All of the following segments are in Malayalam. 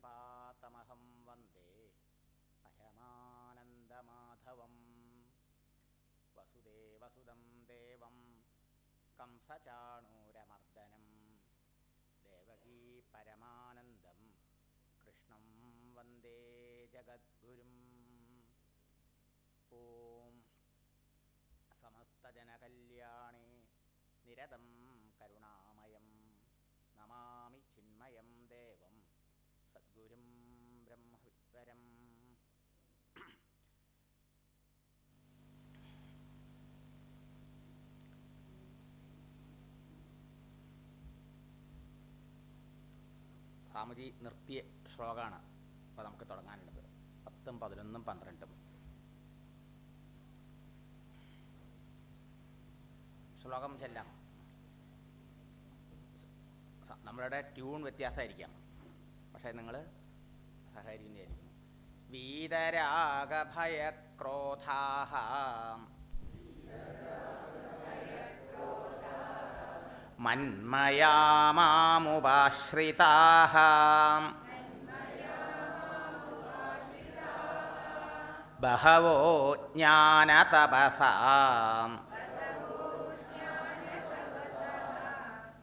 ജഗത്പാതമഹം വന്ദേ പരമാനന്ദമാധവം. വസുദേവസുതം ദേവം കംസചാണൂരമർദ്ദനം ദേവകീ പരമാനന്ദം കൃഷ്ണം വന്ദേ ജഗദ്ഗുരും. ഓം സമസ്തജനകല്യാണേ നിരതം കരുണാമയം നമാമി ചിന്മയം ദേവം സദ്ഗുരും ബ്രഹ്മവിദ്വരം. സ്വാമിജി നിർത്തിയ ശ്ലോകമാണ് അപ്പോൾ നമുക്ക് തുടങ്ങാനുള്ളത്. 10, 11, 12 ശ്ലോകം ചെല്ലാം. നമ്മളുടെ ട്യൂൺ വ്യത്യാസമായിരിക്കാം, പക്ഷേ നിങ്ങൾ സഹകരിക്കുന്നതായിരിക്കും. വീതരാഗഭയക്രോധാഃ മന്മയാ മാമുപാശ്രിതാഃ ബഹവോ ജ്ഞാനതപസാ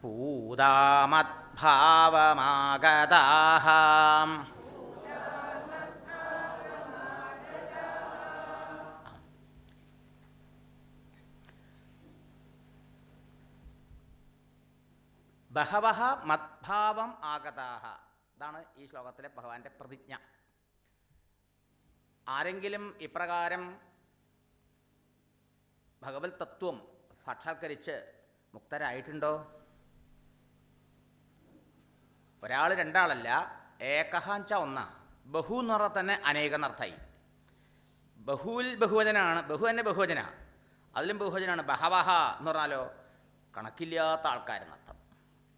പൂതാമദ്ഭാവമാഗതാഃ ബഹവഃ മദ്ഭാവം ആഗതാഃ. ഇതാണ് ഈ ശ്ലോകത്തിലെ ഭഗവാന്റെ പ്രതിജ്ഞ. ആരെങ്കിലും ഇപ്രകാരം ഭഗവത് തത്വം സാക്ഷാത്കരിച്ച് മുക്തരായിട്ടുണ്ടോ? ഒരാൾ, രണ്ടാളല്ല, ഏകഹാഞ്ച ഒന്നാ. ബഹു എന്ന് പറഞ്ഞാൽ തന്നെ അനേകനർത്ഥായി. ബഹുവിൽ ബഹുവചനാണ്, ബഹു തന്നെ ബഹുവചന, അതിലും ബഹുവചനാണ്. ബഹവഹ എന്ന് പറഞ്ഞാലോ കണക്കില്ലാത്ത ആൾക്കാരെന്നർത്ഥം,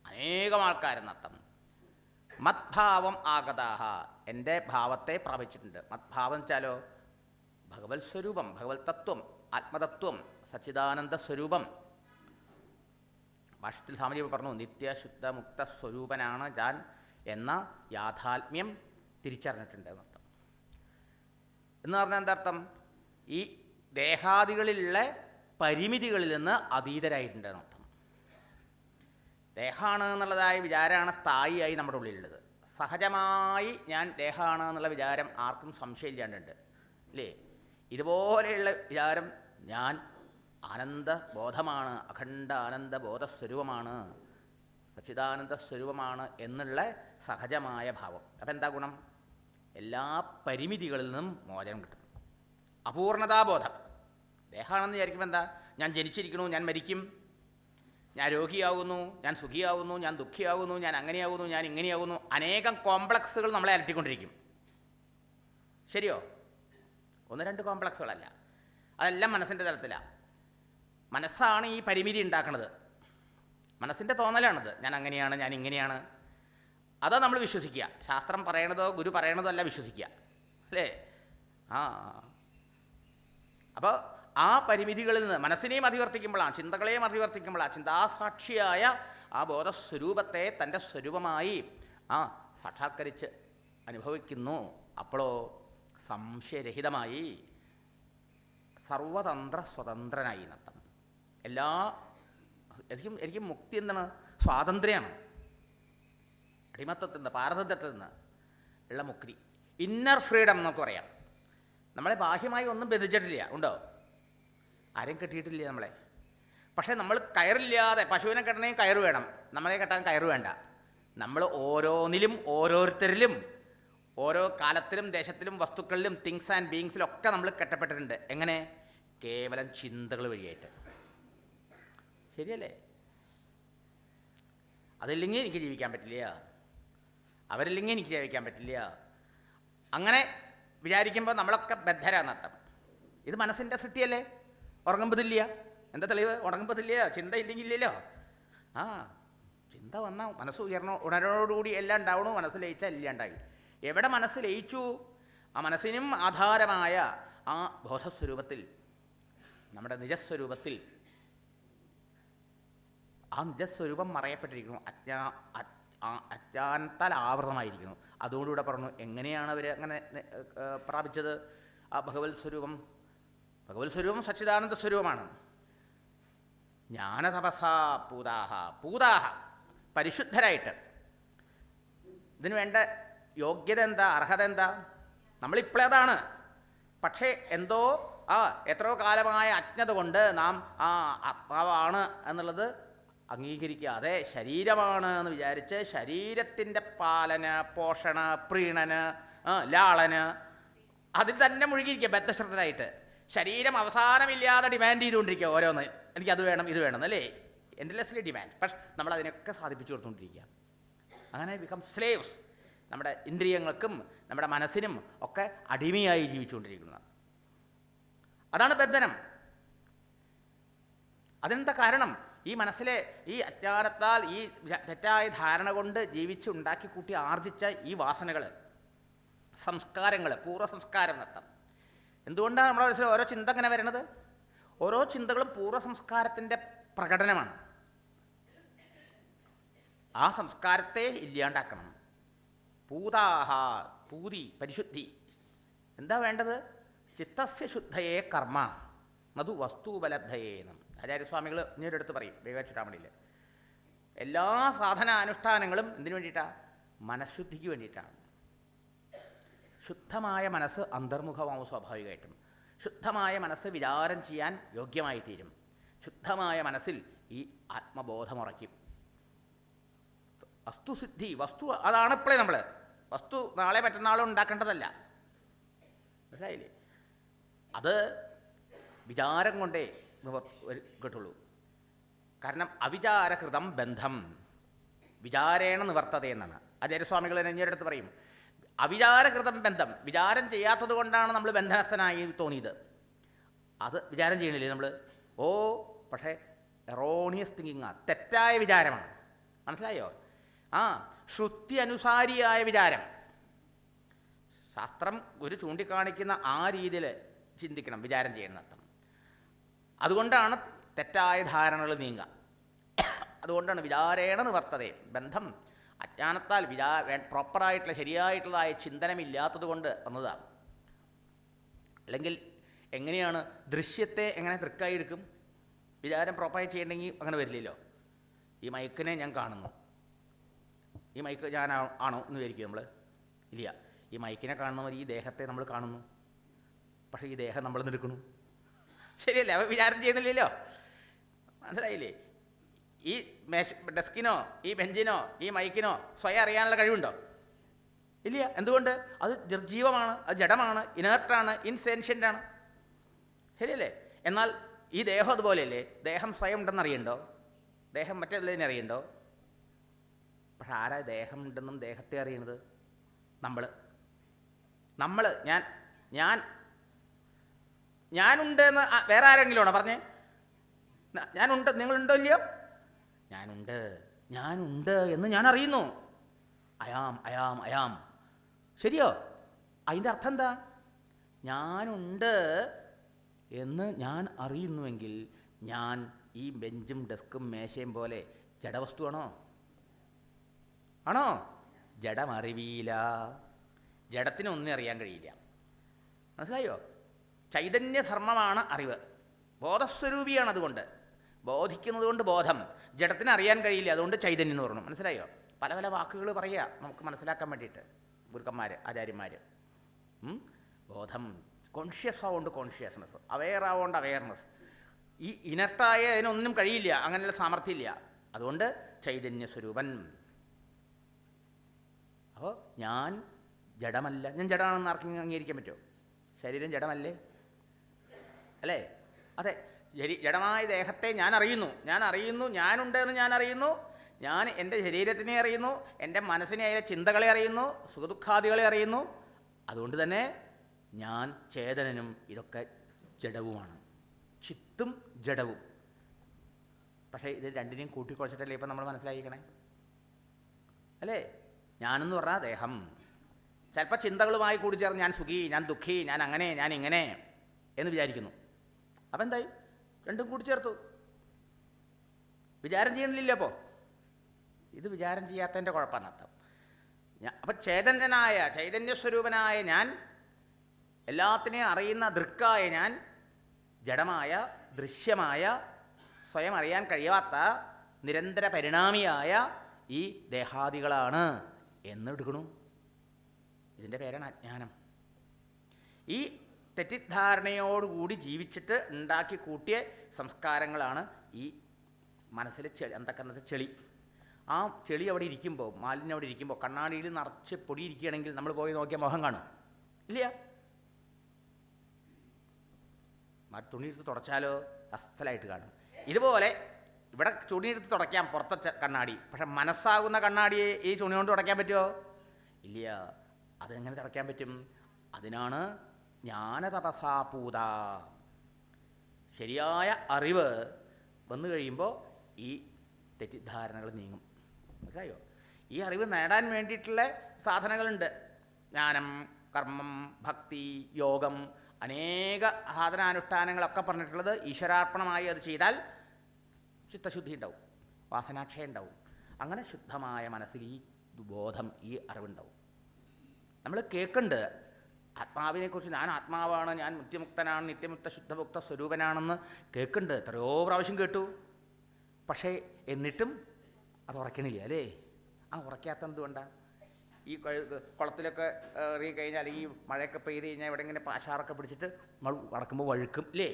അനേകം ആൾക്കാരെന്നർത്ഥം. മദ്ഭാവം ആഗതാഹ, എൻ്റെ ഭാവത്തെ പ്രാപിച്ചിട്ടുണ്ട്. മദ്ഭാവം വെച്ചാലോ ഭഗവത് സ്വരൂപം, ഭഗവത് തത്വം, ആത്മതത്വം, സച്ചിദാനന്ദ സ്വരൂപം. ഭാഷ്യത്തിൽ സ്വാമിജി പറഞ്ഞു, നിത്യശുദ്ധ മുക്ത സ്വരൂപനാണ് ഞാൻ എന്ന യാഥാത്മ്യം തിരിച്ചറിഞ്ഞിട്ടുണ്ട് എന്നർത്ഥം. എന്ന് പറഞ്ഞാൽ എന്താർത്ഥം? ഈ ദേഹാദികളിലുള്ള പരിമിതികളിൽ നിന്ന് അതീതരായിട്ടുണ്ട് എന്നർത്ഥം. ദേഹമാണ് എന്നുള്ളതായ വിചാരമാണ് സ്ഥായിയായി നമ്മുടെ ഉള്ളിലുള്ളത്. സഹജമായി ഞാൻ ദേഹമാണ് എന്നുള്ള വിചാരം ആർക്കും സംശയമില്ലാണ്ടുണ്ട്, അല്ലേ? ഇതുപോലെയുള്ള വിചാരം ഞാൻ ആനന്ദബോധമാണ്, അഖണ്ഡ ആനന്ദബോധസ്വരൂപമാണ്, സച്ചിദാനന്ദ സ്വരൂപമാണ് എന്നുള്ള സഹജമായ ഭാവം. അപ്പം എന്താ ഗുണം? എല്ലാ പരിമിതികളിൽ നിന്നും മോചനം കിട്ടും. അപൂർണതാബോധം. ദേഹമാണെന്ന് വിചാരിക്കുമ്പോൾ എന്താ? ഞാൻ ജനിച്ചിരിക്കണു, ഞാൻ മരിക്കും, ഞാൻ രോഗിയാകുന്നു, ഞാൻ സുഖിയാകുന്നു, ഞാൻ ദുഃഖിയാകുന്നു, ഞാൻ അങ്ങനെയാകുന്നു, ഞാൻ ഇങ്ങനെയാകുന്നു. അനേകം കോംപ്ലക്സുകൾ നമ്മളെ അലട്ടിക്കൊണ്ടിരിക്കും. ശരിയോ? 1-2 കോംപ്ലക്സുകളല്ല, അതെല്ലാം മനസ്സിൻ്റെ തലത്തിലാണ്. മനസ്സാണ് ഈ പരിമിതി ഉണ്ടാക്കുന്നത്, മനസ്സിൻ്റെ തോന്നലാണിത്. ഞാൻ അങ്ങനെയാണ്, ഞാൻ ഇങ്ങനെയാണ്. അതോ നമ്മൾ വിശ്വസിക്കുക? ശാസ്ത്രം പറയണതോ ഗുരു പറയണതോ അല്ല വിശ്വസിക്കുക, അല്ലേ? അപ്പോൾ ആ പരിമിതികളിൽ നിന്ന് മനസ്സിനെയും അധിവർത്തിക്കുമ്പോഴാണ്, ചിന്തകളെയും അധിവർത്തിക്കുമ്പോഴാണ് ചിന്താസാക്ഷിയായ ആ ബോധസ്വരൂപത്തെ തൻ്റെ സ്വരൂപമായി സാക്ഷാത്കരിച്ച് അനുഭവിക്കുന്നു. അപ്പോഴോ സംശയരഹിതമായി സർവതന്ത്ര സ്വതന്ത്രനായി നത്തം. എല്ലാ എനിക്ക് മുക്തി എന്താണ്? സ്വാതന്ത്ര്യമാണ്. അടിമത്തത്തിൽ നിന്ന്, പാരതന്ത്ര്യത്തിൽ നിന്ന് ഉള്ള മുക്തി, ഇന്നർ ഫ്രീഡം എന്നൊക്കെ പറയാം. നമ്മളെ ബാഹ്യമായി ഒന്നും ബന്ധിച്ചിട്ടില്ല, ഉണ്ടോ? ആരെയും കെട്ടിയിട്ടില്ല നമ്മളെ. പക്ഷേ നമ്മൾ കയറില്ലാതെ, പശുവിനെ കെട്ടണമെങ്കിൽ കയറ് വേണം, നമ്മളെ കെട്ടാൻ കയറ് വേണ്ട. നമ്മൾ ഓരോന്നിലും ഓരോരുത്തരിലും ഓരോ കാലത്തിലും ദേശത്തിലും വസ്തുക്കളിലും തിങ്സ് ആൻഡ് ബീയിങ്സിലൊക്കെ നമ്മൾ കെട്ടപ്പെട്ടിട്ടുണ്ട്. എങ്ങനെ? കേവലം ചിന്തകൾ വഴിയായിട്ട്. ശരിയല്ലേ? അതില്ലെങ്കിൽ എനിക്ക് ജീവിക്കാൻ പറ്റില്ല, അവരില്ലെങ്കിൽ എനിക്ക് ജീവിക്കാൻ പറ്റില്ല. അങ്ങനെ വിചാരിക്കുമ്പോൾ നമ്മളൊക്കെ ബദ്ധരാന്നർത്ഥം. ഇത് മനസ്സിൻ്റെ സൃഷ്ടിയല്ലേ? ഉറങ്ങുമ്പോഴില്ല. എന്താ തെളിവ്? ഉറങ്ങുമ്പോഴില്ല, ചിന്ത ഇല്ലെങ്കിൽ ഇല്ലല്ലോ. ചിന്ത വന്നാൽ മനസ്സ് ഉണരോടുകൂടി എല്ലാം ഉണ്ടാവണു. മനസ്സ് ലയിച്ചാൽ എല്ലാം ഉണ്ടായി. എവിടെ മനസ്സ് ലയിച്ചു, ആ മനസ്സിനും ആധാരമായ ആ ബോധസ്വരൂപത്തിൽ, നമ്മുടെ നിജസ്വരൂപത്തിൽ ആ നിജസ്വരൂപം മറയപ്പെട്ടിരിക്കുന്നു, അജ്ഞാനത്താൽ ആവൃതമായിരിക്കുന്നു. അതുകൊണ്ടുകൂടെ പറഞ്ഞു എങ്ങനെയാണ് അവർ അങ്ങനെ പ്രാപിച്ചത് ആ ഭഗവത് സ്വരൂപം. ഭഗവത് സ്വരൂപം സച്ചിദാനന്ദ സ്വരൂപമാണ്. ജ്ഞാനതപസാ പൂതാഹ പരിശുദ്ധരായിട്ട്. ഇതിന് വേണ്ട യോഗ്യത എന്താ, അർഹത എന്താ? നമ്മളിപ്പോഴതാണ്. പക്ഷേ എന്തോ എത്രയോ കാലമായ അജ്ഞത കൊണ്ട് നാം ആത്മാവാണ് എന്നുള്ളത് അംഗീകരിക്കാതെ ശരീരമാണ് എന്ന് വിചാരിച്ച് ശരീരത്തിൻ്റെ പാലന്, പോഷണ, പ്രീണന്, ലാളന് അതിൽ തന്നെ മുഴുകിയിരിക്കുക ബദ്ധശ്രദ്ധരായിട്ട്. ശരീരം അവസാനമില്ലാതെ ഡിമാൻഡ് ചെയ്തുകൊണ്ടിരിക്കുക ഓരോന്ന്. എനിക്കത് വേണം, ഇത് വേണം അല്ലേ, എൻഡ്ലെസ്ലി ഡിമാൻഡ്. പക്ഷെ നമ്മൾ അതിനൊക്കെ സാധിപ്പിച്ചു കൊടുത്തുകൊണ്ടിരിക്കുക. അങ്ങനെ ബിക്കം സ്ലേവ്സ്. നമ്മുടെ ഇന്ദ്രിയങ്ങൾക്കും നമ്മുടെ മനസ്സിനും ഒക്കെ അടിമയായി ജീവിച്ചുകൊണ്ടിരിക്കുന്നത്. അതാണ് ബന്ധനം. അതെന്താ കാരണം? ഈ മനസ്സിലെ ഈ അജ്ഞാനത്താൽ ഈ തെറ്റായ ധാരണ കൊണ്ട് ജീവിച്ചുണ്ടാക്കി കൂട്ടി ആർജിച്ച ഈ വാസനകൾ, സംസ്കാരങ്ങൾ, പൂർവ്വ സംസ്കാരം നഷ്ടം. എന്തുകൊണ്ടാണ് നമ്മുടെ മനസ്സിൽ ഓരോ ചിന്ത അങ്ങനെ വരണത്? ഓരോ ചിന്തകളും പൂർവ്വ സംസ്കാരത്തിൻ്റെ പ്രകടനമാണ്. ആ സംസ്കാരത്തെ ഇല്ലാണ്ടാക്കണം. പൂതാഹ, പൂതി, പരിശുദ്ധി. എന്താ വേണ്ടത്? ചിത്തസ്യ ശുദ്ധയേ കർമ്മ നതു വസ്തുപലബ്ധയേ എന്നും ആചാര്യസ്വാമികൾ ഇങ്ങോട്ട് എടുത്ത് പറയും വിവേകചൂടാമണിയിൽ. എല്ലാ സാധനാനുഷ്ഠാനങ്ങളും എന്തിനു വേണ്ടിയിട്ടാണ്? മനഃശുദ്ധിക്ക് വേണ്ടിയിട്ടാണ്. ശുദ്ധമായ മനസ്സ് അന്തർമുഖമാവും സ്വാഭാവികമായിട്ടും. ശുദ്ധമായ മനസ്സ് വിചാരം ചെയ്യാൻ യോഗ്യമായി തീരും. ശുദ്ധമായ മനസ്സിൽ ഈ ആത്മബോധമുറയ്ക്കും. വസ്തുസിദ്ധി, വസ്തു അതാണ് ഇപ്പോഴേ നമ്മൾ. വസ്തു നാളെ മറ്റന്നാളും ഉണ്ടാക്കേണ്ടതല്ല. മനസ്സിലായില്ലേ? അത് വിചാരം കൊണ്ടേ കിട്ടുള്ളൂ. കാരണം അവിചാരകൃതം ബന്ധം വിചാരേണ നിവർത്തത എന്നാണ് ആചാര്യസ്വാമികൾ എന്നെടുത്ത് പറയും. അവിചാരകൃതം ബന്ധം, വിചാരം ചെയ്യാത്തത് കൊണ്ടാണ് നമ്മൾ ബന്ധനസ്ഥനായി തോന്നിയത്. അത് വിചാരം ചെയ്യണില്ലേ നമ്മൾ? പക്ഷേ എറോണിയസ് തിങ്കിങ്, തെറ്റായ വിചാരമാണ്. മനസ്സിലായോ? ശ്രുതി അനുസാരിയായ വിചാരം. ശാസ്ത്രം ഒരു ചൂണ്ടിക്കാണിക്കുന്ന ആ രീതിയിൽ ചിന്തിക്കണം, വിചാരം ചെയ്യണത്തം. അതുകൊണ്ടാണ് തെറ്റായ ധാരണകൾ നീങ്ങുക. അതുകൊണ്ടാണ് വിചാരേണ നിവർത്തതേ ബന്ധം. അജ്ഞാനത്താൽ പ്രോപ്പറായിട്ടുള്ള ശരിയായിട്ടുള്ളതായ ചിന്തനമില്ലാത്തത് കൊണ്ട് വന്നതാണ്. അല്ലെങ്കിൽ എങ്ങനെയാണ് ദൃശ്യത്തെ എങ്ങനെ ദൃക്കായി എടുക്കും? വിചാരം പ്രോപ്പറായി ചെയ്യണമെങ്കിൽ അങ്ങനെ വരില്ലല്ലോ. ഈ മൈക്കിനെ ഞാൻ കാണുന്നു, ഈ മൈക്ക് ഞാൻ ആണോ എന്ന് വിചാരിക്കും നമ്മൾ? ഇല്ല. ഈ മൈക്കിനെ കാണുന്നവർ ഈ ദേഹത്തെ നമ്മൾ കാണുന്നു, പക്ഷേ ഈ ദേഹം നമ്മൾ എടുക്കുന്നു. ശരിയല്ലേ? അപ്പോൾ വിചാരം ചെയ്യണില്ലല്ലോ. മനസ്സിലായില്ലേ? ഈ ഡെസ്കിനോ ഈ ബെഞ്ചിനോ ഈ മൈക്കിനോ സ്വയം അറിയാനുള്ള കഴിവുണ്ടോ? ഇല്ല. എന്തുകൊണ്ട്? അത് നിർജീവമാണ്, അത് ജഡമാണ്, ഇനേർട്ടാണ്, ഇൻസെൻഷ്യൻ്റാണ്. ശരിയല്ലേ? എന്നാൽ ഈ ദേഹം അതുപോലെയല്ലേ? ദേഹം സ്വയം ഉണ്ടെന്ന് അറിയണ്ടോ? ദേഹം മറ്റുള്ളതിനെ അറിയണ്ടോ? പക്ഷെ ആരാ ദേഹം ഉണ്ടെന്നും ദേഹത്തെ അറിയണത്? നമ്മൾ. ഞാനുണ്ട് എന്ന് വേറെ ആരെങ്കിലും ആണോ പറഞ്ഞേ? ഞാനുണ്ട്, നിങ്ങളുണ്ടോ ഇല്ലയോ? ഞാനുണ്ട് എന്ന് ഞാൻ അറിയുന്നു. അയാം. ശരിയോ? അതിൻ്റെ അർത്ഥം എന്താ? ഞാനുണ്ട് എന്ന് ഞാൻ അറിയുന്നുവെങ്കിൽ ഞാൻ ഈ ബെഞ്ചും ഡെസ്കും മേശയും പോലെ ജഡവസ്തുവാണോ? ആണോ? ജഡമറിവിയില്ല. ജഡത്തിനൊന്നും അറിയാൻ കഴിയില്ല. മനസ്സിലായോ? ചൈതന്യധർമ്മമാണ് അറിവ്. ബോധസ്വരൂപിയാണ്. അതുകൊണ്ട് ബോധിക്കുന്നത് കൊണ്ട് ബോധം. ജഡത്തിന് അറിയാൻ കഴിയില്ല, അതുകൊണ്ട് ചൈതന്യം എന്ന് പറഞ്ഞു. മനസ്സിലായോ? പല പല വാക്കുകൾ പറയുക നമുക്ക് മനസ്സിലാക്കാൻ വേണ്ടിയിട്ട് ഗുരുക്കന്മാർ, ആചാര്യന്മാർ. ബോധം, കോൺഷ്യസ് ആവുകൊണ്ട് കോൺഷ്യസ്നെസ്, അവെയർ ആവുകൊണ്ട് അവെയർനെസ്. ഈ ഇനർട്ടായ അതിനൊന്നും കഴിയില്ല, അങ്ങനെയുള്ള സാമർഥ്യമില്ല. അതുകൊണ്ട് ചൈതന്യ സ്വരൂപൻ. അപ്പോൾ ഞാൻ ജഡമല്ല. ഞാൻ ജഡമാണെന്ന് ആർക്കും അംഗീകരിക്കാൻ പറ്റുമോ? ശരീരം ജഡമല്ലേ? അല്ലേ? അതെ. ജഡമായ ദേഹത്തെ ഞാൻ അറിയുന്നു, ഞാനുണ്ട് എന്ന് ഞാൻ അറിയുന്നു. ഞാൻ എൻ്റെ ശരീരത്തിനെ അറിയുന്നു, എൻ്റെ മനസ്സിനെ, അതിലെ ചിന്തകളെ അറിയുന്നു, സുഖദുഃഖാദികളെ അറിയുന്നു. അതുകൊണ്ട് തന്നെ ഞാൻ ചേതനനും ഇതൊക്കെ ജഡവുമാണ്. ചിത്തും ജഡവും. പക്ഷേ ഇത് രണ്ടിനെയും കൂട്ടിക്കുഴച്ചിട്ടല്ലേ ഇപ്പം നമ്മൾ മനസ്സിലാക്കിക്കണേ? അല്ലേ? ഞാനെന്ന് പറഞ്ഞാൽ ദേഹം. ചിലപ്പോൾ ചിന്തകളുമായി കൂടിച്ചേർന്ന് ഞാൻ സുഖി, ഞാൻ ദുഃഖി, ഞാൻ അങ്ങനെ, ഞാൻ ഇങ്ങനെ എന്ന് വിചാരിക്കുന്നു. അപ്പം എന്തായി? രണ്ടും കൂട്ടിച്ചേർത്തു. വിചാരം ചെയ്യണില്ല. അപ്പോൾ ഇത് വിചാരം ചെയ്യാത്തതിൻ്റെ കുഴപ്പമാണ് അർത്ഥം. അപ്പം ചേതനനായ ചൈതന്യസ്വരൂപനായ ഞാൻ, എല്ലാത്തിനെയും അറിയുന്ന ദൃക്കായ ഞാൻ, ജഡമായ ദൃശ്യമായ സ്വയം അറിയാൻ കഴിയാത്ത നിരന്തര പരിണാമിയായ ഈ ദേഹാദികളാണ് എന്നെടുക്കണു. ഇതിൻ്റെ പേരാണ് അജ്ഞാനം. ഈ തെറ്റിദ്ധാരണയോടുകൂടി ജീവിച്ചിട്ട് ഉണ്ടാക്കി കൂട്ടിയ സംസ്കാരങ്ങളാണ് ഈ മനസ്സിലെ ചെളി, അന്ധക്കരണത്തെ ചെളി. ആ ചെളി അവിടെ ഇരിക്കുമ്പോൾ, മാലിന്യം അവിടെ ഇരിക്കുമ്പോൾ, കണ്ണാടിയിൽ നിറച്ച് പൊടി ഇരിക്കുകയാണെങ്കിൽ നമ്മൾ പോയി നോക്കിയാൽ മുഖം കാണും ഇല്ല? തുണിയെടുത്ത് തുടച്ചാലോ അസലായിട്ട് കാണും. ഇതുപോലെ ഇവിടെ തുണിയെടുത്ത് തുടയ്ക്കാം പുറത്തെ കണ്ണാടി, പക്ഷെ മനസ്സാകുന്ന കണ്ണാടിയെ ഈ തുണി കൊണ്ട് തുടയ്ക്കാൻ പറ്റുമോ? ഇല്ല. അതെങ്ങനെ തുടയ്ക്കാൻ പറ്റും? അതിനാണ് ജ്ഞാനതപസാപൂത. ശരിയായ അറിവ് വന്നു കഴിയുമ്പോൾ ഈ തെറ്റിദ്ധാരണകൾ നീങ്ങും. മനസ്സിലായോ? ഈ അറിവ് നേടാൻ വേണ്ടിയിട്ടുള്ള സാധനങ്ങളുണ്ട്. ജ്ഞാനം, കർമ്മം, ഭക്തി, യോഗം, അനേക സാധനാനുഷ്ഠാനങ്ങളൊക്കെ പറഞ്ഞിട്ടുള്ളത് ഈശ്വരാർപ്പണമായി അത് ചെയ്താൽ ചിത്തശുദ്ധി ഉണ്ടാവും, വാസനാക്ഷയം ഉണ്ടാവും. അങ്ങനെ ശുദ്ധമായ മനസ്സിൽ ഈ ബോധം, ഈ അറിവുണ്ടാവും. നമ്മൾ കേൾക്കുന്നുണ്ട് ആത്മാവിനെക്കുറിച്ച്, ഞാൻ ആത്മാവാണ്, ഞാൻ നിത്യമുക്തനാണ്, നിത്യമുക്ത ശുദ്ധമുക്ത സ്വരൂപനാണെന്ന് കേൾക്കുന്നുണ്ട്. എത്രയോ പ്രാവശ്യം കേട്ടു. പക്ഷേ എന്നിട്ടും അത് ഉറക്കണില്ല അല്ലേ? ആ ഉറക്കാത്ത എന്തുകൊണ്ടാണ്? ഈ കുളത്തിലൊക്കെ എറിയ കഴിഞ്ഞാൽ, ഈ മഴയൊക്കെ പെയ്ത് കഴിഞ്ഞാൽ ഇവിടെ ഇങ്ങനെ പാശാറൊക്കെ പിടിച്ചിട്ട് നമ്മൾ നടക്കുമ്പോൾ വഴുക്കും അല്ലേ?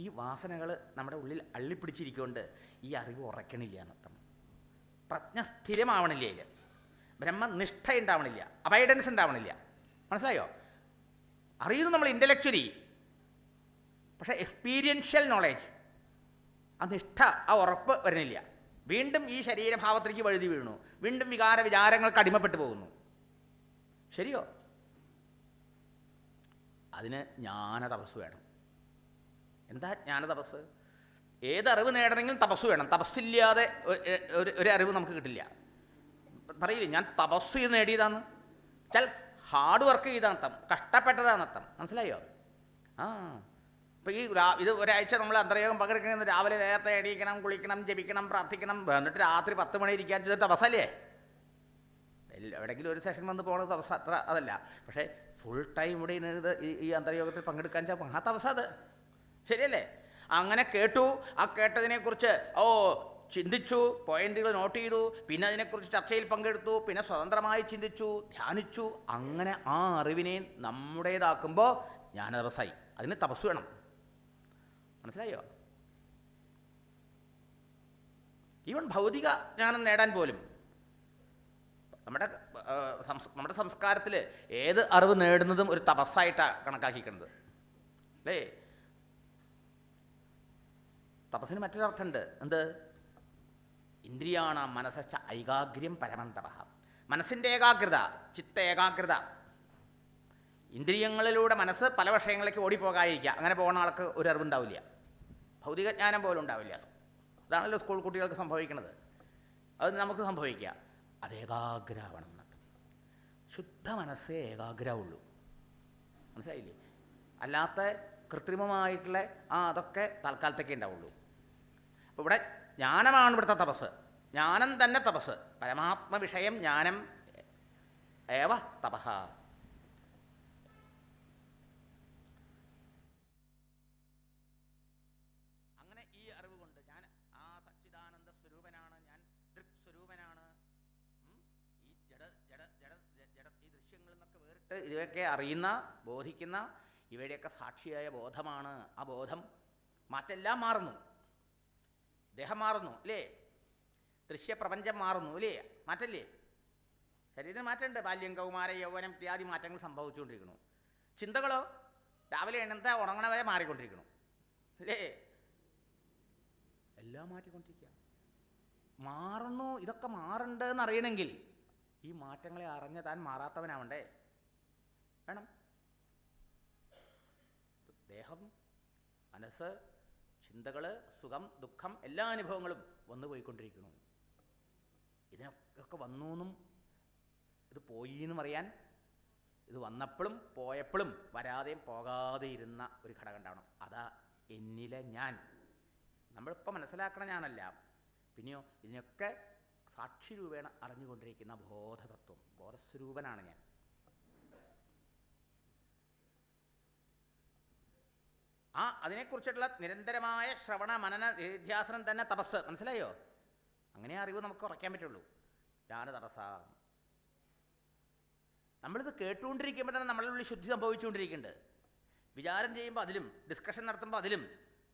ഈ വാസനകൾ നമ്മുടെ ഉള്ളിൽ അള്ളിപ്പിടിച്ചിരിക്കൊണ്ട് ഈ അറിവ് ഉറക്കണില്ല എന്നർത്ഥം. പ്രജ്ഞ സ്ഥിരമാവണില്ല, അതിൽ ബ്രഹ്മനിഷ്ഠ ഉണ്ടാവണില്ല, അവൈഡൻസ് ഉണ്ടാവണില്ല. മനസ്സിലായോ? അറിയുന്നു നമ്മൾ ഇൻ്റലക്ച്വലി, പക്ഷേ എക്സ്പീരിയൻഷ്യൽ നോളേജ്, ആ നിഷ്ഠ, ആ ഉറപ്പ് വരുന്നില്ല. വീണ്ടും ഈ ശരീരഭാവത്തിലേക്ക് വഴുതി വീണു, വീണ്ടും വികാര വിചാരങ്ങൾക്ക് അടിമപ്പെട്ടു പോകുന്നു. ശരിയോ? അതിന് ജ്ഞാനതപസ് വേണം. എന്താ ജ്ഞാനതപസ്? ഏതറിവ് നേടണമെങ്കിലും തപസ് വേണം. തപസ്സില്ലാതെ ഒരു അറിവ് നമുക്ക് കിട്ടില്ല. പറയില്ലേ ഞാൻ തപസ് ചെയ്ത് നേടിയതാന്ന് വെച്ചാൽ ഹാർഡ് വർക്ക് ചെയ്താന്നർത്ഥം, കഷ്ടപ്പെട്ടതാന്നർത്ഥം. മനസ്സിലായോ? ആ ഇപ്പോൾ ഈ ഇത് ഒരാഴ്ച നമ്മൾ അന്തർയോഗം പങ്കെടുക്കുന്നത്, രാവിലെ നേരത്തെ എണീക്കണം, കുളിക്കണം, ജപിക്കണം, പ്രാർത്ഥിക്കണം, എന്നിട്ട് രാത്രി 10 മണി ഇരിക്കാൻ ചെയ്ത തപസ്സല്ലേ? എവിടെയെങ്കിലും ഒരു സെഷൻ വന്ന് പോകുന്നത് തപസ് അത്ര അതല്ല. പക്ഷേ ഫുൾ ടൈം ഇവിടെ ഈ അന്തർയോഗത്തിൽ പങ്കെടുക്കാൻ ആ തപസ് അത് ശരിയല്ലേ? അങ്ങനെ കേട്ടു, ആ കേട്ടതിനെക്കുറിച്ച് ചിന്തിച്ചു, പോയിന്റുകൾ നോട്ട് ചെയ്തു, പിന്നെ അതിനെക്കുറിച്ച് ചർച്ചയിൽ പങ്കെടുത്തു, പിന്നെ സ്വതന്ത്രമായി ചിന്തിച്ചു, ധ്യാനിച്ചു. അങ്ങനെ ആ അറിവിനെ നമ്മുടേതാക്കുമ്പോൾ ജ്ഞാനതപസ്സായി. അതിന് തപസ് വേണം. മനസ്സിലായോ? ഈവൻ ഭൗതിക ജ്ഞാനം നേടാൻ പോലും നമ്മുടെ സംസ്കാരത്തിൽ ഏത് അറിവ് നേടുന്നതും ഒരു തപസ്സായിട്ടാണ് കണക്കാക്കിക്കുന്നത് അല്ലേ? തപസ്സിന് മറ്റൊരർത്ഥമുണ്ട്. എന്ത്? ഇന്ദ്രിയാണാം മനസ്സ ഐകാഗ്ര്യം പരമം തപഃ. മനസ്സിൻ്റെ ഏകാഗ്രത, ചിത്ത ഏകാഗ്രത. ഇന്ദ്രിയങ്ങളിലൂടെ മനസ്സ് പല വിഷയങ്ങളിലേക്ക് ഓടിപ്പോകാതിരിക്കുക. അങ്ങനെ പോകുന്ന ആൾക്ക് ഒരു അറിവുണ്ടാവില്ല, ഭൗതിക ജ്ഞാനം പോലും ഉണ്ടാവില്ല. അതാണല്ലോ സ്കൂൾ കുട്ടികൾക്ക് സംഭവിക്കുന്നത്. അത് നമുക്ക് സംഭവിക്കുക. അത് ഏകാഗ്രമാവണം എന്നർത്ഥം. ശുദ്ധ മനസ്സേ ഏകാഗ്രമുള്ളൂ. മനസ്സിലായില്ലേ? അല്ലാത്ത കൃത്രിമമായിട്ടുള്ള അതൊക്കെ തൽക്കാലത്തേക്കേ ഉണ്ടാവുള്ളൂ. അപ്പോൾ ഇവിടെ ജ്ഞാനമാണ് ഇവിടുത്തെ തപസ്. ജ്ഞാനം തന്നെ തപസ്. പരമാത്മ വിഷയം ജ്ഞാനം ഏവ തപഃ. അങ്ങനെ ഈ അറിവ് കൊണ്ട് ഞാൻ ആ സച്ചിദാനന്ദ സ്വരൂപനാണ്, ഞാൻ ദൃക്സ്വരൂപനാണ്. ഈ ഈ ദൃശ്യങ്ങളിൽ നിന്നൊക്കെ വേറിട്ട് ഇവയൊക്കെ അറിയുന്ന, ബോധിക്കുന്ന, ഇവയുടെയൊക്കെ സാക്ഷിയായ ബോധമാണ്. ആ ബോധം മറ്റെല്ലാം മാറുന്നു. ദേഹം മാറുന്നു അല്ലേ? ദൃശ്യപ്രപഞ്ചം മാറുന്നു അല്ലേ? മാറ്റല്ലേ? ശരീരത്തിന് മാറ്റമുണ്ട്. ബാല്യം, കൗമാര, യൗവനം ഇത്യാദി മാറ്റങ്ങൾ സംഭവിച്ചുകൊണ്ടിരിക്കുന്നു. ചിന്തകളോ രാവിലെ എണ്ണത്തെ ഉണങ്ങണ വരെ മാറിക്കൊണ്ടിരിക്കുന്നു അല്ലേ? എല്ലാം മാറ്റിക്കൊണ്ടിരിക്കുക. മാറുന്നു. ഇതൊക്കെ മാറണ്ടെന്ന് അറിയണമെങ്കിൽ ഈ മാറ്റങ്ങളെ അറിഞ്ഞ താൻ മാറാത്തവനാവണ്ടേ? വേണം. ദേഹം, മനസ്സ്, ചിന്തകൾ, സുഖം, ദുഃഖം, എല്ലാ അനുഭവങ്ങളും വന്നു പോയിക്കൊണ്ടിരിക്കുന്നു. ഇതിനൊക്കെ വന്നു എന്നും ഇത് പോയി എന്നും അറിയാൻ, ഇത് വന്നപ്പോഴും പോയപ്പോഴും വരാതെയും പോകാതെ ഇരുന്ന ഒരു ഘടകം ഉണ്ടാവണം. അതാ എന്നിലെ ഞാൻ. നമ്മളിപ്പോൾ മനസ്സിലാക്കണ ഞാനല്ല. പിന്നെയോ ഇതിനൊക്കെ സാക്ഷിരൂപേണ അറിഞ്ഞുകൊണ്ടിരിക്കുന്ന ബോധതത്വം, ബോധസ്വരൂപനാണ് ഞാൻ. അതിനെക്കുറിച്ചിട്ടുള്ള നിരന്തരമായ ശ്രവണ മനന നിധ്യാസനം തന്നെ തപസ്. മനസ്സിലായോ? അങ്ങനെ അറിവ് നമുക്ക് ഉറയ്ക്കാൻ പറ്റുള്ളൂ. ജ്ഞാന തപസ്സ. നമ്മളിത് കേട്ടുകൊണ്ടിരിക്കുമ്പോൾ തന്നെ നമ്മളുടെ ഉള്ളിൽ ശുദ്ധി സംഭവിച്ചുകൊണ്ടിരിക്കുന്നുണ്ട്. വിചാരം ചെയ്യുമ്പോൾ അതിലും, ഡിസ്കഷൻ നടത്തുമ്പോൾ അതിലും.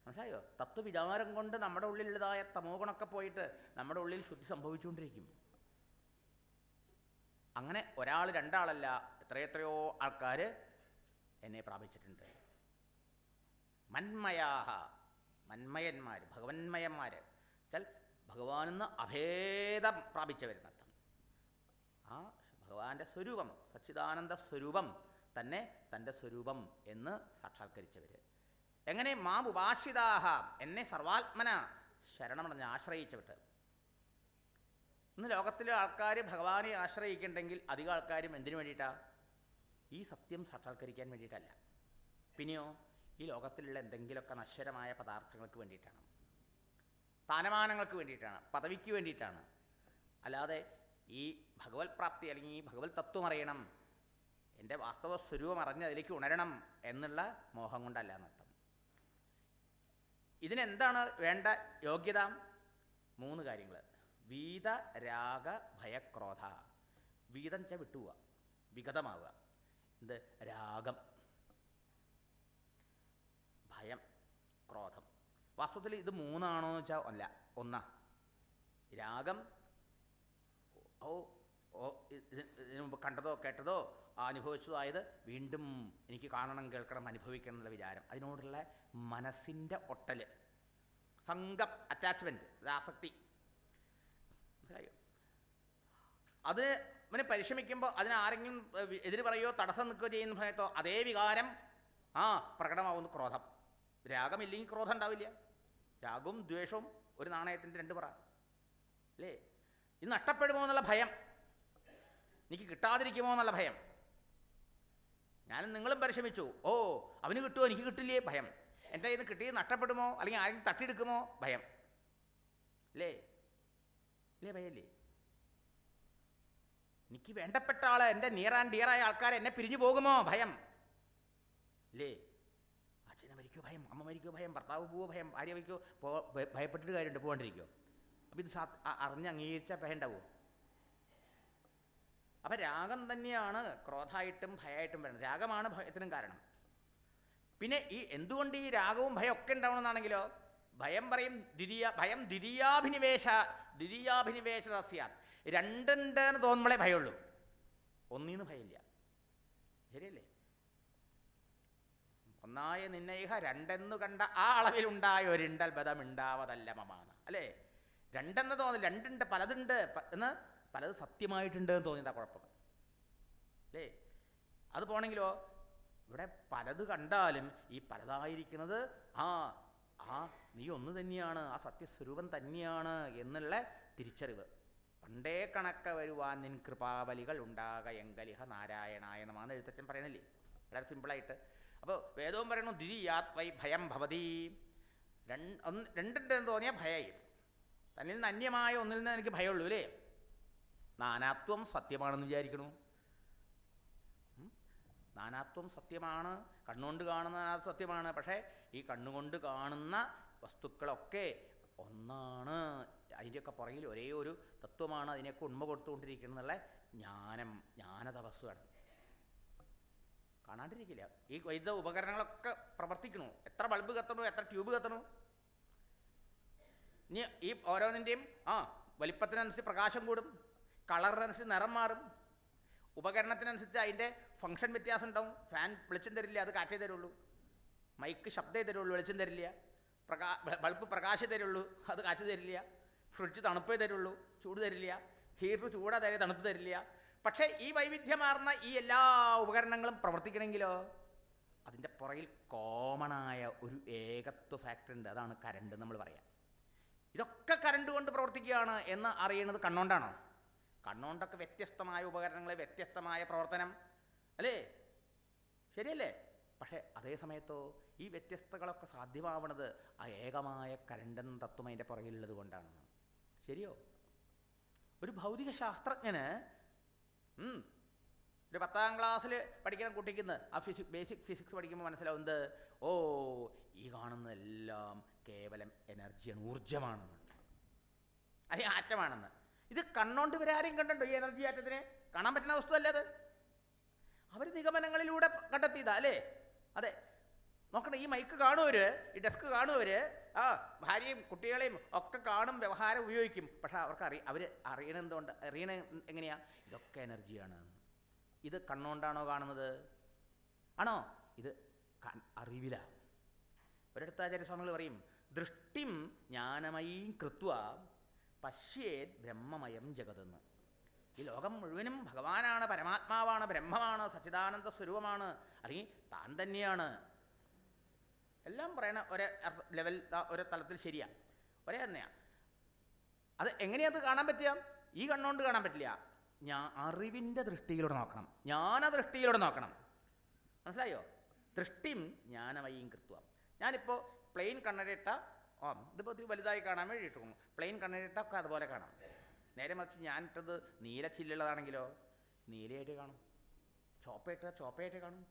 മനസ്സിലായോ? തത്വവിചാരം കൊണ്ട് നമ്മുടെ ഉള്ളിലുള്ളതായ തമോ ഗുണമൊക്കെ പോയിട്ട് നമ്മുടെ ഉള്ളിൽ ശുദ്ധി സംഭവിച്ചുകൊണ്ടിരിക്കും. അങ്ങനെ ഒരാൾ, രണ്ടാളല്ല, എത്രയെത്രയോ ആൾക്കാർ എന്നെ പ്രാപിച്ചിട്ടുണ്ട്. മന്മയാഹ, മന്മയന്മാർ, ഭഗവന്മയന്മാർ വെച്ചാൽ ഭഗവാനെന്ന് അഭേദം പ്രാപിച്ചവരെന്നർത്ഥം. ആ ഭഗവാന്റെ സ്വരൂപം, സച്ചിദാനന്ദ സ്വരൂപം തന്നെ തൻ്റെ സ്വരൂപം എന്ന് സാക്ഷാത്കരിച്ചവർ. എങ്ങനെ? മാം ഉപാശ്രിതാഹ, എന്നെ സർവാത്മന ശരണമടഞ്ഞ് ആശ്രയിച്ചവിട്ട്. ഇന്ന് ലോകത്തിലെ ആൾക്കാർ ഭഗവാനെ ആശ്രയിക്കുന്നുണ്ടെങ്കിൽ അധികം ആൾക്കാരും എന്തിനു വേണ്ടിയിട്ടാണ്? ഈ സത്യം സാക്ഷാത്കരിക്കാൻ വേണ്ടിയിട്ടല്ല. പിന്നെയോ ഈ ലോകത്തിലുള്ള എന്തെങ്കിലുമൊക്കെ നശ്വരമായ പദാർത്ഥങ്ങൾക്ക് വേണ്ടിയിട്ടാണ്, സ്ഥാനമാനങ്ങൾക്ക് വേണ്ടിയിട്ടാണ്, പദവിക്ക് വേണ്ടിയിട്ടാണ്. അല്ലാതെ ഈ ഭഗവത് പ്രാപ്തി അല്ലെങ്കിൽ ഈ ഭഗവത് തത്വം അറിയണം, എൻ്റെ വാസ്തവ സ്വരൂപം അറിഞ്ഞ് അതിലേക്ക് ഉണരണം എന്നുള്ള മോഹം കൊണ്ടല്ല എന്നർത്ഥം. ഇതിനെന്താണ് വേണ്ട യോഗ്യത? 3 കാര്യങ്ങൾ. വീത, രാഗ, ഭയക്രോധ. വീതം വെച്ചാൽ വിട്ടുപോവുക, വിഗതമാവുക. എന്ത്? രാഗം, ഭയം, ക്രോധം. വാസ്തവത്തിൽ ഇത് 3 ആണോ എന്ന് വെച്ചാൽ അല്ല, ഒന്നാ. രാഗം, ഇതിനു മുമ്പ് കണ്ടതോ കേട്ടതോ അനുഭവിച്ചതോ ആയത് വീണ്ടും എനിക്ക് കാണണം, കേൾക്കണം, അനുഭവിക്കണം എന്നുള്ള വിചാരം, അതിനോടുള്ള മനസ്സിൻ്റെ ഒട്ടൽ, സംഘം, അറ്റാച്ച്മെൻറ്റ്, ആസക്തി. മനസ്സിലായോ? അത് അവന് പരിശ്രമിക്കുമ്പോൾ അതിനാരെങ്കിലും എതിര് പറയുകയോ തടസ്സം നിൽക്കുകയോ ചെയ്യുന്ന സമയത്തോ അതേ വികാരം പ്രകടമാവുന്ന ക്രോധം. രാഗമില്ലെങ്കിൽ ക്രോധം ഉണ്ടാവില്ല. രാഗവും ദ്വേഷവും ഒരു നാണയത്തിൻ്റെ 2 പറ അല്ലേ? ഇത് നഷ്ടപ്പെടുമോ എന്നുള്ള ഭയം, എനിക്ക് കിട്ടാതിരിക്കുമോ എന്നുള്ള ഭയം. ഞാനും നിങ്ങളും പരിശ്രമിച്ചു, അവന് കിട്ടുമോ എനിക്ക് കിട്ടില്ലേ, ഭയം. എൻ്റെ കയ്യിൽ നിന്ന് കിട്ടിയത് നഷ്ടപ്പെടുമോ, അല്ലെങ്കിൽ ആരെങ്കിലും തട്ടിയെടുക്കുമോ, ഭയം. അല്ലേ? ഇല്ലേ? ഭയല്ലേ? എനിക്ക് വേണ്ടപ്പെട്ട ആൾ, എൻ്റെ നിയർ ആൻഡ് ഡിയറായ ആൾക്കാർ എന്നെ പിരിഞ്ഞു പോകുമോ, ഭയം. ഇല്ലേ? അച്ഛനെ മരിക്കോ ഭയം, അമ്മ മരിക്കോ ഭയം, ഭർത്താവ് പോവോ ഭയം, ഭാര്യ മരിക്കോ ഭയപ്പെട്ടിട്ട് കാര്യമുണ്ട്, പോകാണ്ടിരിക്കുമോ? അപ്പം ഇത് അറിഞ്ഞ് അംഗീകരിച്ചാൽ ഭയം ഉണ്ടാവുമോ? അപ്പം രാഗം തന്നെയാണ് ക്രോധമായിട്ടും ഭയമായിട്ടും വരുന്നത്. രാഗമാണ് ഭയത്തിനും കാരണം. പിന്നെ ഈ എന്തുകൊണ്ട് ഈ രാഗവും ഭയം ഒക്കെ ഉണ്ടാവണമെന്നാണെങ്കിലോ, ഭയം പറയും ഭയം ദ്വിതീയാഭിനിവേശ സസ്യാത്. 2 ഉണ്ടെന്ന് തോന്നുമ്പോഴേ ഭയമുള്ളൂ, ഒന്നിന്ന് ഭയമില്ല. ശരിയല്ലേ? ഒന്നായ നിന്നയിഹ 2 കണ്ട ആ അളവിലുണ്ടായ ഒരിണ്ടൽ ബദം ഉണ്ടാവതല്ല മമാണ്. അല്ലേ? 2 തോന്നില്ല, 2 പലതുണ്ട് എന്ന്, പലത് സത്യമായിട്ടുണ്ട് എന്ന് തോന്നിയതാ കുഴപ്പം. അല്ലേ? അത് പോണെങ്കിലോ ഇവിടെ പലത് കണ്ടാലും ഈ പലതായിരിക്കുന്നത് നീ ഒന്ന് തന്നെയാണ്, ആ സത്യസ്വരൂപം തന്നെയാണ് എന്നുള്ള തിരിച്ചറിവ്. പണ്ടേ കണക്ക വരുവാൻ നിൻ കൃപാവലികൾ ഉണ്ടാക എങ്കലിഹ നാരായണായ നമാന്ന് എഴുത്തച്ഛൻ പറയണില്ലേ, വളരെ സിമ്പിളായിട്ട്. അപ്പോൾ വേദവും പറയണു ദ്വിതീയാത്വൈ ഭയം ഭവതി. 2 ഉണ്ടെന്ന് തോന്നിയാൽ ഭയമായി, തന്നിൽ നിന്ന് അന്യമായ ഒന്നിൽ നിന്ന് എനിക്ക് ഭയമുള്ളൂ. അല്ലേ? നാനാത്വം സത്യമാണെന്ന് വിചാരിക്കണു. നാനാത്വം സത്യമാണ്, കണ്ണുകൊണ്ട് കാണുന്ന സത്യമാണ്. പക്ഷേ ഈ കണ്ണുകൊണ്ട് കാണുന്ന വസ്തുക്കളൊക്കെ ഒന്നാണ്, അതിൻ്റെയൊക്കെ പുറകിൽ ഒരേ ഒരു തത്വമാണ്, അതിനെയൊക്കെ ഉണ്മ കൊടുത്തുകൊണ്ടിരിക്കണം എന്നുള്ള ജ്ഞാനതപസ്സാണ്. കാണാണ്ടിരിക്കില്ല. ഈ വൈദ്യുത ഉപകരണങ്ങളൊക്കെ പ്രവർത്തിക്കണു, എത്ര ബൾബ് കത്തണു, എത്ര ട്യൂബ് കത്തണു. ഇനി ഈ ഓരോന്നിൻ്റെയും വലിപ്പത്തിനനുസരിച്ച് പ്രകാശം കൂടും, കളറിനനുസരിച്ച് നിറം മാറും, ഉപകരണത്തിനനുസരിച്ച് അതിൻ്റെ ഫങ്ഷൻ വ്യത്യാസം ഉണ്ടാവും. ഫാൻ വെളിച്ചം തരില്ല, അത് കാറ്റേ തരുള്ളൂ. മൈക്ക് ശബ്ദമേ തരുള്ളൂ, വെളിച്ചം തരില്ല. ബൾബ് പ്രകാശം തരുള്ളൂ, അത് കാറ്റ് തരില്ല. ഫ്രിഡ്ജ് തണുപ്പേ തരുള്ളൂ, ചൂട് തരില്ല. ഹീറ്റർ ചൂടാ തരിക, തണുപ്പ് തരില്ല. പക്ഷേ ഈ വൈവിധ്യമാർന്ന ഈ എല്ലാ ഉപകരണങ്ങളും പ്രവർത്തിക്കണമെങ്കിലോ അതിൻ്റെ പുറകിൽ കോമണായ ഒരു ഏകത്വ ഫാക്ടർ ഉണ്ട്, അതാണ് കറണ്ട് നമ്മൾ പറയാം. ഇതൊക്കെ കറണ്ട് കൊണ്ട് പ്രവർത്തിക്കുകയാണ് എന്ന് അറിയുന്നത് കണ്ണുകൊണ്ടാണോ? കണ്ണുകൊണ്ടൊക്കെ വ്യത്യസ്തമായ ഉപകരണങ്ങൾ, വ്യത്യസ്തമായ പ്രവർത്തനം, അല്ലേ? ശരിയല്ലേ? പക്ഷേ അതേ സമയത്തോ ഈ വ്യത്യസ്തകളൊക്കെ സാധ്യമാവുന്നത് ആ ഏകമായ കരണ്ടെന്ന തത്വം അതിൻ്റെ പുറകിലുള്ളത് കൊണ്ടാണ്. ശരിയോ? ഒരു ഭൗതിക ശാസ്ത്രജ്ഞന് ഒരു 10ാം ക്ലാസ്സിൽ പഠിക്കുന്ന കുട്ടിക്ക് ആ ബേസിക് ഫിസിക്സ് പഠിക്കുമ്പോൾ മനസ്സിലാവുന്നത്, ഓ, ഈ കാണുന്നതെല്ലാം കേവലം എനർജിയാണ്, ഊർജ്ജമാണെന്ന്, അത് ആറ്റമാണെന്ന്. ഇത് കണ്ണോണ്ട് ഇവരാരെയും കണ്ടോ? ഈ എനർജി ആറ്റത്തിനെ കാണാൻ പറ്റുന്ന വസ്തു അല്ലേ അത്? അവർ നിഗമനങ്ങളിലൂടെ കണ്ടെത്തിയതാ അല്ലേ? അതെ, നോക്കണം, ഈ മൈക്ക് കാണുവർ, ഈ ഡെസ്ക് കാണുവർ, ഭാര്യയും കുട്ടികളെയും ഒക്കെ കാണും, വ്യവഹാരം ഉപയോഗിക്കും. പക്ഷെ അവർക്ക് അവർ അറിയണ എങ്ങനെയാ? ഇതൊക്കെ എനർജിയാണ്. ഇത് കണ്ണുകൊണ്ടാണോ കാണുന്നത്? ആണോ? ഇത് അറിവിലാണ്. ഒരിടത്ത് ആചാര്യസ്വാമികൾ പറയും, ദൃഷ്ടിം ജ്ഞാനമയീം കൃത്വ പശ്യേത് ബ്രഹ്മമയം ജഗതെന്ന്. ഈ ലോകം മുഴുവനും ഭഗവാനാണ്, പരമാത്മാവാണ്, ബ്രഹ്മമാണ്, സച്ചിദാനന്ദ സ്വരൂപമാണ്, അല്ലെങ്കിൽ താൻ തന്നെയാണ്. എല്ലാം പറയണ ഒരേ ലെവൽ, ഒരേ തലത്തിൽ ശരിയാണ്, ഒരേ തന്നെയാണ്. അത് എങ്ങനെയത് കാണാൻ പറ്റുക? ഈ കണ്ണുകൊണ്ട് കാണാൻ പറ്റില്ല. അറിവിൻ്റെ ദൃഷ്ടിയിലൂടെ നോക്കണം, ജ്ഞാനദൃഷ്ടിയിലൂടെ നോക്കണം. മനസ്സിലായോ? ദൃഷ്ടിം ജ്ഞാനമയീം കൃത്വ. ഞാനിപ്പോൾ പ്ലെയിൻ കണ്ണടയിട്ട, ഇതിപ്പോൾ ഒത്തിരി വലുതായി കാണാൻ വേണ്ടിയിട്ട് തോന്നും, പ്ലെയിൻ കണ്ണടയിട്ടൊക്കെ അതുപോലെ കാണാം. നേരെ മറിച്ച് ഞാനിട്ടത് നീല ചില്ലുള്ളതാണെങ്കിലോ നീലയായിട്ട് കാണും, ചോപ്പയായിട്ട് കാണും.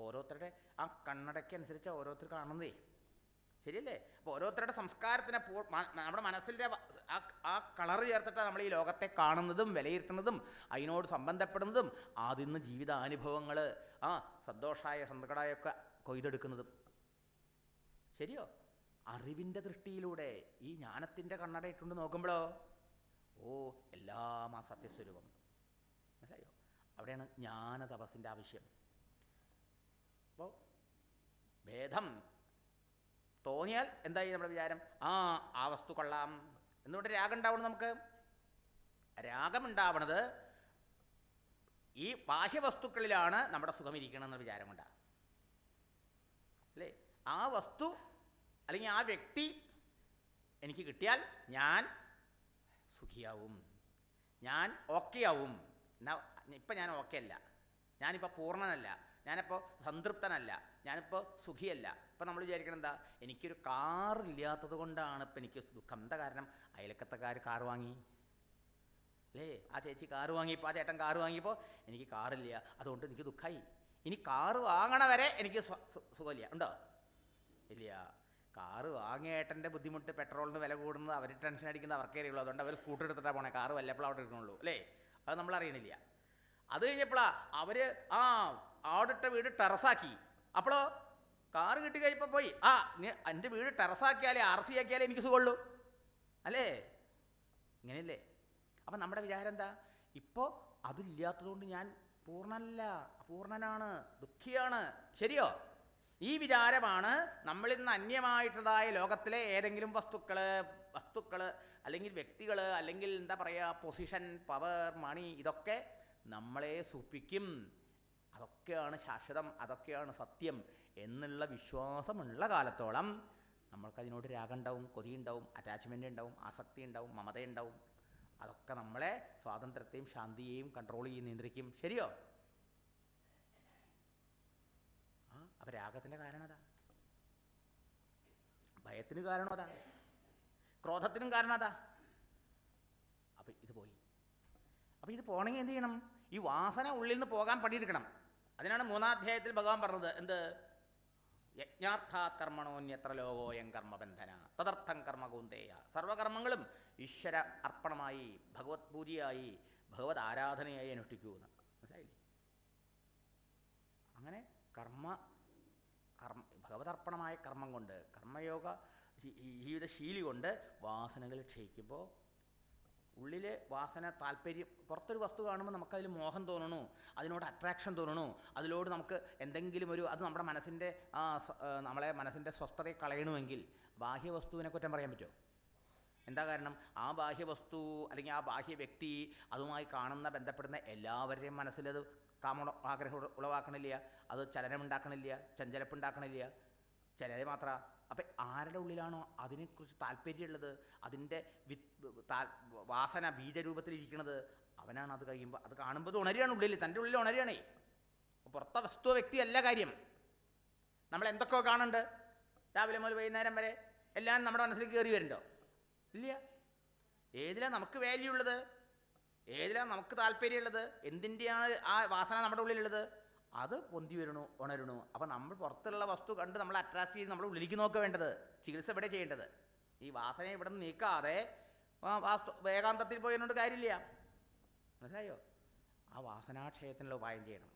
ഓരോരുത്തരുടെ ആ കണ്ണടയ്ക്കനുസരിച്ച് ഓരോരുത്തർ കാണുന്നതേ, ശരിയല്ലേ? അപ്പോൾ ഓരോരുത്തരുടെ സംസ്കാരത്തിനെ നമ്മുടെ മനസ്സിൻ്റെ ആ കളറ് ചേർത്തിട്ടാണ് നമ്മൾ ഈ ലോകത്തെ കാണുന്നതും വിലയിരുത്തുന്നതും അതിനോട് സംബന്ധപ്പെടുന്നതും അതിൽ നിന്ന് ജീവിതാനുഭവങ്ങൾ സന്തോഷമായ സങ്കടമായൊക്കെ കൊയ്തെടുക്കുന്നതും. ശരിയോ? അറിവിൻ്റെ ദൃഷ്ടിയിലൂടെ ഈ ജ്ഞാനത്തിൻ്റെ കണ്ണടയിട്ടുകൊണ്ട് നോക്കുമ്പോഴോ, ഓ, എല്ലാം ആ സത്യസ്വരൂപം. മനസ്സിലായോ? അവിടെയാണ് ജ്ഞാന തപസ്സിൻ്റെ ആവശ്യം. അപ്പോൾ ഭേദം തോന്നിയാൽ എന്തായി നമ്മുടെ വിചാരം? ആ വസ്തു കൊള്ളാം. എന്തുകൊണ്ട് രാഗം ഉണ്ടാവണം? നമുക്ക് രാഗമുണ്ടാവണത് ഈ ബാഹ്യവസ്തുക്കളിലാണ് നമ്മുടെ സുഖം ഇരിക്കണം എന്ന വിചാരം കൊണ്ടാണ് അല്ലേ? ആ വസ്തു അല്ലെങ്കിൽ ആ വ്യക്തി എനിക്ക് കിട്ടിയാൽ ഞാൻ സുഖിയാവും, ഞാൻ ഓക്കെ ആവും. ഇപ്പം ഞാൻ ഓക്കെ അല്ല, ഞാനിപ്പോൾ പൂർണ്ണനല്ല, ഞാനിപ്പോൾ സംതൃപ്തനല്ല, ഞാനിപ്പോൾ സുഖിയല്ല. ഇപ്പം നമ്മൾ വിചാരിക്കണം എന്താ? എനിക്കൊരു കാറില്ലാത്തത് കൊണ്ടാണ് ഇപ്പം എനിക്ക് ദുഃഖം. എന്താ കാരണം? അയലക്കത്തക്കാർ കാർ വാങ്ങി അല്ലേ? ആ ചേച്ചി കാറ് വാങ്ങിയപ്പോൾ, ആ ചേട്ടൻ കാറ് വാങ്ങിയപ്പോൾ എനിക്ക് കാറില്ല, അതുകൊണ്ട് എനിക്ക് ദുഃഖമായി. ഇനി കാറ് വാങ്ങണ വരെ എനിക്ക് സുഖമില്ല. ഉണ്ടോ? ഇല്ല. കാറ് വാങ്ങിയ ഏട്ടൻ്റെ ബുദ്ധിമുട്ട്, പെട്രോളിന് വില കൂടുന്നത്, അവർ ടെൻഷൻ അടിക്കുന്നത് അവർക്കേ അറിയുള്ളൂ. അതുകൊണ്ട് അവർ സ്കൂട്ടർ എടുത്തിട്ടാണ് പോണേ, കാറ് വല്ലപ്പോഴും അവിടെ എടുക്കണുള്ളൂ അല്ലേ? അത് നമ്മൾ അറിയണില്ല. അത് കഴിഞ്ഞപ്പോഴാ അവർ ആടിട്ട വീട് ടെറസാക്കി. അപ്പോഴോ കാറ് കിട്ടി കഴിഞ്ഞപ്പോൾ പോയി, എൻ്റെ വീട് ടെറസാക്കിയാലേ RC ആക്കിയാലേ എനിക്ക് സുഖമുള്ളൂ അല്ലേ? ഇങ്ങനെയല്ലേ? അപ്പം നമ്മുടെ വിചാരം എന്താ? ഇപ്പോൾ അതില്ലാത്തതുകൊണ്ട് ഞാൻ പൂർണ്ണനല്ല, അപൂർണനാണ്, ദുഃഖിയാണ്. ശരിയോ? ഈ വിചാരമാണ് നമ്മളിന്ന് അന്യമായിട്ടുള്ളതായ ലോകത്തിലെ ഏതെങ്കിലും വസ്തുക്കൾ അല്ലെങ്കിൽ വ്യക്തികൾ അല്ലെങ്കിൽ എന്താ പറയുക, പൊസിഷൻ, പവർ, മണി, ഇതൊക്കെ നമ്മളെ സുഖിപ്പിക്കും, അതൊക്കെയാണ് ശാശ്വതം, അതൊക്കെയാണ് സത്യം എന്നുള്ള വിശ്വാസമുള്ള കാലത്തോളം നമ്മൾക്കതിനോട് രാഗം ഉണ്ടാവും, കൊതിയുണ്ടാവും, അറ്റാച്ച്മെൻ്റ് ഉണ്ടാവും, ആസക്തി ഉണ്ടാവും, മമതയുണ്ടാവും. അതൊക്കെ നമ്മളെ സ്വാതന്ത്ര്യത്തെയും ശാന്തിയെയും കൺട്രോൾ ചെയ്ത് നിയന്ത്രിക്കും. ശരിയോ? അപ്പം രാഗത്തിൻ്റെ കാരണം അതാ, ഭയത്തിന് കാരണം അതാ, ക്രോധത്തിനും കാരണം അതാ. അപ്പം ഇത് പോയി. അപ്പം ഇത് പോകണമെങ്കിൽ എന്ത് ചെയ്യണം? ഈ വാസന ഉള്ളിൽ നിന്ന് പോകാൻ പണിയെടുക്കണം. അതിനാണ് 3-ാം അധ്യായത്തിൽ ഭഗവാൻ പറഞ്ഞത് എന്ത്? യജ്ഞാർത്ഥാത് കർമ്മണോന്യത്ര ലോകോയം കർമ്മബന്ധന തദർത്ഥം കർമ്മകൂന്തേയ. സർവകർമ്മങ്ങളും ഈശ്വര അർപ്പണമായി, ഭഗവത് പൂജയായി, ഭഗവത് ആരാധനയായി അനുഷ്ഠിക്കൂ എന്ന്. മനസ്സിലായില്ലേ? അങ്ങനെ ഭഗവതർപ്പണമായ കർമ്മം കൊണ്ട്, കർമ്മയോഗ ജീവിതശീലി കൊണ്ട് വാസനകൾ ക്ഷയിക്കുമ്പോൾ ഉള്ളിലെ വാസന, താല്പര്യം, പുറത്തൊരു വസ്തു കാണുമ്പോൾ നമുക്കതിൽ മോഹം തോന്നണു, അതിനോട് അട്രാക്ഷൻ തോന്നണു, അതിലോട് നമുക്ക് എന്തെങ്കിലും അത് നമ്മുടെ മനസ്സിൻ്റെ നമ്മളെ മനസ്സിൻ്റെ സ്വസ്ഥതയെ കളയണമെങ്കിൽ ബാഹ്യവസ്തുവിനെ കുറ്റം പറയാൻ പറ്റുമോ? എന്താ കാരണം? ആ ബാഹ്യവസ്തു അല്ലെങ്കിൽ ആ ബാഹ്യ വ്യക്തി അതുമായി ബന്ധപ്പെടുന്ന എല്ലാവരുടെയും മനസ്സിലത് ആഗ്രഹം ഉളവാക്കണില്ല, അത് ചലനമുണ്ടാക്കണില്ല, ചഞ്ചലപ്പുണ്ടാക്കണില്ല, ചിലരെ മാത്രം. അപ്പം ആരുടെ ഉള്ളിലാണോ അതിനെക്കുറിച്ച് താല്പര്യമുള്ളത്, അതിൻ്റെ വാസന ബീജരൂപത്തിലിരിക്കുന്നത്, അവനാണ് അത് കഴിയുമ്പോൾ, അത് കാണുമ്പോൾ അത് ഉണരുകയാണ്, ഉള്ളിൽ, തൻ്റെ ഉള്ളിൽ ഉണരുകയാണേ. പുറത്തെ വ്യക്തിയല്ല കാര്യം. നമ്മൾ എന്തൊക്കെയോ കാണുന്നുണ്ട്, രാവിലെ മുതൽ വൈകുന്നേരം വരെ എല്ലാം നമ്മുടെ മനസ്സിലേക്ക് കയറി വരുന്നുണ്ടോ? ഇല്ല. ഏതിലാണ് നമുക്ക് വാല്യൂ ഉള്ളത്? ഏതിലാണ് നമുക്ക് താല്പര്യമുള്ളത്, എന്തിൻ്റെയാണ് ആ വാസന നമ്മുടെ ഉള്ളിലുള്ളത്, അത് പൊന്തി വരണു, ഉണരണു. അപ്പം നമ്മൾ പുറത്തുള്ള വസ്തു കണ്ട് നമ്മൾ അട്രാക്ട് ചെയ്ത് നമ്മൾ ഉള്ളിലേക്ക് നോക്കുക വേണ്ടത്. ചികിത്സ ഇവിടെ ചെയ്യേണ്ടത്. ഈ വാസന ഇവിടെ നിന്ന് നീക്കാതെ വേഗാന്തത്തിൽ പോയതുകൊണ്ട് കാര്യമില്ല. മനസ്സിലായോ? ആ വാസനാക്ഷയത്തിനുള്ള ഉപായം ചെയ്യണം,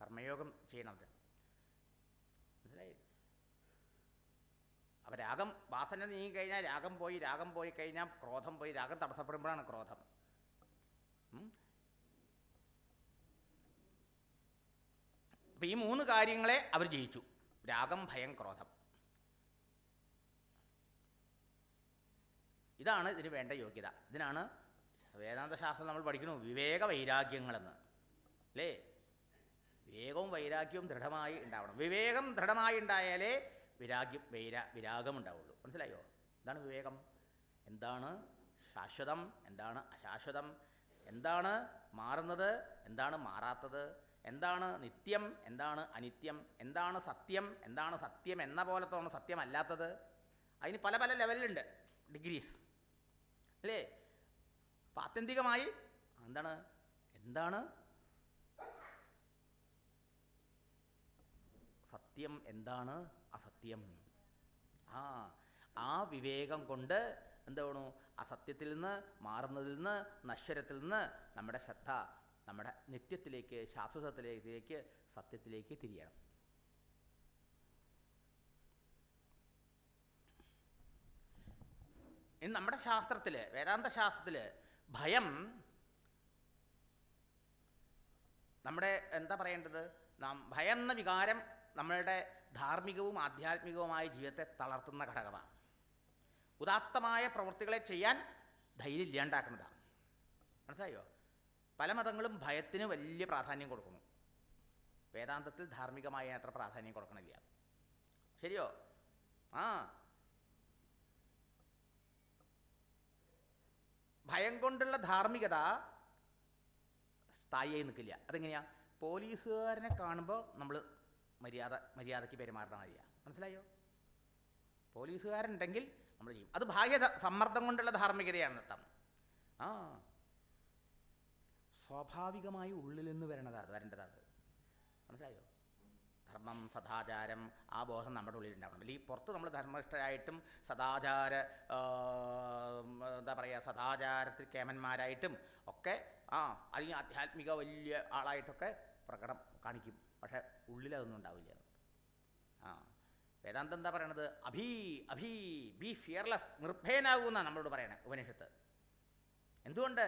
കർമ്മയോഗം ചെയ്യണം. അത് മനസ്സിലായി? അപ്പം രാഗം വാസന നീങ്ങിക്കഴിഞ്ഞാൽ രാഗം പോയി കഴിഞ്ഞാൽ ക്രോധം പോയി. രാഗം തടസ്സപ്പെടുമ്പോഴാണ് ക്രോധം. അപ്പം ഈ 3 കാര്യങ്ങളെ അവർ ജയിച്ചു: രാഗം, ഭയം, ക്രോധം. ഇതാണ് ഇതിന് വേണ്ട യോഗ്യത. ഇതിനാണ് വേദാന്ത ശാസ്ത്രം നമ്മൾ പഠിക്കുന്നു വിവേക വൈരാഗ്യങ്ങളെന്ന്, അല്ലേ? വിവേകവും വൈരാഗ്യവും ദൃഢമായി ഉണ്ടാവണം. വിവേകം ദൃഢമായി ഉണ്ടായാലേ വിരാഗം ഉണ്ടാവുള്ളൂ. മനസ്സിലായോ? എന്താണ് വിവേകം? എന്താണ് ശാശ്വതം, എന്താണ് അശാശ്വതം, എന്താണ് മാറുന്നത്, എന്താണ് മാറാത്തത്, എന്താണ് നിത്യം, എന്താണ് അനിത്യം, എന്താണ് സത്യം, എന്താണ് സത്യം എന്ന പോലത്തോണ് സത്യമല്ലാത്തത്. അതിന് പല പല ലെവലിലുണ്ട്, ഡിഗ്രീസ്, അല്ലേ? അപ്പം ആത്യന്തികമായി എന്താണ് സത്യം, എന്താണ് അസത്യം? ആ വിവേകം കൊണ്ട് എന്താണ് അസത്യത്തിൽ നിന്ന്, മാറുന്നതിൽ നിന്ന്, നശ്വരത്തിൽ നിന്ന് നമ്മുടെ ശ്രദ്ധ നമ്മുടെ നിത്യത്തിലേക്ക്, ശാശ്വതത്തിലേക്ക്, സത്യത്തിലേക്ക് തിരിയണം. ഇനി നമ്മുടെ ശാസ്ത്രത്തിൽ, വേദാന്ത ശാസ്ത്രത്തിൽ ഭയം നമ്മുടെ എന്താ പറയേണ്ടത്, ഭയം എന്ന വികാരം നമ്മളുടെ ധാർമ്മികവും ആധ്യാത്മികവുമായ ജീവിതത്തെ തളർത്തുന്ന ഘടകമാണ്. ഉദാത്തമായ പ്രവൃത്തികളെ ചെയ്യാൻ ധൈര്യം ഇല്ലാണ്ടാക്കുന്നതാണ്. മനസ്സിലായോ? പല മതങ്ങളും ഭയത്തിന് വലിയ പ്രാധാന്യം കൊടുക്കുന്നു. വേദാന്തത്തിൽ ധാർമ്മികമായ അത്ര പ്രാധാന്യം കൊടുക്കണില്ല. ശരിയോ? ഭയം കൊണ്ടുള്ള ധാർമ്മികത സ്ഥായിയായി നിൽക്കില്ല. അതെങ്ങനെയാ? പോലീസുകാരനെ കാണുമ്പോൾ നമ്മൾ മര്യാദയ്ക്ക് പെരുമാറണ മതിയാ. മനസ്സിലായോ? പോലീസുകാരുണ്ടെങ്കിൽ നമ്മൾ ചെയ്യും. അത് ബാഹ്യ സമ്മർദ്ദം കൊണ്ടുള്ള ധാർമ്മികതയാണ് നൃത്തം. സ്വാഭാവികമായി ഉള്ളിൽ നിന്ന് വരേണ്ടത്. മനസ്സിലായോ? ധർമ്മം, സദാചാരം, ആ ബോധം നമ്മുടെ ഉള്ളിൽ ഉണ്ടാവണം. അല്ലെങ്കിൽ പുറത്ത് നമ്മൾ ധർമ്മനിഷ്ഠരായിട്ടും സദാചാരത്തിൽ കേമന്മാരായിട്ടും ഒക്കെ അല്ലെങ്കിൽ ആധ്യാത്മിക വലിയ ആളായിട്ടൊക്കെ കാണിക്കും. പക്ഷേ ഉള്ളിലതൊന്നും ഉണ്ടാവില്ല. വേദാന്തം എന്താ പറയണത്? ബി ഫിയർലെസ്, നിർഭയനാകുമെന്നാണ് നമ്മളോട് പറയണേ ഉപനിഷത്ത്. എന്തുകൊണ്ട്?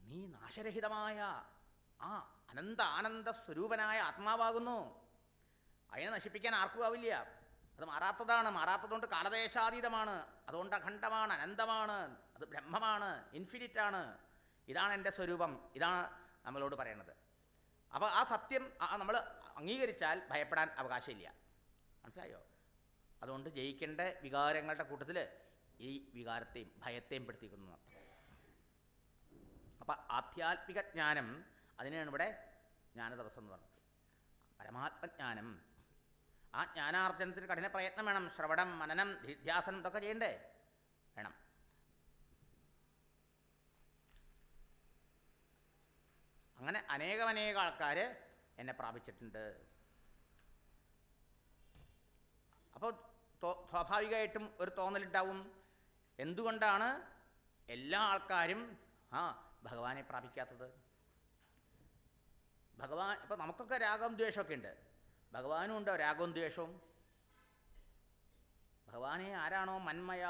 നീ നാശരഹിതമായ ആനന്ദ സ്വരൂപനായ ആത്മാവാകുന്നു. അതിനെ നശിപ്പിക്കാൻ ആർക്കും ആവില്ല. അത് മാറാത്തതുകൊണ്ട് കാലദേശാതീതമാണ്, അതുകൊണ്ട് അഖണ്ഡമാണ്, അനന്തമാണ്, അത് ബ്രഹ്മമാണ്, ഇൻഫിനിറ്റാണ്. ഇതാണ് എൻ്റെ സ്വരൂപം. ഇതാണ് നമ്മളോട് പറയണത്. അപ്പോൾ ആ സത്യം നമ്മൾ അംഗീകരിച്ചാൽ ഭയപ്പെടാൻ അവകാശമില്ല. മനസ്സിലായോ? അതുകൊണ്ട് ജയിക്കേണ്ട വികാരങ്ങളുടെ കൂട്ടത്തിൽ ഈ വികാരത്തെയും ഭയത്തെയും പെടുത്തിക്കുന്നു അർത്ഥം. അപ്പം ആധ്യാത്മിക ജ്ഞാനം, അതിനാണ് ഇവിടെ ജ്ഞാനതപസ് എന്ന് പറഞ്ഞത്. പരമാത്മജ്ഞാനം, ആ ജ്ഞാനാർജനത്തിന് കഠിന പ്രയത്നം വേണം. ശ്രവണം, മനനം, നിധ്യാസനം ഇതൊക്കെ ചെയ്യണ്ടേ? വേണം. അങ്ങനെ അനേകം ആൾക്കാർ എന്നെ പ്രാപിച്ചിട്ടുണ്ട്. അപ്പോൾ സ്വാഭാവികമായിട്ടും ഒരു തോന്നലുണ്ടാവും. എന്തുകൊണ്ടാണ് എല്ലാ ആൾക്കാരും ഭഗവാനെ പ്രാപിക്കാത്തത്? ഭഗവാൻ, ഇപ്പോൾ നമുക്കൊക്കെ രാഗവും ദ്വേഷമൊക്കെ ഉണ്ട്. ഭഗവാനും ഉണ്ടോ രാഗവും ദ്വേഷവും? ഭഗവാനെ ആരാണോ മന്മയ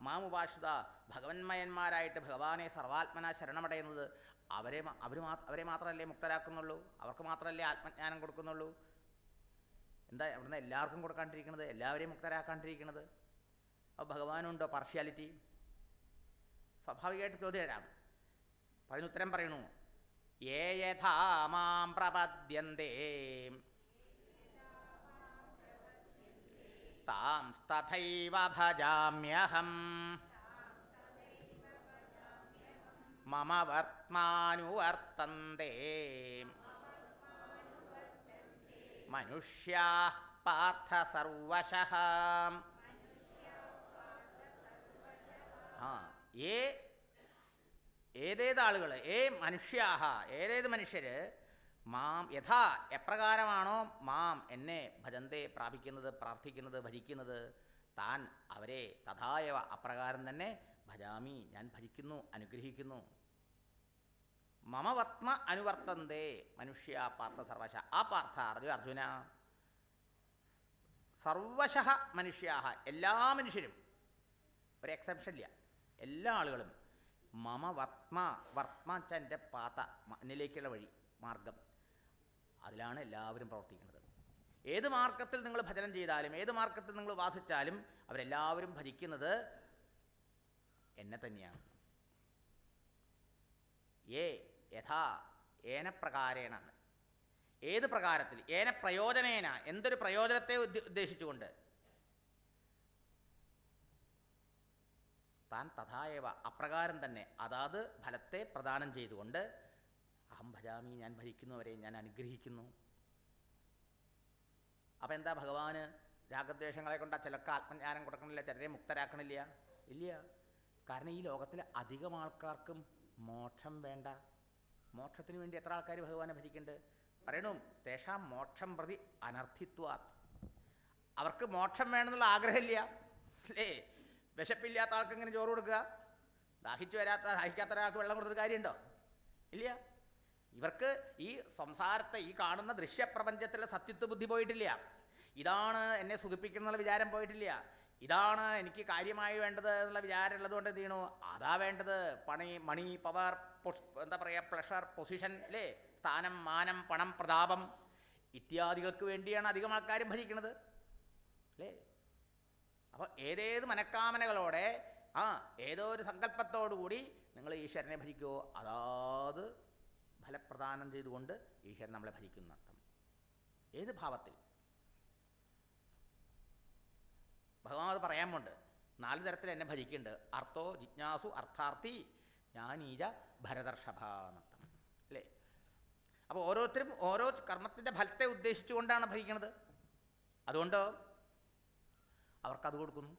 മാമുപാശ്രിത, ഭഗവന്മയന്മാരായിട്ട് ഭഗവാനെ സർവാത്മന ശരണമടയുന്നത്, അവരെ മാത്രമല്ലേ മുക്തരാക്കുന്നുള്ളൂ, അവർക്ക് മാത്രമല്ലേ ആത്മജ്ഞാനം കൊടുക്കുന്നുള്ളൂ. എന്താ അവിടുന്ന് എല്ലാവർക്കും കൊടുക്കാണ്ടിരിക്കുന്നത്, എല്ലാവരെയും മുക്തരാക്കാണ്ടിരിക്കുന്നത്? അപ്പോൾ ഭഗവാനുണ്ടോ പാർഷ്യാലിറ്റി? സ്വാഭാവികമായിട്ട് ചോദ്യം വരാം. അപ്പം അതിനുത്തരം പറയണു: യേ യഥാ മാം പ്രപദ്യന്തേ താം തഥൈവ ഭജാമ്യഹം മമ വർത്മാനുവർത്തന്തേ മനുഷ്യാഃ പാർത്ഥ സർവശഃ. ഏതേത് ആളുകൾ മനുഷ്യാഹ ഏതേത് മനുഷ്യർ മാം യഥാ എപ്രകാരമാണോ മാം എന്നെ ഭജന്തേ പ്രാപിക്കുന്നത് പ്രാർത്ഥിക്കുന്നത് ഭജിക്കുന്നത് താൻ അവരെ തഥായവ അപ്രകാരം തന്നെ ഭജാമി ഞാൻ ഭജിക്കുന്നു അനുഗ്രഹിക്കുന്നു. മമ വർത്തമ അനുവർത്തന്തേ മനുഷ്യ പാർത്ഥ സർവശ. ആ പാർത്ഥ അർജുന സർവശ മനുഷ്യാഹ എല്ലാ മനുഷ്യരും ഒരു എക്സെപ്ഷൻ ഇല്ല, എല്ലാ ആളുകളും മമ വർത്തമ വെച്ചാൽ എൻ്റെ പാത എന്നിലേക്കുള്ള വഴി മാർഗം, അതിലാണ് എല്ലാവരും പ്രവർത്തിക്കുന്നത്. ഏത് മാർഗത്തിൽ നിങ്ങൾ ഭജനം ചെയ്താലും ഏത് മാർഗത്തിൽ നിങ്ങൾ വാസിച്ചാലും അവരെല്ലാവരും ഭജിക്കുന്നത് എന്നെ തന്നെയാണ്. യഥാ ഏനപ്രകാരേണ ഏത് പ്രകാരത്തിൽ പ്രയോജനേന എന്തൊരു പ്രയോജനത്തെ ഉദ്ദേശിച്ചുകൊണ്ട് താൻ തഥായവ അപ്രകാരം തന്നെ അതാത് ഫലത്തെ പ്രദാനം ചെയ്തുകൊണ്ട് അഹം ഭജാമി ഞാൻ ഭജിക്കുന്നവരെ ഞാൻ അനുഗ്രഹിക്കുന്നു. അപ്പം എന്താ ഭഗവാന് രാഗദ്വേഷങ്ങളെ കൊണ്ട് ചിലർക്ക് ആത്മജ്ഞാനം കൊടുക്കണില്ല, ചിലരെ മുക്തരാക്കണില്ല? ഇല്ല. കാരണം ഈ ലോകത്തിലെ അധികം ആൾക്കാർക്കും മോക്ഷം വേണ്ട. മോക്ഷത്തിന് വേണ്ടി എത്ര ആൾക്കാർ ഭഗവാനെ ഭജിക്കുന്നുണ്ട്? പറയണു തേഷാം മോക്ഷം പ്രതി അനർത്ഥിത്വാത്. അവർക്ക് മോക്ഷം വേണമെന്നുള്ള ആഗ്രഹമില്ല അല്ലേ? വിശപ്പില്ലാത്ത ആൾക്ക് ഇങ്ങനെ ചോറ് കൊടുക്കുക, ദാഹിക്കാത്ത ഒരാൾക്ക് വെള്ളം കൊടുത്തിട്ട് കാര്യമുണ്ടോ? ഇല്ല. ഇവർക്ക് ഈ സംസാരത്തെ ഈ കാണുന്ന ദൃശ്യപ്രപഞ്ചത്തിലെ സത്യത്വ ബുദ്ധി പോയിട്ടില്ല. ഇതാണ് എന്നെ സുഖിപ്പിക്കുന്നുള്ള വിചാരം പോയിട്ടില്ല. ഇതാണ് എനിക്ക് കാര്യമായി വേണ്ടത് എന്നുള്ള വിചാരം ഉള്ളതുകൊണ്ട് എന്ത് ചെയ്യണു? അതാ വേണ്ടത്. മണി പവർ എന്താ പറയുക പ്ലഷർ പൊസിഷൻ അല്ലേ, സ്ഥാനം മാനം പണം പ്രതാപം ഇത്യാദികൾക്ക് വേണ്ടിയാണ് അധികം ആൾക്കാരും ഭജിക്കുന്നത് അല്ലേ? അപ്പോൾ ഏതേത് മനക്കാമനകളോടെ ഏതോ ഒരു സങ്കല്പത്തോടുകൂടി നിങ്ങൾ ഈശ്വരനെ ഭജിക്കുമോ അതാത് ഫലപ്രദാനം ചെയ്തുകൊണ്ട് ഈശ്വരൻ നമ്മളെ ഭജിക്കുന്ന അർത്ഥം. ഏത് ഭാവത്തിൽ ഭഗവാൻ അത് പറയാമുണ്ട്. 4 തരത്തിൽ എന്നെ ഭജിക്കുന്നുണ്ട്. അർത്ഥോ ജിജ്ഞാസു അർത്ഥാർത്ഥി ജ്ഞാനീജ ഭരതർഷഭ എന്നർത്ഥം അല്ലേ? അപ്പോൾ ഓരോരുത്തരും ഓരോ കർമ്മത്തിൻ്റെ ഫലത്തെ ഉദ്ദേശിച്ചുകൊണ്ടാണ് ഭജിക്കുന്നത്. അതുകൊണ്ട് അവർക്കത് കൊടുക്കുന്നു.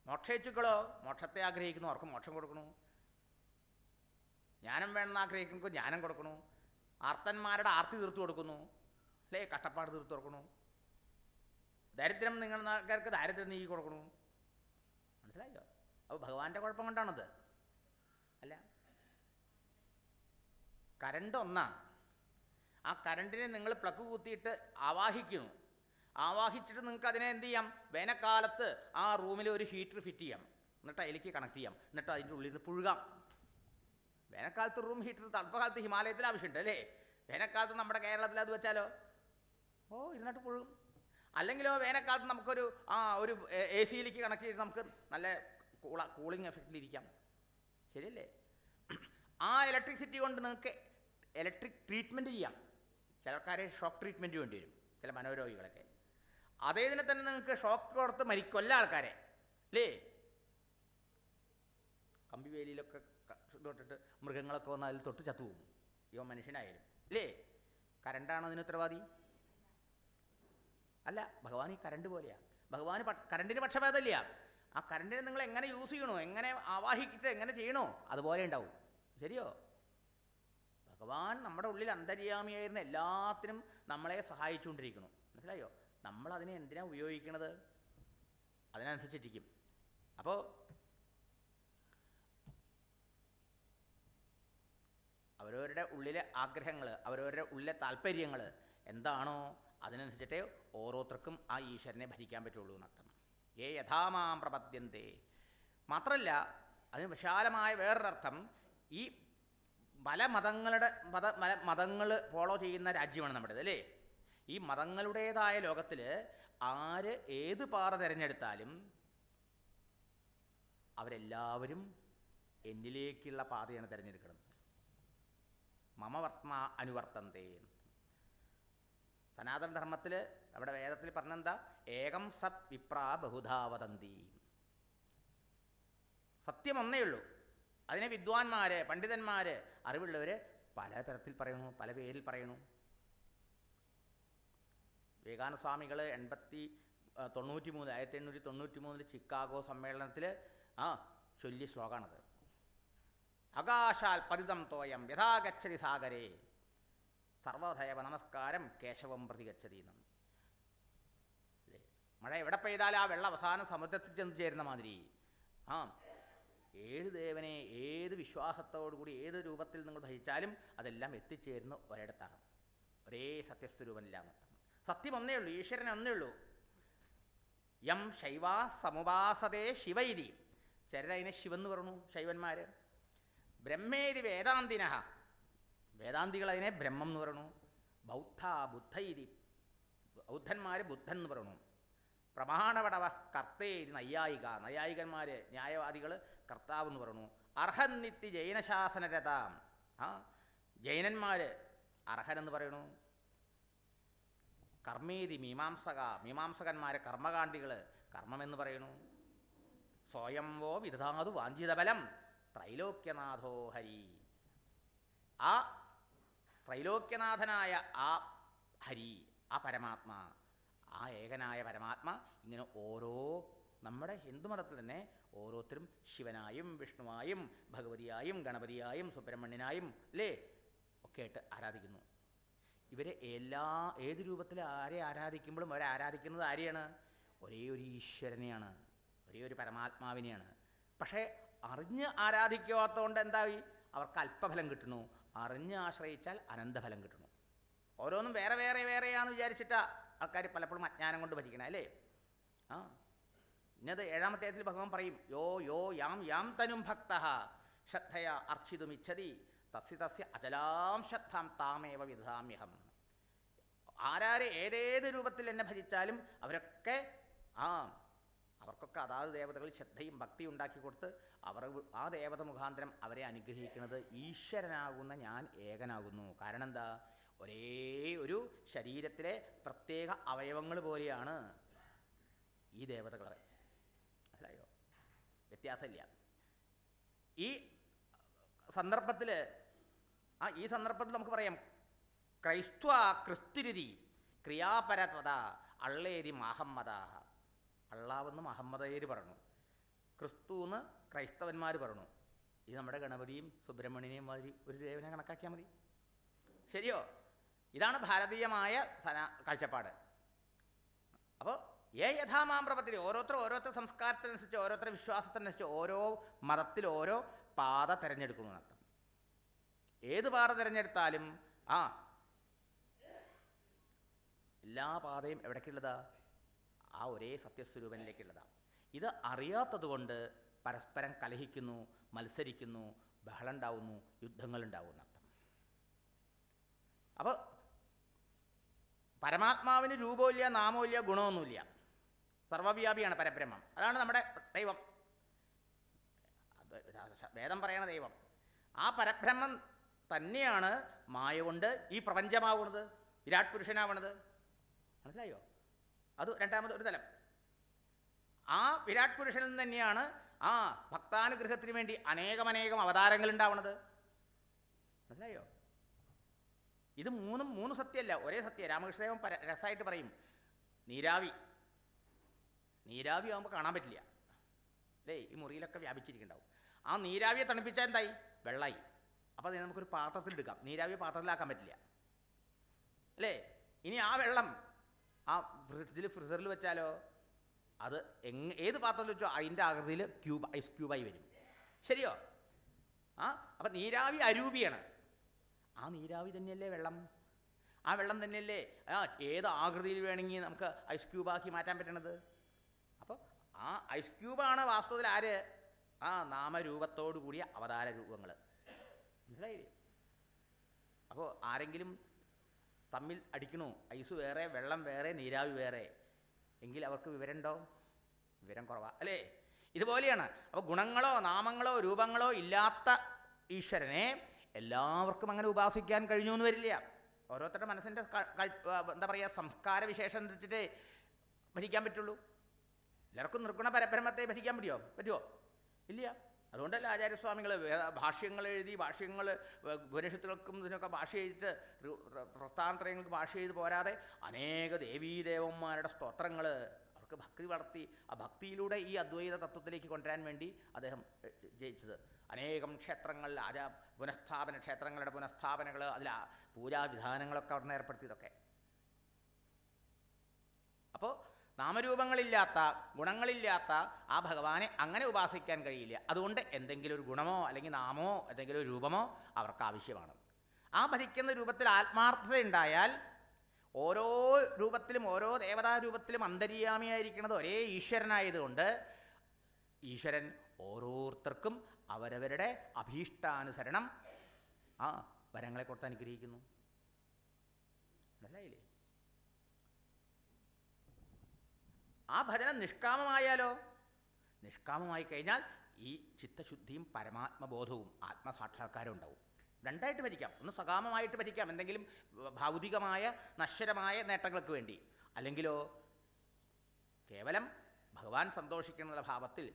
മോക്ഷേച്ഛുക്കളോ മോക്ഷത്തെ ആഗ്രഹിക്കുന്നു, അവർക്ക് മോക്ഷം കൊടുക്കണു. ജ്ഞാനം വേണമെന്ന് ആഗ്രഹിക്കുന്നു, ജ്ഞാനം കൊടുക്കണു. ആർത്തന്മാരുടെ ആർത്തി തീർത്തു കൊടുക്കുന്നു അല്ലേ, കഷ്ടപ്പാട് തീർത്തു കൊടുക്കണു. ദരിദ്രം നിങ്ങളുടെ ആൾക്കാർക്ക് ദാരിദ്ര്യം നീക്കി കൊടുക്കണു. മനസ്സിലായോ? അപ്പോൾ ഭഗവാന്റെ കുഴപ്പം കൊണ്ടാണത് അല്ല. കരണ്ട് ഒന്നാണ്. ആ കരണ്ടിനെ നിങ്ങൾ പ്ലഗ് കുത്തിയിട്ട് ആവാഹിക്കുന്നു. ആവാഹിച്ചിട്ട് നിങ്ങൾക്ക് അതിനെ എന്ത് ചെയ്യാം? വേനൽക്കാലത്ത് ആ റൂമിൽ ഒരു ഹീറ്റർ ഫിറ്റ് ചെയ്യാം, എന്നിട്ട് അതിലേക്ക് കണക്ട് ചെയ്യാം, എന്നിട്ട് അതിൻ്റെ ഉള്ളിൽ നിന്ന് പുഴുകാം. വേനൽക്കാലത്ത് റൂം ഹീറ്റർ, തണുപ്പകാലത്ത് ഹിമാലയത്തിൽ ആവശ്യമുണ്ട് അല്ലേ? വേനൽക്കാലത്ത് നമ്മുടെ കേരളത്തിൽ അത് വെച്ചാലോ ഇരുന്നിട്ട് പുഴുകും. അല്ലെങ്കിലോ വേനൽക്കാലത്ത് നമുക്കൊരു ഒരു എ സിയിലേക്ക് കണക്ട് ചെയ്ത് നമുക്ക് നല്ല കൂളിംഗ് എഫക്റ്റിലിരിക്കാം. ശരിയല്ലേ? ആ ഇലക്ട്രിസിറ്റി കൊണ്ട് നിങ്ങൾക്ക് ഇലക്ട്രിക് ട്രീറ്റ്മെൻറ്റ് ചെയ്യാം. ചിലക്കാരെ ഷോക്ക് ട്രീറ്റ്മെൻറ്റ് വേണ്ടി വരും, ചില മനോരോഗികളൊക്കെ. അതേതിനെ തന്നെ നിങ്ങൾക്ക് ഷോക്ക് കൊടുത്ത് കൊല്ല ആൾക്കാരെ അല്ലേ? കമ്പിവേലിയിലൊക്കെ തൊട്ടിട്ട് മൃഗങ്ങളൊക്കെ വന്ന് അതിൽ തൊട്ട് ചത്തുപോകും. ഇവ മനുഷ്യനായാലും അല്ലേ? കരണ്ടാണോ അതിന് ഉത്തരവാദി? അല്ല. ഭഗവാൻ ഈ കരണ്ട് പോലെയാണ്. ഭഗവാൻ കരണ്ടിന് പക്ഷഭേദമില്ല. ആ കരണ്ടിനെ നിങ്ങൾ എങ്ങനെ യൂസ് ചെയ്യണോ, എങ്ങനെ ആവാഹിച്ചിട്ട് എങ്ങനെ ചെയ്യണോ അതുപോലെ ഉണ്ടാവും. ശരിയോ? ഭഗവാൻ നമ്മുടെ ഉള്ളിൽ അന്തര്യാമിയായിരുന്ന എല്ലാത്തിനും നമ്മളെ സഹായിച്ചുകൊണ്ടിരിക്കണം. മനസ്സിലായോ? നമ്മളതിനെ എന്തിനാണ് ഉപയോഗിക്കണത് അതിനനുസരിച്ചിരിക്കും. അപ്പോൾ അവരവരുടെ ഉള്ളിലെ ആഗ്രഹങ്ങൾ, അവരവരുടെ ഉള്ളിലെ താല്പര്യങ്ങൾ എന്താണോ അതിനനുസരിച്ചിട്ടേ ഓരോരുത്തർക്കും ആ ഈശ്വരനെ ഭരിക്കാൻ പറ്റുള്ളൂ എന്നർത്ഥം. യഥാമാം പ്രപദ്യന്തേ. മാത്രമല്ല അതിന് വിശാലമായ വേറൊരർത്ഥം, ഈ പല മതങ്ങൾ ഫോളോ ചെയ്യുന്ന രാജ്യമാണ് നമ്മുടേത് അല്ലേ? ഈ മതങ്ങളുടേതായ ലോകത്തിൽ ആര് ഏത് പാത തിരഞ്ഞെടുത്താലും അവരെല്ലാവരും എന്നിലേക്കുള്ള പാതയാണ് തിരഞ്ഞെടുക്കുന്നത്. മമ വർത്തമ അനുവർത്തന്തേ. സനാതന ധർമ്മത്തിൽ അവിടെ വേദത്തിൽ പറഞ്ഞെന്താ? ഏകം സത് വിപ്രാ ബഹുധാ വദന്തി. സത്യം ഒന്നേ ഉള്ളൂ. അതിനെ വിദ്വാൻമാർ, പണ്ഡിതന്മാർ, അറിവുള്ളവർ പല തരത്തിൽ പറയണു, പല പേരിൽ പറയണു. വിവേകാനന്ദ സ്വാമികൾ 1893 ചിക്കാഗോ സമ്മേളനത്തിൽ ചൊല്ലിയ ശ്ലോകമാണത്. ആകാശാൽ പതിതം തോയം യഥാ ഗച്ഛതി സാഗരേ സർവധൈവ നമസ്കാരം കേശവം പ്രതി ഗച്ഛതി എന്നും. അല്ലേ, മഴ എവിടെ പെയ്താൽ ആ വെള്ളം അവസാനം സമുദ്രത്തിൽ ചെന്ന് ചേരുന്ന മാതിരി ആ ഏത് ദേവനെ ഏത് വിശ്വാസത്തോടുകൂടി ഏത് രൂപത്തിൽ നിങ്ങൾ ഭജിച്ചാലും അതെല്ലാം എത്തിച്ചേരുന്ന ഒരിടത്താണ്. ഒരേ സത്യസ്വരൂപനില്ല എന്നർത്ഥം. സത്യം ഒന്നേ ഉള്ളൂ, ഈശ്വരൻ ഒന്നേ ഉള്ളൂ. യം ശൈവാ സമുപാസതേ ശിവൈരി, ചിലരതിനെ ശിവെന്ന് പറഞ്ഞു ശൈവന്മാർ. ബ്രഹ്മേരി വേദാന്തിന, വേദാന്തികൾ അതിനെ ബ്രഹ്മം എന്ന് പറയണു. ബൗദ്ധ ബുദ്ധൈരി, ബൗദ്ധന്മാർ ബുദ്ധൻ എന്ന് പറയണു. പ്രമാണവടവ കർത്തേരി നൈയായിക, നൈയായികന്മാർ ന്യായവാദികൾ കർത്താവ് എന്ന് പറയണു. അർഹന്നിത്തി ജൈനശാസനരഥ, ജൈനന്മാർ അർഹനെന്ന് പറയണു. കർമ്മേതി മീമാംസക, മീമാംസകന്മാർ കർമ്മകാണ്ഡികൾ കർമ്മമെന്ന് പറയണു. സ്വയംവോ വിധാതു വാഞ്ചിതബലം ത്രൈലോക്യനാഥോ ഹരി, ആ ത്രൈലോക്യനാഥനായ ആ ഹരി, ആ പരമാത്മാ, ആ ഏകനായ പരമാത്മ ഇങ്ങനെ ഓരോ നമ്മുടെ ഹിന്ദുമതത്തിൽ തന്നെ ഓരോരുത്തരും ശിവനായും വിഷ്ണുവായും ഭഗവതിയായും ഗണപതിയായും സുബ്രഹ്മണ്യനായും അല്ലേ ഒക്കെ ആയിട്ട് ആരാധിക്കുന്നു. ഇവരെ ഏത് രൂപത്തിൽ ആരെ ആരാധിക്കുമ്പോഴും അവരെ ആരാധിക്കുന്നത് ആരെയാണ്? ഒരേ ഒരു ഈശ്വരനെയാണ്, ഒരേ ഒരു പരമാത്മാവിനെയാണ്. പക്ഷേ അറിഞ്ഞ് ആരാധിക്കാത്തതുകൊണ്ട് എന്തായി? അവർക്ക് അല്പഫലം കിട്ടുന്നു. അറിഞ്ഞ് ആശ്രയിച്ചാൽ അനന്തഫലം കിട്ടുന്നു. ഓരോന്നും വേറെ വേറെ വേറെയാണെന്ന് വിചാരിച്ചിട്ടാ ആൾക്കാർ പലപ്പോഴും അജ്ഞാനം കൊണ്ട് ഭജിക്കണം അല്ലേ. ഇന്നത് 7-ാം അധ്യായത്തിൽ ഭഗവാൻ പറയും, യോ യോ യാം യാം തനും ഭക്ത ശ്രദ്ധയ അർച്ചിതുമിച്ഛതി തസ്യ തസ്യ അചലാം ശ്രദ്ധാം താമേവ വിധാമ്യഹം. ആരാരെ ഏതേത് രൂപത്തിൽ എന്നെ ഭജിച്ചാലും അവർക്കൊക്കെ അതാത് ദേവതകളിൽ ശ്രദ്ധയും ഭക്തിയും ഉണ്ടാക്കി കൊടുത്ത് ആ ദേവത മുഖാന്തരം അവരെ അനുഗ്രഹിക്കുന്നത് ഈശ്വരനാകുന്ന ഞാൻ ഏകനാകുന്നു. കാരണം എന്താ? ഒരേ ഒരു ശരീരത്തിലെ പ്രത്യേക അവയവങ്ങൾ പോലെയാണ് ഈ ദേവതകൾ. അല്ലയോ, വ്യത്യാസമില്ല. ഈ സന്ദർഭത്തിൽ നമുക്ക് പറയാം, ക്രൈസ്ത്വ ക്രിസ്തുരുതി ക്രിയാപരത്വത അള്ളേരി മഹമ്മദ. അള്ളാവെന്ന് മഹമ്മദയർ പറഞ്ഞു, ക്രിസ്തു എന്ന് ക്രൈസ്തവന്മാർ പറഞ്ഞു. ഇത് നമ്മുടെ ഗണപതിയും സുബ്രഹ്മണ്യനെയും മാതിരി ഒരു ദേവനെ കണക്കാക്കിയാൽ മതി. ശരിയോ? ഇതാണ് ഭാരതീയമായ കാഴ്ചപ്പാട്. അപ്പോൾ യഥാമാം പ്രപത്തി, ഓരോരുത്തർ സംസ്കാരത്തിനനുസരിച്ച് ഓരോരുത്തരുടെ വിശ്വാസത്തിനനുസരിച്ച് ഓരോ മതത്തിൽ ഓരോ പാത തിരഞ്ഞെടുക്കുന്നു എന്നർത്ഥം. ഏത് പാത തിരഞ്ഞെടുത്താലും എല്ലാ പാതയും എവിടേക്കുള്ളതാ? ആ ഒരേ സത്യസ്വരൂപനിലേക്കുള്ളതാണ്. ഇത് അറിയാത്തതുകൊണ്ട് പരസ്പരം കലഹിക്കുന്നു, മത്സരിക്കുന്നു, ബഹളം ഉണ്ടാവുന്നു, യുദ്ധങ്ങളുണ്ടാവും എന്നർത്ഥം. അപ്പോൾ പരമാത്മാവിന് രൂപമില്ല, നാമമില്ല, ഗുണമൊന്നുമില്ല, സർവവ്യാപിയാണ് പരബ്രഹ്മം. അതാണ് നമ്മുടെ ദൈവം, വേദം പറയണ ദൈവം. ആ പരബ്രഹ്മം തന്നെയാണ് മായ കൊണ്ട് ഈ പ്രപഞ്ചമാവുന്നത്, വിരാട് പുരുഷനാവണത്. മനസ്സിലായോ? അത് രണ്ടാമത് ഒരു തലം. ആ വിരാട് പുരുഷനിൽ നിന്ന് തന്നെയാണ് ഭക്താനുഗ്രഹത്തിന് വേണ്ടി അനേകം അവതാരങ്ങൾ ഉണ്ടാവുന്നത്. മനസ്സിലായോ? ഇത് മൂന്ന് സത്യമല്ല, ഒരേ സത്യം. രാമകൃഷ്ണദേവൻ രസമായിട്ട് പറയും, നീരാവി ആകുമ്പോൾ കാണാൻ പറ്റില്ല അല്ലേ, ഈ മുറിയിലൊക്കെ വ്യാപിച്ചിരിക്കുന്നുണ്ടാവും. ആ നീരാവിയെ തണുപ്പിച്ചാൽ എന്തായി? വെള്ളമായി. അപ്പോൾ അത് നമുക്കൊരു പാത്രത്തിലെടുക്കാം, നീരാവിയെ പാത്രത്തിലാക്കാൻ പറ്റില്ല അല്ലേ. ഇനി ആ വെള്ളം ഫ്രീസറിൽ വെച്ചാലോ, അത് ഏത് പാത്രത്തിൽ വെച്ചോ അതിൻ്റെ ആകൃതിയിൽ ഐസ് ക്യൂബായി വരും. ശരിയോ? അപ്പം നീരാവി അരൂപിയാണ്. ആ നീരാവി തന്നെയല്ലേ വെള്ളം? ആ വെള്ളം തന്നെയല്ലേ ഏത് ആകൃതിയിൽ വേണമെങ്കിൽ നമുക്ക് ഐസ് ക്യൂബാക്കി മാറ്റാൻ പറ്റണത്? അപ്പോൾ ആ ഐസ് ക്യൂബാണ് വാസ്തവത്തിൽ ആര്? നാമരൂപത്തോടു കൂടിയ അവതാര രൂപങ്ങൾ. മനസ്സിലായില്ലേ? അപ്പോൾ ആരെങ്കിലും തമ്മിൽ അടിക്കണു, ഐസ് വേറെ വെള്ളം വേറെ നീരാവി വേറെ, എങ്കിൽ അവർക്ക് വിവരമുണ്ടോ? വിവരം കുറവാ അല്ലേ. ഇതുപോലെയാണ്. അപ്പോൾ ഗുണങ്ങളോ നാമങ്ങളോ രൂപങ്ങളോ ഇല്ലാത്ത ഈശ്വരനെ എല്ലാവർക്കും അങ്ങനെ ഉപാസിക്കാൻ കഴിഞ്ഞു എന്ന് വരില്ല. ഓരോരുത്തരുടെ മനസ്സിൻ്റെ എന്താ പറയുക, സംസ്കാര വിശേഷം അനുസരിച്ചിട്ടേ ഭജിക്കാൻ പറ്റുള്ളൂ. എല്ലാവർക്കും നിർഗുണ പരബ്രഹ്മത്തെ ഭജിക്കാൻ പറ്റുമോ? ഇല്ല. അതുകൊണ്ടല്ല ആചാര്യസ്വാമികൾ ഭാഷ്യങ്ങൾ എഴുതി, ഭാഷ്യങ്ങൾ ഉപനിഷത്തുകൾക്കും ഇതിനൊക്കെ ഭാഷ എഴുതിയിട്ട് പ്രസ്ഥാനത്രയങ്ങൾക്ക് ഭാഷ എഴുതി പോരാതെ അനേക ദേവീദേവന്മാരുടെ സ്തോത്രങ്ങൾ അവർക്ക് ഭക്തി വളർത്തി ആ ഭക്തിയിലൂടെ ഈ അദ്വൈത തത്വത്തിലേക്ക് കൊണ്ടുവരാൻ വേണ്ടി അദ്ദേഹം ജയിച്ചത്. അനേകം ക്ഷേത്രങ്ങൾ, പുനഃസ്ഥാപന ക്ഷേത്രങ്ങളുടെ പുനഃസ്ഥാപനകൾ, അതിൽ പൂജാവിധാനങ്ങളൊക്കെ അവിടെ നിന്ന് ഏർപ്പെടുത്തിയതൊക്കെ. അപ്പോൾ നാമരൂപങ്ങളില്ലാത്ത, ഗുണങ്ങളില്ലാത്ത ആ ഭഗവാനെ അങ്ങനെ ഉപാസിക്കാൻ കഴിയില്ല. അതുകൊണ്ട് എന്തെങ്കിലും ഒരു ഗുണമോ അല്ലെങ്കിൽ നാമോ എന്തെങ്കിലും ഒരു രൂപമോ അവർക്ക് ആവശ്യമാണ്. ആ ഭജിക്കുന്ന രൂപത്തിൽ ആത്മാർത്ഥത ഉണ്ടായാൽ ഓരോ രൂപത്തിലും, ഓരോ ദേവതാരൂപത്തിലും അന്തര്യാമിയായിരിക്കുന്നത് ഒരേ ഈശ്വരനായതുകൊണ്ട് ഈശ്വരൻ ഓരോരുത്തർക്കും അവരവരുടെ അഭീഷ്ടാനുസരണം ആ വരങ്ങളെ കൊടുത്ത് അനുഗ്രഹിക്കുന്നു. മനസ്സിലായില്ലേ? ആ ഭജനം നിഷ്കാമമായാലോ? നിഷ്കാമമായി കഴിഞ്ഞാൽ ഈ ചിത്തശുദ്ധിയും പരമാത്മബോധവും ആത്മസാക്ഷാത്കാരം ഉണ്ടാവും. രണ്ടായിട്ട് ഭരിക്കാം. ഒന്ന് സകാമമായിട്ട് ഭരിക്കാം, എന്തെങ്കിലും ഭൗതികമായ നശ്വരമായ നേട്ടങ്ങൾക്ക് വേണ്ടി. അല്ലെങ്കിലോ കേവലം ഭഗവാൻ സന്തോഷിക്കണമെന്നുള്ള ഭാവത്തിൽ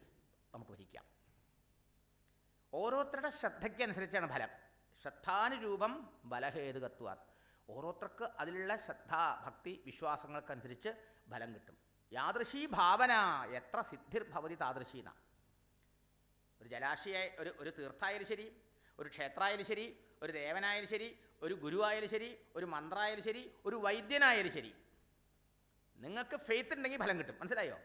നമുക്ക് ഭരിക്കാം. ഓരോരുത്തരുടെ ശ്രദ്ധയ്ക്കനുസരിച്ചാണ് ഫലം. ശ്രദ്ധാനുരൂപം ബലഹേതുകത്വാത്. ഓരോരുത്തർക്ക് അതിലുള്ള ശ്രദ്ധാ, ഭക്തി, വിശ്വാസങ്ങൾക്കനുസരിച്ച് ഫലം കിട്ടും. യാദൃശീ ഭാവന എത്ര സിദ്ധിർഭവതി താദൃശീന. ഒരു ജലാശയായ ഒരു തീർത്ഥായാലും ശരി, ഒരു ക്ഷേത്രമായാലും ശരി, ഒരു ദേവനായാലും ശരി, ഒരു ഗുരുവായാലും ശരി, ഒരു മന്ത്രമായാലും ശരി, ഒരു വൈദ്യനായാലും ശരി, നിങ്ങൾക്ക് ഫെയ്ത്ത് ഉണ്ടെങ്കിൽ ഫലം കിട്ടും. മനസ്സിലായോ?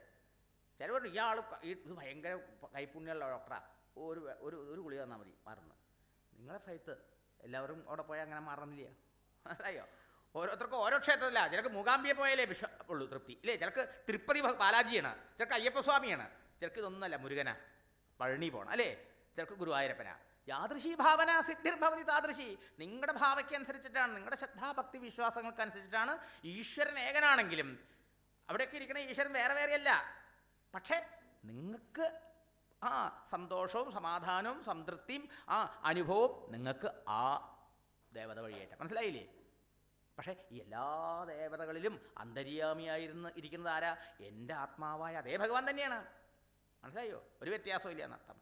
ചിലവർ ഇയാൾ ഇത് ഭയങ്കര കൈപ്പുണ്യമുള്ള ഡോക്ടറാ, ഒരു ഒരു ഗുളിക തന്നാൽ മതി മാറുന്നു. നിങ്ങളെ ഫെയ്ത്ത് എല്ലാവരും അവിടെ പോയാൽ അങ്ങനെ മാറുന്നില്ല. മനസ്സിലായോ? ഓരോരുത്തർക്കും ഓരോ ക്ഷേത്രത്തില്ല. ചിലർക്ക് മൂകാംബിയെ പോയാലേ ഉള്ളൂ തൃപ്തി, ഇല്ലേ? ചിലർക്ക് തിരുപ്പതി ബാലാജിയാണ്, ചിലർക്ക് അയ്യപ്പസ്വാമിയാണ്, ചിലർക്ക് ഇതൊന്നുമല്ല മുരുകനാ, പഴനി പോകണം, അല്ലേ? ചിലർക്ക് ഗുരുവായൂരപ്പനാ. യാദൃശീ ഭാവന സിദ്ധിർഭവതി താദൃശി. നിങ്ങളുടെ ഭാവയ്ക്കനുസരിച്ചിട്ടാണ്, നിങ്ങളുടെ ശ്രദ്ധാഭക്തി വിശ്വാസങ്ങൾക്കനുസരിച്ചിട്ടാണ്. ഈശ്വരൻ ഏകനാണെങ്കിലും അവിടെയൊക്കെ ഇരിക്കണ ഈശ്വരൻ വേറെ വേറെയല്ല. പക്ഷേ നിങ്ങൾക്ക് ആ സന്തോഷവും സമാധാനവും സംതൃപ്തിയും ആ അനുഭവവും നിങ്ങൾക്ക് ആ ദേവത വഴിയായിട്ട്. മനസ്സിലായില്ലേ? പക്ഷേ എല്ലാ ദേവതകളിലും ഇരിക്കുന്നത് ആരാ? എൻ്റെ ആത്മാവായ അതേ ഭഗവാൻ തന്നെയാണ്. മനസ്സിലായോ? ഒരു വ്യത്യാസവും ഇല്ല എന്നർത്ഥം.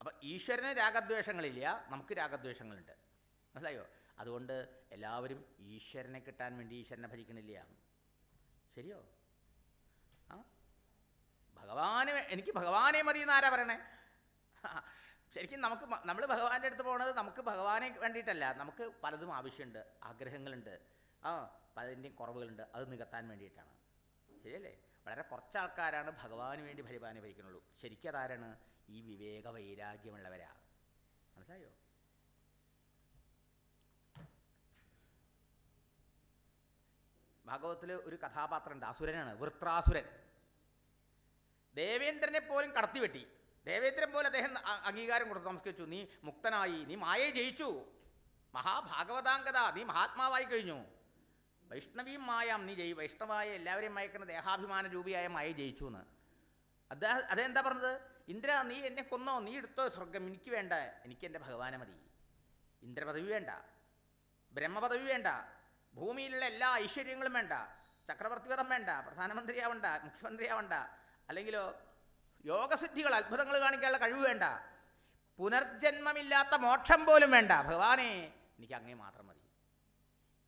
അപ്പം ഈശ്വരന് രാഗദ്വേഷങ്ങളില്ല, നമുക്ക് രാഗദ്വേഷങ്ങളുണ്ട്. മനസ്സിലായോ? അതുകൊണ്ട് എല്ലാവരും ഈശ്വരനെ കിട്ടാൻ വേണ്ടി ഈശ്വരനെ ഭജിക്കണില്ല. ശരിയോ? ആ എനിക്ക് ഭഗവാനെ മതി എന്നാരാ പറയണേ? ശരിക്കും നമ്മൾ ഭഗവാന്റെ അടുത്ത് പോകുന്നത് നമുക്ക് ഭഗവാനെ വേണ്ടിയിട്ടല്ല. നമുക്ക് പലതും ആവശ്യമുണ്ട്, ആഗ്രഹങ്ങളുണ്ട്, പലതിൻ്റെയും കുറവുകളുണ്ട്. അത് നികത്താൻ വേണ്ടിയിട്ടാണ്. ശരിയല്ലേ? വളരെ കുറച്ച് ആൾക്കാരാണ് ഭഗവാന് വേണ്ടി ഭഗവാനെ ഭരിക്കുന്നുള്ളൂ. ശരിക്കും അതാരാണ്? ഈ വിവേക വൈരാഗ്യമുള്ളവരാ. മനസ്സിലായോ? ഭാഗവതത്തിൽ ഒരു കഥാപാത്രമുണ്ട്, അസുരനാണ്, വൃത്രാസുരൻ. ദേവേന്ദ്രനെ പോലും കടത്തിവെട്ടി. ദേവേന്ദ്രൻ പോലെ അദ്ദേഹം അംഗീകാരം കൊടുത്ത് നമസ്കരിച്ചു. നീ മുക്തനായി, നീ മായയെ ജയിച്ചു, മഹാഭാഗവതാംഗത, നീ മഹാത്മാവായി കഴിഞ്ഞു. വൈഷ്ണവീം മായാം നീ വൈഷ്ണവായ എല്ലാവരെയും മയക്കുന്ന ദേഹാഭിമാന രൂപിയായ മായ ജയിച്ചു എന്ന്. അതെന്താ പറഞ്ഞത്? ഇന്ദ്ര, നീ എന്നെ കൊന്നോ, നീ എടുത്തോ സ്വർഗം, എനിക്ക് വേണ്ട, എനിക്ക് എൻ്റെ ഭഗവാനെ മതി. ഇന്ദ്രപദവി വേണ്ട, ബ്രഹ്മപദവി വേണ്ട, ഭൂമിയിലുള്ള എല്ലാ ഐശ്വര്യങ്ങളും വേണ്ട, ചക്രവർത്തിപദം വേണ്ട, പ്രധാനമന്ത്രിയാവണ്ട, മുഖ്യമന്ത്രിയാവണ്ട, അല്ലെങ്കിലോ യോഗസിദ്ധികൾ, അത്ഭുതങ്ങൾ കാണിക്കാനുള്ള കഴിവ് വേണ്ട, പുനർജന്മമില്ലാത്ത മോക്ഷം പോലും വേണ്ട. ഭഗവാനെ, എനിക്ക് അങ്ങേ മാത്രം മതി.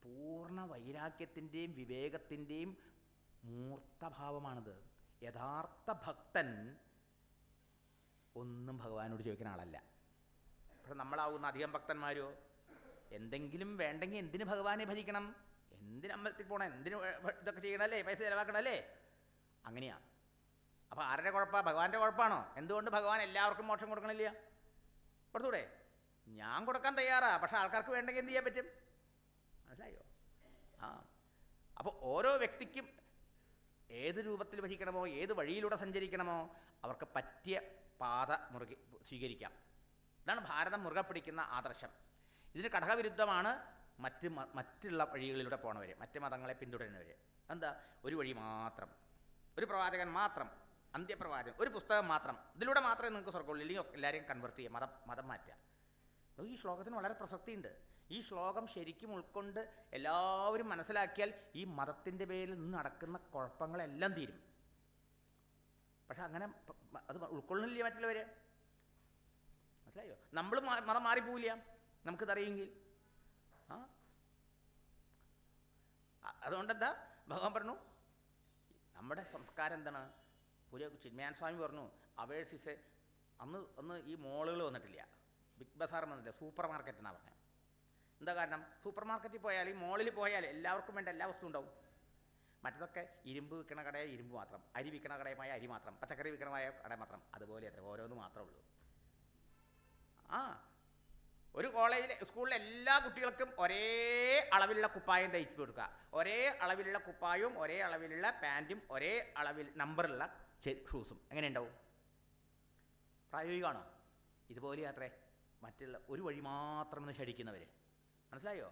പൂർണ്ണ വൈരാഗ്യത്തിൻ്റെയും വിവേകത്തിൻ്റെയും മൂർത്തഭാവമാണിത്. യഥാർത്ഥ ഭക്തൻ ഒന്നും ഭഗവാനോട് ചോദിക്കുന്ന ആളല്ല. പക്ഷെ നമ്മളാവുന്ന അധികം ഭക്തന്മാരോ എന്തെങ്കിലും വേണ്ടെങ്കിൽ എന്തിന് ഭഗവാനെ ഭജിക്കണം, എന്തിന് അമ്പലത്തിൽ പോകണം, എന്തിന് ഇതൊക്കെ ചെയ്യണമല്ലേ, പൈസ ചിലവാക്കണമല്ലേ? അങ്ങനെയാണ്. അപ്പോൾ ആരുടെ കുഴപ്പമാണ്? ഭഗവാന്റെ കുഴപ്പമാണോ? എന്തുകൊണ്ട് ഭഗവാൻ എല്ലാവർക്കും മോക്ഷം കൊടുക്കണില്ല? കൊടുത്തൂടെ? ഞാൻ കൊടുക്കാൻ തയ്യാറാ, പക്ഷെ ആൾക്കാർക്ക് വേണ്ടെങ്കിൽ എന്ത് ചെയ്യാൻ പറ്റും? മനസ്സിലായോ? അപ്പോൾ ഓരോ വ്യക്തിക്കും ഏത് രൂപത്തിൽ ഭജിക്കണമോ, ഏത് വഴിയിലൂടെ സഞ്ചരിക്കണമോ അവർക്ക് പറ്റിയ പാത സ്വീകരിക്കാം. ഇതാണ് ഭാരതം മുറുകെ പിടിക്കുന്ന ആദർശം. ഇതിന് ഘടകവിരുദ്ധമാണ് മറ്റുള്ള വഴികളിലൂടെ പോണവർ, മറ്റ് മതങ്ങളെ പിന്തുടരുന്നവർ. എന്താ? ഒരു വഴി മാത്രം, ഒരു പ്രവാചകൻ മാത്രം, അന്ത്യപ്രവാചകൻ, ഒരു പുസ്തകം മാത്രം, ഇതിലൂടെ മാത്രമേ നിങ്ങൾക്ക് സ്വർഗ്ഗമുള്ളൂ, ഇല്ലെങ്കിൽ എല്ലാവരെയും കൺവേർട്ട് ചെയ്യുക, മതം മാറ്റുക. ഈ ശ്ലോകത്തിന് വളരെ പ്രസക്തിയുണ്ട്. ഈ ശ്ലോകം ശരിക്കും ഉൾക്കൊണ്ട് എല്ലാവരും മനസ്സിലാക്കിയാൽ ഈ മതത്തിൻ്റെ പേരിൽ നിന്ന് നടക്കുന്ന കുഴപ്പങ്ങളെല്ലാം തീരും. പക്ഷെ അങ്ങനെ അത് ഉൾക്കൊള്ളുന്നില്ല മറ്റുള്ളവർ. മനസ്സിലായോ? നമ്മൾ മതം മാറിപ്പോവില്ല നമുക്കിതറിയെങ്കിൽ. അതുകൊണ്ടെന്താ ഭഗവാൻ പറഞ്ഞു, നമ്മുടെ സംസ്കാരം എന്താണ്? ഒരു ചിന്മയാൻ സ്വാമി പറഞ്ഞു, അവേഴ്സ് ഇസ് എ അന്ന് ഈ മോളുകൾ വന്നിട്ടില്ല, ബിഗ് ബസാർ വന്നിട്ടില്ല, സൂപ്പർ മാർക്കറ്റ് എന്നാണ് പറഞ്ഞത്. എന്താ കാരണം? സൂപ്പർ മാർക്കറ്റിൽ പോയാൽ, ഈ മോളിൽ പോയാൽ എല്ലാവർക്കും വേണ്ട എല്ലാ വസ്തുവും ഉണ്ടാവും. മറ്റതൊക്കെ ഇരുമ്പ് വിൽക്കണ കടയായ ഇരുമ്പ് മാത്രം, അരി വിൽക്കണ കടയമായ അരി മാത്രം, പച്ചക്കറി വിൽക്കണമായ കട മാത്രം. അതുപോലെ അത്ര ഓരോന്ന് മാത്രമേ ഉള്ളൂ. ഒരു സ്കൂളിലെ എല്ലാ കുട്ടികൾക്കും ഒരേ അളവിലുള്ള കുപ്പായം തയ്ച്ചു കൊടുക്കുക, ഒരേ അളവിലുള്ള കുപ്പായവും ഒരേ അളവിലുള്ള പാൻറ്റും ഒരേ അളവിൽ നമ്പറുള്ള ഷൂസും. എങ്ങനെ ഉണ്ടാവും? പ്രായോഗികമാണോ? ഇതുപോലെ അത്രേ മറ്റുള്ള ഒരു വഴി മാത്രം എന്ന് ശടിക്കുന്നവർ. മനസ്സിലായോ?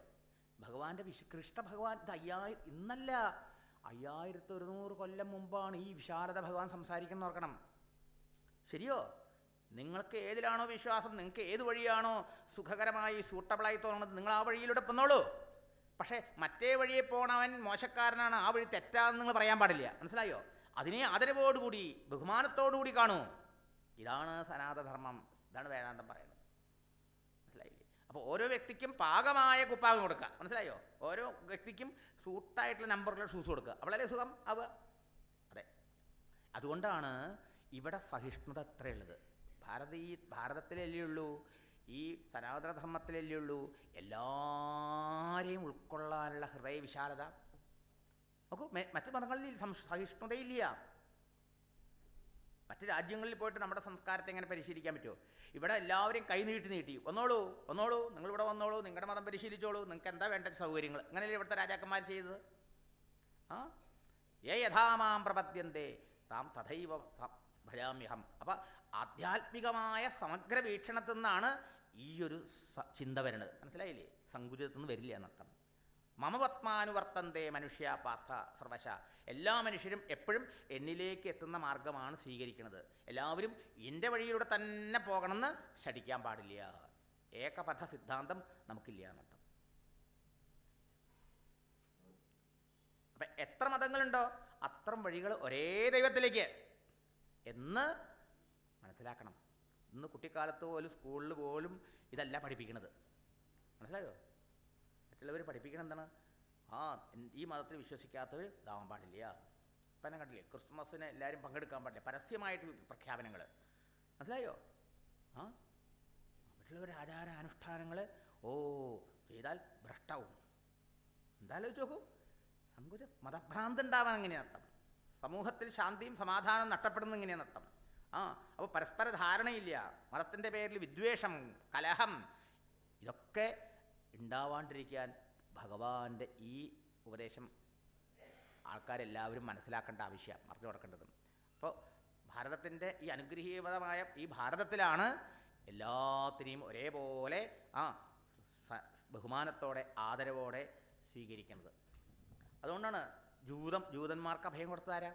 ഭഗവാന്റെ കൃഷ്ണ ഭഗവാൻ ഇന്നല്ല, 5100 കൊല്ലം മുമ്പാണ് ഈ വിശാലത ഭഗവാൻ സംസാരിക്കുന്ന ഓർക്കണം. ശരിയോ? നിങ്ങൾക്ക് ഏതിലാണോ വിശ്വാസം, നിങ്ങൾക്ക് ഏത് വഴിയാണോ സുഖകരമായി സൂട്ടബിളായി തോന്നുന്നത്, നിങ്ങൾ ആ വഴിയിലൂടെ പോന്നോളൂ. പക്ഷേ മറ്റേ വഴിയെ പോണവൻ മോശക്കാരനാണ്, ആ വഴി തെറ്റാന്ന് നിങ്ങൾ പറയാൻ പാടില്ല. മനസ്സിലായോ? അതിനെ ആദരവോടുകൂടി ബഹുമാനത്തോടുകൂടി കാണൂ. ഇതാണ് സനാതനധർമ്മം, ഇതാണ് വേദാന്തം പറയുന്നത്. മനസ്സിലായില്ലേ? അപ്പോൾ ഓരോ വ്യക്തിക്കും പാകമായ കുപ്പായം കൊടുക്കുക. മനസ്സിലായോ? ഓരോ വ്യക്തിക്കും സൂട്ടായിട്ടുള്ള നമ്പറുള്ള ഷൂസ് കൊടുക്കുക. അപ്പോഴല്ലേ സുഖം ആവുക. അതെ, അതുകൊണ്ടാണ് ഇവിടെ സഹിഷ്ണുത എത്രയുള്ളത്. ഭാരതത്തിലല്ലേ ഉള്ളൂ, ഈ സനാതനധർമ്മത്തിലല്ലേ ഉള്ളൂ എല്ലാവരെയും ഉൾക്കൊള്ളാനുള്ള ഹൃദയവിശാലത. നോക്കൂ, മറ്റു മതങ്ങളിൽ സഹിഷ്ണുതയില്ല. മറ്റ് രാജ്യങ്ങളിൽ പോയിട്ട് നമ്മുടെ സംസ്കാരത്തെ എങ്ങനെ പരിശീലിക്കാൻ പറ്റുമോ? ഇവിടെ എല്ലാവരെയും കൈ നീട്ടി വന്നോളൂ, നിങ്ങളിവിടെ വന്നോളൂ, നിങ്ങളുടെ മതം പരിശീലിച്ചോളൂ, നിങ്ങൾക്ക് എന്താ വേണ്ട സൗകര്യങ്ങൾ. അങ്ങനെയല്ലേ ഇവിടുത്തെ രാജാക്കന്മാർ ചെയ്തത്? യഥാമാം പ്രപദ്യന്തേ താം തഥൈവ ഭജാമ്യഹം. അപ്പം ആധ്യാത്മികമായ സമഗ്ര വീക്ഷണത്തിൽ നിന്നാണ് ഈ ഒരു ചിന്ത വരുന്നത്. മനസ്സിലായില്ലേ? സങ്കുചിതത്തിൽ നിന്ന് വരില്ല എന്നർത്ഥം. മമപത്മാനുവർത്തന്തേ മനുഷ്യ പാർത്ഥ സർവശ. എല്ലാ മനുഷ്യരും എപ്പോഴും എന്നിലേക്ക് എത്തുന്ന മാർഗമാണ് സ്വീകരിക്കുന്നത്. എല്ലാവരും എൻ്റെ വഴിയിലൂടെ തന്നെ പോകണമെന്ന് ശഠിക്കാൻ പാടില്ല. ഏകപഥ സിദ്ധാന്തം നമുക്കില്ല എന്നർത്ഥം. അപ്പം എത്ര മതങ്ങളുണ്ടോ അത്രയും വഴികൾ ഒരേ ദൈവത്തിലേക്ക് എന്ന് മനസ്സിലാക്കണം. ഇന്ന് കുട്ടിക്കാലത്ത് പോലും സ്കൂളിൽ പോലും ഇതല്ല പഠിപ്പിക്കുന്നത്. മനസ്സിലായോ? മറ്റുള്ളവർ പഠിപ്പിക്കണം എന്താണ്? ഈ മതത്തിൽ വിശ്വസിക്കാത്തവർ ഇതാവാൻ പാടില്ല. ഇപ്പം തന്നെ കണ്ടില്ലേ, ക്രിസ്മസിന് എല്ലാവരും പങ്കെടുക്കാൻ പാടില്ല, പരസ്യമായിട്ട് പ്രഖ്യാപനങ്ങൾ. മനസ്സിലായോ? മറ്റുള്ളവർ ആചാരാനുഷ്ഠാനങ്ങൾ ചെയ്താൽ ഭ്രഷ്ടാവും. എന്തായാലും നോക്കൂ, സങ്കുചം മതഭ്രാന്ത് ഉണ്ടാവാൻ എങ്ങനെയാണ് അർത്ഥം? സമൂഹത്തിൽ ശാന്തിയും സമാധാനവും നഷ്ടപ്പെടുന്ന എങ്ങനെയാണ് അർത്ഥം? അപ്പോൾ പരസ്പര ധാരണയില്ല, മതത്തിൻ്റെ പേരിൽ വിദ്വേഷം, കലഹം, ഇതൊക്കെ ഉണ്ടാവാണ്ടിരിക്കാൻ ഭഗവാന്റെ ഈ ഉപദേശം ആൾക്കാരെല്ലാവരും മനസ്സിലാക്കേണ്ട ആവശ്യം, അറിഞ്ഞു കൊടുക്കേണ്ടതും. അപ്പോൾ ഭാരതത്തിൻ്റെ ഈ അനുഗ്രഹീതമായ ഈ ഭാരതത്തിലാണ് എല്ലാത്തിനെയും ഒരേപോലെ ബഹുമാനത്തോടെ ആദരവോടെ സ്വീകരിക്കുന്നത്. അതുകൊണ്ടാണ് ജൂതന്മാർക്ക് അഭയം കൊടുത്തതാരാ?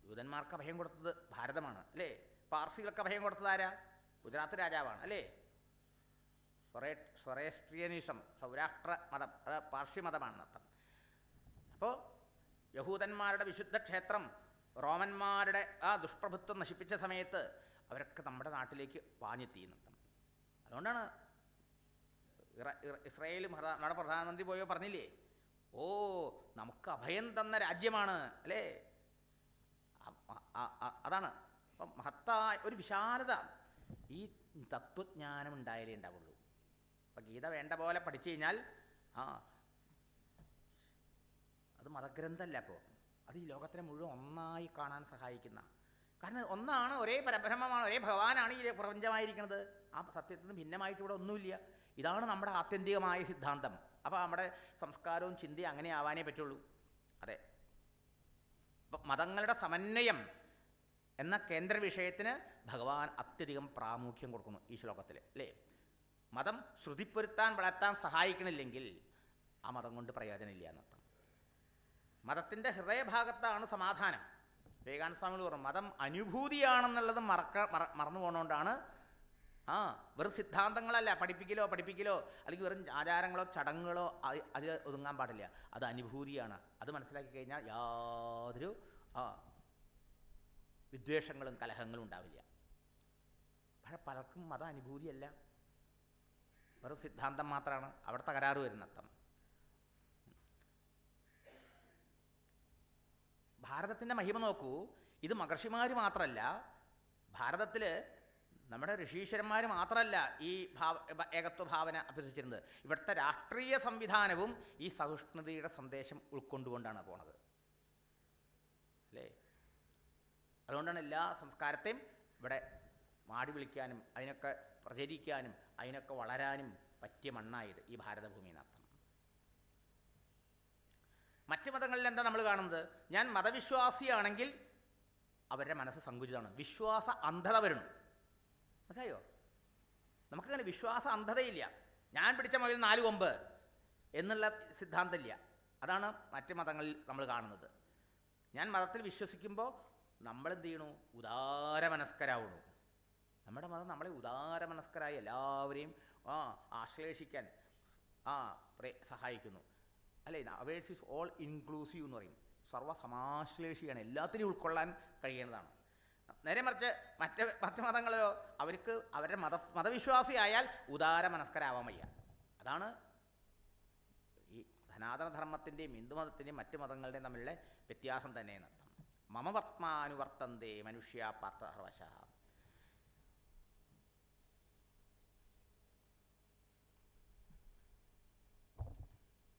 ജൂതന്മാർക്ക് അഭയം കൊടുത്തത് ഭാരതമാണ്, അല്ലേ? പാർസികൾക്ക് അഭയം കൊടുത്തതാരാ? ഗുജറാത്ത് രാജാവാണ്, അല്ലേ? സൊറേസ്ട്രിയനിസം, സൗരാഷ്ട്ര മതം, അത് പാർശ്യ മതമാണെന്നർത്ഥം. അപ്പോൾ യഹൂദന്മാരുടെ വിശുദ്ധ ക്ഷേത്രം റോമന്മാരുടെ ദുഷ്പ്രഭുത്വം നശിപ്പിച്ച സമയത്ത് അവരൊക്കെ നമ്മുടെ നാട്ടിലേക്ക് പാഞ്ഞെത്തിയെന്നർത്ഥം. അതുകൊണ്ടാണ് ഇസ്രായേൽ നമ്മുടെ പ്രധാനമന്ത്രി പോയോ പറഞ്ഞില്ലേ, നമുക്ക് അഭയം തന്ന രാജ്യമാണ്, അല്ലേ? അതാണ്. അപ്പം മഹത്തായ ഒരു വിശാലത ഈ തത്വജ്ഞാനം ഉണ്ടായാലേ ഉണ്ടാവുള്ളൂ. അപ്പം ഗീത വേണ്ട പോലെ പഠിച്ചു കഴിഞ്ഞാൽ അത് മതഗ്രന്ഥമല്ല. അപ്പോൾ അത് ഈ ലോകത്തിനെ മുഴുവൻ ഒന്നായി കാണാൻ സഹായിക്കുന്ന, കാരണം ഒന്നാണ്, ഒരേ പരബ്രഹ്മമാണ്, ഒരേ ഭഗവാനാണ് ഈ പ്രപഞ്ചമായിരിക്കുന്നത്. ആ സത്യത്തിൽ നിന്ന് ഭിന്നമായിട്ട് ഇവിടെ ഒന്നുമില്ല. ഇതാണ് നമ്മുടെ ആത്യന്തികമായ സിദ്ധാന്തം. അപ്പോൾ നമ്മുടെ സംസ്കാരവും ചിന്തയും അങ്ങനെ ആവാനേ പറ്റുള്ളൂ. അതെ, അപ്പം മതങ്ങളുടെ സമന്വയം എന്ന കേന്ദ്ര വിഷയത്തിന് ഭഗവാൻ അത്യധികം പ്രാമുഖ്യം കൊടുക്കുന്നു ഈ ശ്ലോകത്തിൽ, അല്ലേ? മതം ശ്രുതിപ്പൊരുത്താൻ വളർത്താൻ സഹായിക്കണില്ലെങ്കിൽ ആ മതം കൊണ്ട് പ്രയോജനമില്ല എന്നർത്ഥം. മതത്തിൻ്റെ ഹൃദയഭാഗത്താണ് സമാധാനം. വിവേകാനന്ദ സ്വാമികൾ പറഞ്ഞു, മതം അനുഭൂതിയാണെന്നുള്ളത് മറന്നു പോകണോണ്ടാണ്. വെറും സിദ്ധാന്തങ്ങളല്ല, പഠിപ്പിക്കലോ അല്ലെങ്കിൽ വെറും ആചാരങ്ങളോ ചടങ്ങുകളോ അത് ഒതുങ്ങാൻ പാടില്ല. അത് അനുഭൂതിയാണ്. അത് മനസ്സിലാക്കി കഴിഞ്ഞാൽ യാതൊരു വിദ്വേഷങ്ങളും കലഹങ്ങളും ഉണ്ടാവില്ല. പക്ഷെ പലർക്കും മതം അനുഭൂതിയല്ല, വെറും സിദ്ധാന്തം മാത്രമാണ്. അവിടെ തകരാറ് വരുന്നർത്ഥം. ഭാരതത്തിൻ്റെ മഹിമ നോക്കൂ. ഇത് മഹർഷിമാർ മാത്രമല്ല, ഭാരതത്തിൽ നമ്മുടെ ഋഷീശ്വരന്മാർ മാത്രമല്ല ഈ ഏകത്വ ഭാവന അഭ്യസിച്ചിരുന്നത്. ഇവിടുത്തെ രാഷ്ട്രീയ സംവിധാനവും ഈ സഹിഷ്ണുതയുടെ സന്ദേശം ഉൾക്കൊണ്ടുകൊണ്ടാണ് പോണത്, അല്ലേ? അതുകൊണ്ടാണ് എല്ലാ സംസ്കാരത്തെയും ഇവിടെ മാടി വിളിക്കാനും അതിനൊക്കെ പ്രചരിക്കാനും അതിനൊക്കെ വളരാനും പറ്റിയ മണ്ണായത് ഈ ഭാരതഭൂമി എന്നർത്ഥം. മറ്റ് മതങ്ങളിൽ എന്താ നമ്മൾ കാണുന്നത്? ഞാൻ മതവിശ്വാസിയാണെങ്കിൽ അവരുടെ മനസ്സ് സങ്കുചിതമാണ്, വിശ്വാസ അന്ധത വരുന്നു. മനസ്സിലായോ? നമുക്കങ്ങനെ വിശ്വാസ അന്ധതയില്ല. ഞാൻ പിടിച്ച മുതൽ 4 കൊമ്പ് എന്നുള്ള സിദ്ധാന്തമില്ല. അതാണ് മറ്റ് മതങ്ങളിൽ നമ്മൾ കാണുന്നത്. ഞാൻ മതത്തിൽ വിശ്വസിക്കുമ്പോൾ നമ്മളെന്ത് ചെയ്യണു? ഉദാരമനസ്കരാവണു. നമ്മുടെ മതം നമ്മളെ ഉദാരമനസ്കരായി എല്ലാവരെയും ആശ്ലേഷിക്കാൻ സഹായിക്കുന്നു, അല്ലേ? അവേഴ്സ് ഈസ് ഓൾ ഇൻക്ലൂസീവ് എന്ന് പറയും. സർവ്വസമാശ്ലേഷിയാണ്, എല്ലാത്തിനെയും ഉൾക്കൊള്ളാൻ കഴിയുന്നതാണ്. നേരെ മറിച്ച് മറ്റ് മതങ്ങളിലോ അവർക്ക് അവരുടെ മതവിശ്വാസിയായാൽ ഉദാരമനസ്കരാവാൻ വയ്യ. അതാണ് ഈ സനാതനധർമ്മത്തിൻ്റെയും ഹിന്ദുമതത്തിൻ്റെയും മറ്റ് മതങ്ങളുടെയും തമ്മിലുള്ള വ്യത്യാസം തന്നെ എന്നർത്ഥം. മമവർത്തമാനുവർത്തന്തേ മനുഷ്യ പാർത്ഥ സർവശഃ.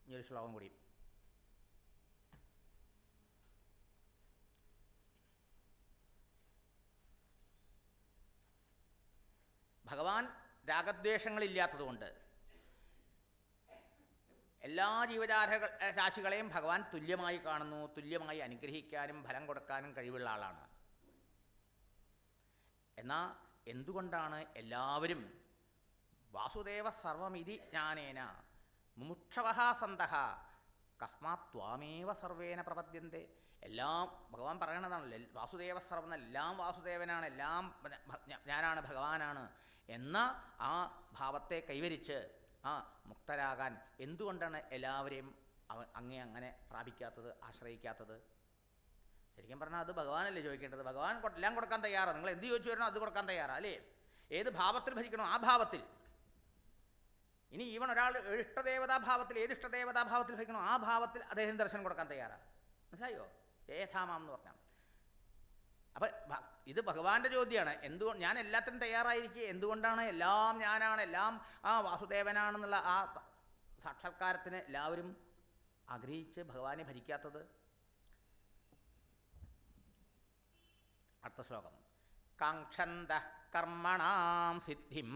ഇനിയൊരു ശ്ലോകം കൂടി. ഭഗവാൻ രാഗദ്വേഷങ്ങളില്ലാത്തതുകൊണ്ട് എല്ലാ രാശികളെയും ഭഗവാൻ തുല്യമായി കാണുന്നു, തുല്യമായി അനുഗ്രഹിക്കാനും ഫലം കൊടുക്കാനും കഴിവുള്ള ആളാണ്. എന്നാൽ എന്തുകൊണ്ടാണ് എല്ലാവരും വാസുദേവ സർവമിതി ജ്ഞാനേന മുമുക്ഷവഃ സന്തഃ കസ്മാത് ത്വാമേവ സർവേന പ്രപദ്യന്തെ? എല്ലാം ഭഗവാൻ പറയണതാണല്ലോ, വാസുദേവ സർവം, എല്ലാം വാസുദേവനാണ്, എല്ലാം ഞാനാണ്, ഭഗവാനാണ് എന്ന ആ ഭാവത്തെ കൈവരിച്ച് മുക്തരാകാൻ എന്തുകൊണ്ടാണ് എല്ലാവരെയും അങ്ങനെ പ്രാപിക്കാത്തത്, ആശ്രയിക്കാത്തത്? ശരിക്കും പറഞ്ഞാൽ അത് ഭഗവാനല്ലേ ചോദിക്കേണ്ടത്. ഭഗവാൻ എല്ലാം കൊടുക്കാൻ തയ്യാറാണ്. നിങ്ങൾ എന്ത് ചോദിച്ചു വരണോ അത് കൊടുക്കാൻ തയ്യാറാണ്, അല്ലേ? ഏത് ഭാവത്തിൽ ഭജിക്കണോ ആ ഭാവത്തിൽ. ഇനി ഈവൻ ഒരാൾ ഇഷ്ടദേവതാഭാവത്തിൽ, ഏത് ഇഷ്ടദേവതാഭാവത്തിൽ ഭജിക്കണോ ആ ഭാവത്തിൽ അദ്ദേഹം ദർശനം കൊടുക്കാൻ തയ്യാറാണ്. മനസ്സിലായോ? ഏഥാമാം എന്ന് പറഞ്ഞാൽ. അപ്പം ഇത് ഭഗവാന്റെ ചോദ്യമാണ്. എന്തുകൊണ്ട് ഞാൻ എല്ലാത്തിനും തയ്യാറായിരിക്കുക, എന്തുകൊണ്ടാണ് എല്ലാം ഞാനാണ്, എല്ലാം വാസുദേവനാണെന്നുള്ള ആ സാക്ഷാത്കാരത്തിന് എല്ലാവരും ആഗ്രഹിച്ച് ഭഗവാനെ ഭജിക്കാത്തത്? അടുത്ത ശ്ലോകം. കാംക്ഷന്തഃ കർമ്മണാം സിദ്ധിം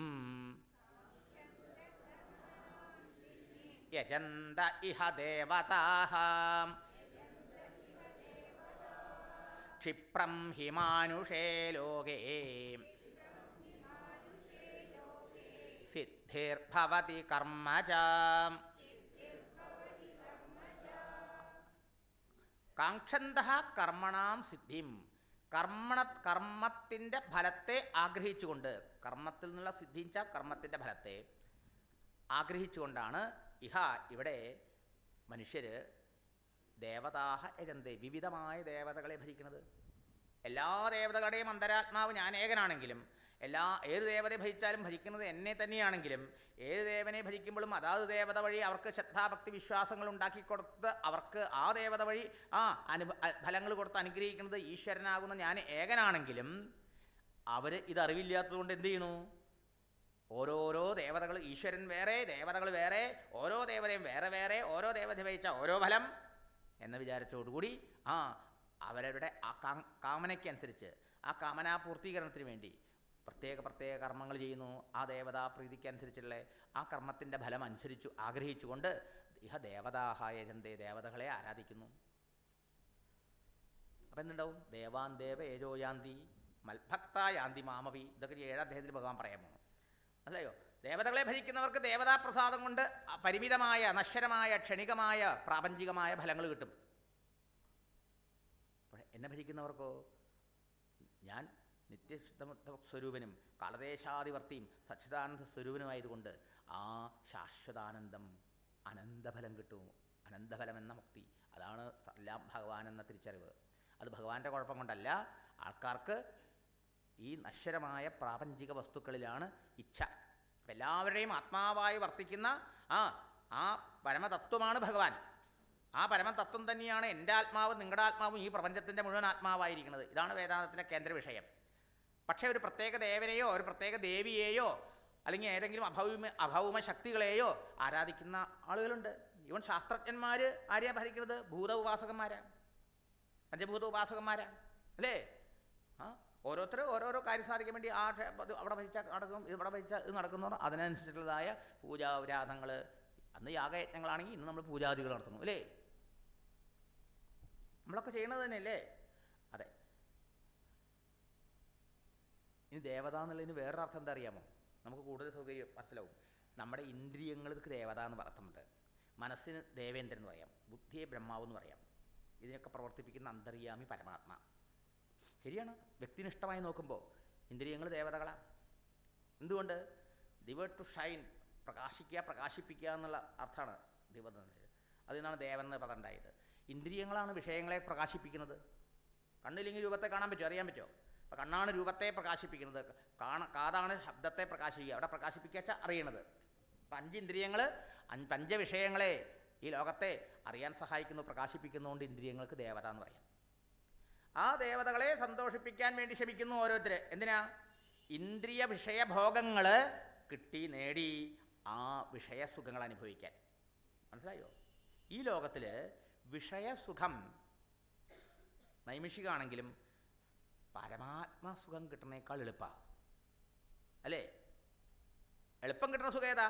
യജന്ത ഇഹ ദേവതാഃ ക്ഷിപ്രം ഹി മാനുഷേ ലോകേ സിദ്ധിർഭവതി കർമ്മച. കാംക്ഷന്തഃ കർമ്മണാം സിദ്ധിം, കർമ്മത്തിൻ്റെ ഫലത്തെ ആഗ്രഹിച്ചുകൊണ്ട്, കർമ്മത്തിൽ നിന്നുള്ള സിദ്ധിച്ച കർമ്മത്തിൻ്റെ ഫലത്തെ ആഗ്രഹിച്ചുകൊണ്ടാണ് ഇവിടെ മനുഷ്യർ ദേവതാഹ യജന്തെ, വിവിധമായ ദേവതകളെ ഭജിക്കുന്നത്. എല്ലാ ദേവതകളുടെയും അന്തരാത്മാവ് ഞാൻ ഏകനാണെങ്കിലും, ഏത് ദേവതയെ ഭജിച്ചാലും ഭജിക്കുന്നത് എന്നെ തന്നെയാണെങ്കിലും, ഏത് ദേവനെ ഭജിക്കുമ്പോഴും അതാത് ദേവത വഴി അവർക്ക് ശ്രദ്ധാഭക്തി വിശ്വാസങ്ങൾ ഉണ്ടാക്കിക്കൊടുത്ത് അവർക്ക് ആ ദേവത വഴി ഫലങ്ങൾ കൊടുത്ത് അനുഗ്രഹിക്കുന്നത് ഈശ്വരനാകുന്ന ഞാൻ ഏകനാണെങ്കിലും അവർ ഇതറിവില്ലാത്തതുകൊണ്ട് എന്ത് ചെയ്യണു? ഓരോരോ ദേവതകൾ, ഈശ്വരൻ വേറെ, ദേവതകൾ വേറെ, ഓരോ ദേവതയും വേറെ വേറെ, ഓരോ ദേവത ഭജിച്ച ഓരോ ഫലം എന്ന വിചാരത്തോടുകൂടി അവരവരുടെ ആ കാമനയ്ക്കനുസരിച്ച്, ആ കാമനാ പൂർത്തീകരണത്തിന് വേണ്ടി പ്രത്യേക കർമ്മങ്ങൾ ചെയ്യുന്നു. ആ ദേവതാ പ്രീതിക്കനുസരിച്ചുള്ള ആ കർമ്മത്തിൻ്റെ ഫലം അനുസരിച്ചു ആഗ്രഹിച്ചുകൊണ്ട് ദേവതാഹ യജന്തെ, ദേവതകളെ ആരാധിക്കുന്നു. അപ്പം എന്തുണ്ടാവും? ദേവാൻ ദേവ ഏജോ യാന്തി മൽഭക്ത യാന്തി മാമവി. ഇതൊക്കെ 7ാം അധ്യായത്തിൽ ഭഗവാൻ പറയാമോ? അല്ലയോ? ദേവതകളെ ഭജിക്കുന്നവർക്ക് ദേവതാപ്രസാദം കൊണ്ട് പരിമിതമായ, നശ്വരമായ, ക്ഷണികമായ, പ്രാപഞ്ചികമായ ഫലങ്ങൾ കിട്ടും. എന്നെ ഭജിക്കുന്നവർക്കോ ഞാൻ നിത്യശുദ്ധ സ്വരൂപനും കാലദേശാധിവർത്തിയും സച്ചിദാനന്ദ സ്വരൂപനുമായതുകൊണ്ട് ആ ശാശ്വതാനന്ദം, അനന്തഫലം കിട്ടും. അനന്തഫലം എന്ന മുക്തി, അതാണ് എല്ലാം ഭഗവാൻ എന്ന തിരിച്ചറിവ്. അത് ഭഗവാന്റെ കുഴപ്പം കൊണ്ടല്ല, ആൾക്കാർക്ക് ഈ നശ്വരമായ പ്രാപഞ്ചിക വസ്തുക്കളിലാണ് ഇച്ഛ. അപ്പം എല്ലാവരുടെയും ആത്മാവായി വർത്തിക്കുന്ന ആ പരമതത്വമാണ് ഭഗവാൻ. ആ പരമതത്വം തന്നെയാണ് എൻ്റെ ആത്മാവും നിങ്ങളുടെ ആത്മാവും ഈ പ്രപഞ്ചത്തിൻ്റെ മുഴുവൻ ആത്മാവായിരിക്കുന്നത്. ഇതാണ് വേദാന്തത്തിലെ കേന്ദ്ര വിഷയം. പക്ഷേ ഒരു പ്രത്യേക ദേവനെയോ ഒരു പ്രത്യേക ദേവിയെയോ അല്ലെങ്കിൽ ഏതെങ്കിലും അഭൗമ ശക്തികളെയോ ആരാധിക്കുന്ന ആളുകളുണ്ട്. ഈവൻ ശാസ്ത്രജ്ഞന്മാർ ആരെയാ ഭരിക്കുന്നത്? ഭൂത ഉപാസകന്മാരാണ്, പഞ്ചഭൂത ഉപാസകന്മാരാണ്, അല്ലേ? ഓരോരുത്തർ ഓരോരോ കാര്യം സാധിക്കാൻ വേണ്ടി അവിടെ ഭരിച്ചാൽ നടക്കും, ഇവിടെ ഭരിച്ചാൽ ഇത് നടക്കുന്നു. അതിനനുസരിച്ചുള്ളതായ പൂജാവിരാധങ്ങൾ. അന്ന് യാഗയജ്ഞങ്ങളാണെങ്കിൽ ഇന്ന് നമ്മൾ പൂജാദികൾ നടത്തുന്നു, അല്ലേ? നമ്മളൊക്കെ ചെയ്യണത് തന്നെയല്ലേ? അതെ. ഇനി ദേവത എന്നുള്ളതിന് വേറൊരർത്ഥം എന്താ അറിയാമോ? നമുക്ക് കൂടുതൽ സൗകര്യം മനസ്സിലാവും. നമ്മുടെ ഇന്ദ്രിയങ്ങൾക്ക് ദേവത എന്ന് അർത്ഥമുണ്ട്. മനസ്സിന് ദേവേന്ദ്രൻ എന്ന് പറയാം, ബുദ്ധിയെ ബ്രഹ്മാവ് എന്ന് പറയാം. ഇതിനൊക്കെ പ്രവർത്തിപ്പിക്കുന്ന അന്തര്യാമി പരമാത്മ. ശരിയാണ്. വ്യക്തിനിഷ്ഠമായി നോക്കുമ്പോൾ ഇന്ദ്രിയങ്ങൾ ദേവതകളാണ്. എന്തുകൊണ്ട്? ദിവ ടു ഷൈൻ, പ്രകാശിക്കുക, പ്രകാശിപ്പിക്കുക എന്നുള്ള അർത്ഥമാണ് ദിവ. അതിനാണ് ദേവൻ എന്ന പദം ഉണ്ടായത്. ഇന്ദ്രിയങ്ങളാണ് വിഷയങ്ങളെ പ്രകാശിപ്പിക്കുന്നത്. കണ്ണില്ലെങ്കിൽ രൂപത്തെ കാണാൻ പറ്റുമോ? അറിയാൻ പറ്റുമോ? അപ്പോൾ കണ്ണാണ് രൂപത്തെ പ്രകാശിപ്പിക്കുന്നത്, കാതാണ് ശബ്ദത്തെ പ്രകാശിക്കുക. അവിടെ പ്രകാശിപ്പിക്കുക വെച്ചാൽ അറിയണത്. അപ്പം 5 ഇന്ദ്രിയങ്ങൾ 5 വിഷയങ്ങളെ ഈ ലോകത്തെ അറിയാൻ സഹായിക്കുന്നു, പ്രകാശിപ്പിക്കുന്നതുകൊണ്ട് ഇന്ദ്രിയങ്ങൾക്ക് ദേവത എന്ന് പറയാം. ആ ദേവതകളെ സന്തോഷിപ്പിക്കാൻ വേണ്ടി ശ്രമിക്കുന്നു ഓരോരുത്തർ. എന്തിനാ? ഇന്ദ്രിയ വിഷയഭോഗങ്ങൾ കിട്ടി നേടി ആ വിഷയസുഖങ്ങൾ അനുഭവിക്കാൻ. മനസ്സിലായോ? ഈ ലോകത്തിൽ വിഷയസുഖം നൈമിഷികമാണെങ്കിലും പരമാത്മസുഖം കിട്ടുന്നേക്കാൾ എളുപ്പമാണ്, അല്ലേ? എളുപ്പം കിട്ടുന്ന സുഖം ഏതാ?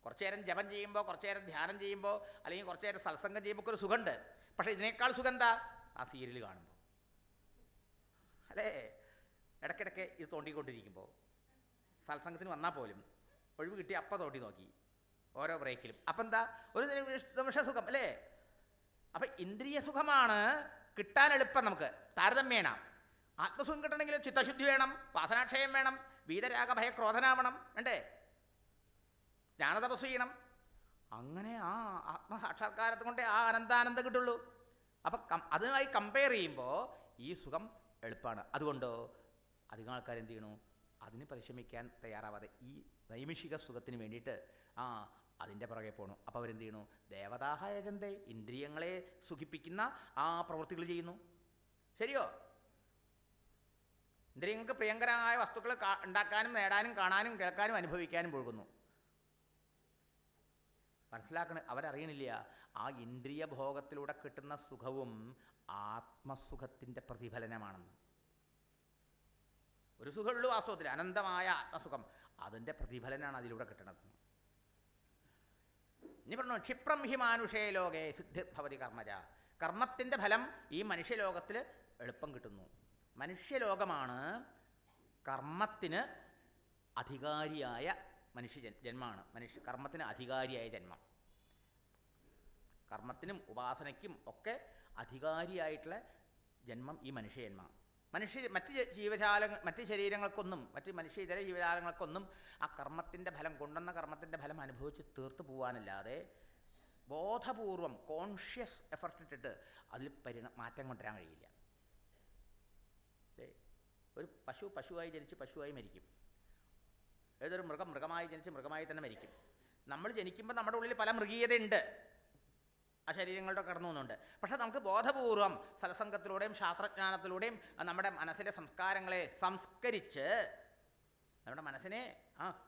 കുറച്ചു നേരം ജപം ചെയ്യുമ്പോൾ, കുറച്ചു നേരം ധ്യാനം ചെയ്യുമ്പോൾ, അല്ലെങ്കിൽ കുറച്ചു നേരം സത്സംഗം ചെയ്യുമ്പോൾ ഒക്കെ ഒരു സുഖമുണ്ട്. പക്ഷേ ഇതിനേക്കാൾ സുഖം എന്താ? ആ സീരിയൽ കാണുമ്പോൾ, അല്ലേ? ഇടയ്ക്കിടയ്ക്ക് ഇത് തോണ്ടിക്കൊണ്ടിരിക്കുമ്പോൾ, സത്സംഗത്തിന് വന്നാൽ പോലും ഒഴിവ് കിട്ടി അപ്പം തോണ്ടി നോക്കി ഓരോ ബ്രേക്കിലും. അപ്പം എന്താ? ഒരു നിമിഷസുഖം, അല്ലേ? അപ്പം ഇന്ദ്രിയ സുഖമാണ് കിട്ടാൻ എളുപ്പം. നമുക്ക് താരതമ്യേന ആത്മസുഖം കിട്ടണമെങ്കിൽ ചിത്തശുദ്ധി വേണം, വാസനാക്ഷയം വേണം, വീതരാഗ ഭയക്രോധനാവണം, വേണ്ടേ? ജ്ഞാനതപസ് ചെയ്യണം. അങ്ങനെ ആ ആത്മസാക്ഷാത്കാരത്തെ കൊണ്ട് ആ അനന്താനന്ദം കിട്ടുള്ളൂ. അപ്പം അതുമായി കമ്പയർ ചെയ്യുമ്പോൾ ഈ സുഖം എളുപ്പമാണ്. അതുകൊണ്ടോ അധികം ആൾക്കാർ എന്ത് ചെയ്യണു? അതിന് പരിശ്രമിക്കാൻ തയ്യാറാവാതെ ഈ നൈമിഷിക സുഖത്തിന് വേണ്ടിയിട്ട് അതിൻ്റെ പുറകെ പോകണു. അപ്പോൾ അവരെന്ത് ചെയ്യണു? ദേവതാഹയജന്തെ, ഇന്ദ്രിയങ്ങളെ സുഖിപ്പിക്കുന്ന ആ പ്രവൃത്തികൾ ചെയ്യുന്നു. ശരിയോ? ഇന്ദ്രിയങ്ങൾക്ക് പ്രിയങ്കരമായ വസ്തുക്കൾ ഉണ്ടാക്കാനും നേടാനും കാണാനും കേൾക്കാനും അനുഭവിക്കാനും പോകുന്നു. മനസ്സിലാക്കണ അവരറിയണില്ല, ആ ഇന്ദ്രിയ ഭോഗത്തിലൂടെ കിട്ടുന്ന സുഖവും ആത്മസുഖത്തിൻ്റെ പ്രതിഫലനമാണെന്ന്. ഒരു സുഖമുള്ളൂ വാസ്തവത്തിൽ, അനന്തമായ ആത്മസുഖം. അതിൻ്റെ പ്രതിഫലനമാണ് അതിലൂടെ കിട്ടണത്. ഇനി പറഞ്ഞു, ക്ഷിപ്രം ഹി മാനുഷേ ലോകേ സിദ്ധിർഭവതി കർമ്മജ. കർമ്മത്തിൻ്റെ ഫലം ഈ മനുഷ്യലോകത്തിൽ എളുപ്പം കിട്ടുന്നു. മനുഷ്യലോകമാണ് കർമ്മത്തിന് അധികാരിയായ ജന്മമാണ്. കർമ്മത്തിന് അധികാരിയായ ജന്മം. കർമ്മത്തിനും ഉപാസനയ്ക്കും ഒക്കെ അധികാരിയായിട്ടുള്ള ജന്മം ഈ മനുഷ്യജന്മം. മറ്റ് ശരീരങ്ങൾക്കൊന്നും, മനുഷ്യ ഇതര ജീവജാലങ്ങൾക്കൊന്നും ആ കർമ്മത്തിൻ്റെ ഫലം, കൊണ്ടുവന്ന കർമ്മത്തിൻ്റെ ഫലം അനുഭവിച്ച് തീർത്ത് പോകാനല്ലാതെ ബോധപൂർവം കോൺഷ്യസ് എഫർട്ട് ഇട്ടിട്ട് അതിൽ മാറ്റം കൊണ്ടുവരാൻ കഴിയില്ല. ഒരു പശുവായി ജനിച്ച് പശുവായി മരിക്കും. ഏതൊരു മൃഗമായി ജനിച്ച് മൃഗമായി തന്നെ മരിക്കും. നമ്മൾ ജനിക്കുമ്പോൾ നമ്മുടെ ഉള്ളിൽ പല മൃഗീയതയുണ്ട്, ആ ശരീരങ്ങളുടെ കടന്നു പോകുന്നുണ്ട്. പക്ഷേ നമുക്ക് ബോധപൂർവം സത്സംഗത്തിലൂടെയും ശാസ്ത്രജ്ഞാനത്തിലൂടെയും നമ്മുടെ മനസ്സിലെ സംസ്കാരങ്ങളെ സംസ്കരിച്ച്, നമ്മുടെ മനസ്സിനെ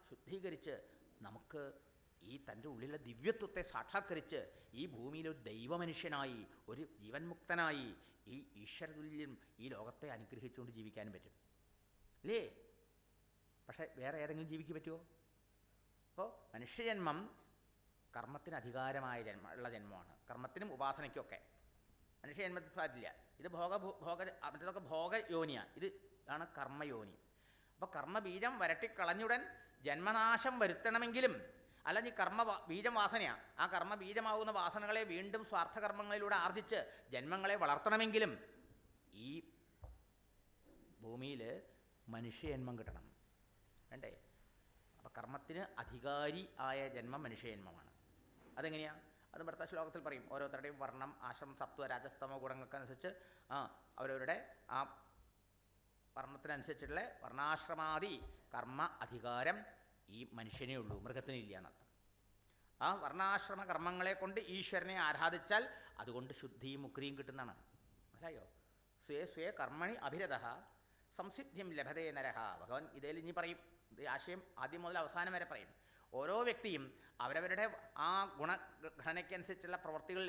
ശുദ്ധീകരിച്ച് നമുക്ക് ഈ തൻ്റെ ഉള്ളിലെ ദിവ്യത്വത്തെ സാക്ഷാത്കരിച്ച് ഈ ഭൂമിയിലൊരു ദൈവമനുഷ്യനായി, ഒരു ജീവൻ മുക്തനായി, ഈ ഈശ്വരതുല്യം ഈ ലോകത്തെ അനുഗ്രഹിച്ചുകൊണ്ട് ജീവിക്കാനും പറ്റും, അല്ലേ? പക്ഷേ വേറെ ഏതെങ്കിലും ജീവിക്ക് പറ്റുമോ? അപ്പോൾ മനുഷ്യജന്മം കർമ്മത്തിന് അധികാരമായ ഉള്ള ജന്മമാണ്. കർമ്മത്തിനും ഉപാസനയ്ക്കൊക്കെ മനുഷ്യജന്മത്തിൽ സാധിച്ചില്ല. ഇത് മറ്റേതൊക്കെ ഭോഗയോനിയാണ്, ഇത് ആണ് കർമ്മയോനി. അപ്പോൾ കർമ്മബീജം വരട്ടിക്കളഞ്ഞുടൻ ജന്മനാശം വരുത്തണമെങ്കിലും, അല്ലെങ്കിൽ ബീജം വാസനയാണ്, ആ കർമ്മബീജമാവുന്ന വാസനകളെ വീണ്ടും സ്വാർത്ഥകർമ്മങ്ങളിലൂടെ ആർജിച്ച് ജന്മങ്ങളെ വളർത്തണമെങ്കിലും ഈ ഭൂമിയിൽ മനുഷ്യജന്മം കിട്ടണം, വേണ്ടേ? അപ്പോൾ കർമ്മത്തിന് അധികാരി ആയ ജന്മം മനുഷ്യജന്മമാണ്. അതെങ്ങനെയാണ്? അത് അടുത്ത ശ്ലോകത്തിൽ പറയും. ഓരോരുത്തരുടെയും വർണ്ണം, ആശ്രമം, സത്വ, രാജസ്തമോ ഗുണങ്ങൾക്കനുസരിച്ച് അവരവരുടെ ആ വർണ്ണത്തിനനുസരിച്ചുള്ള വർണ്ണാശ്രമാദി കർമ്മ അധികാരം ഈ മനുഷ്യനേ ഉള്ളൂ, മൃഗത്തിനില്ല എന്നർത്ഥം. ആ വർണ്ണാശ്രമ കർമ്മങ്ങളെ കൊണ്ട് ഈശ്വരനെ ആരാധിച്ചാൽ അതുകൊണ്ട് ശുദ്ധിയും മുക്തിയും കിട്ടുന്നതാണ്. മനസ്സിലായോ? സ്വേ സ്വേ കർമ്മണി അഭിരത സംസിദ്ധിം ലഭതേ നരഹ. ഭഗവാൻ ഇതേൽ ഇനി പറയും, ഇത് ആശയം ആദ്യം മുതൽ അവസാനം വരെ പറയും. ഓരോ വ്യക്തിയും അവരവരുടെ ആ ഗുണഘടനയ്ക്കനുസരിച്ചുള്ള പ്രവൃത്തികളിൽ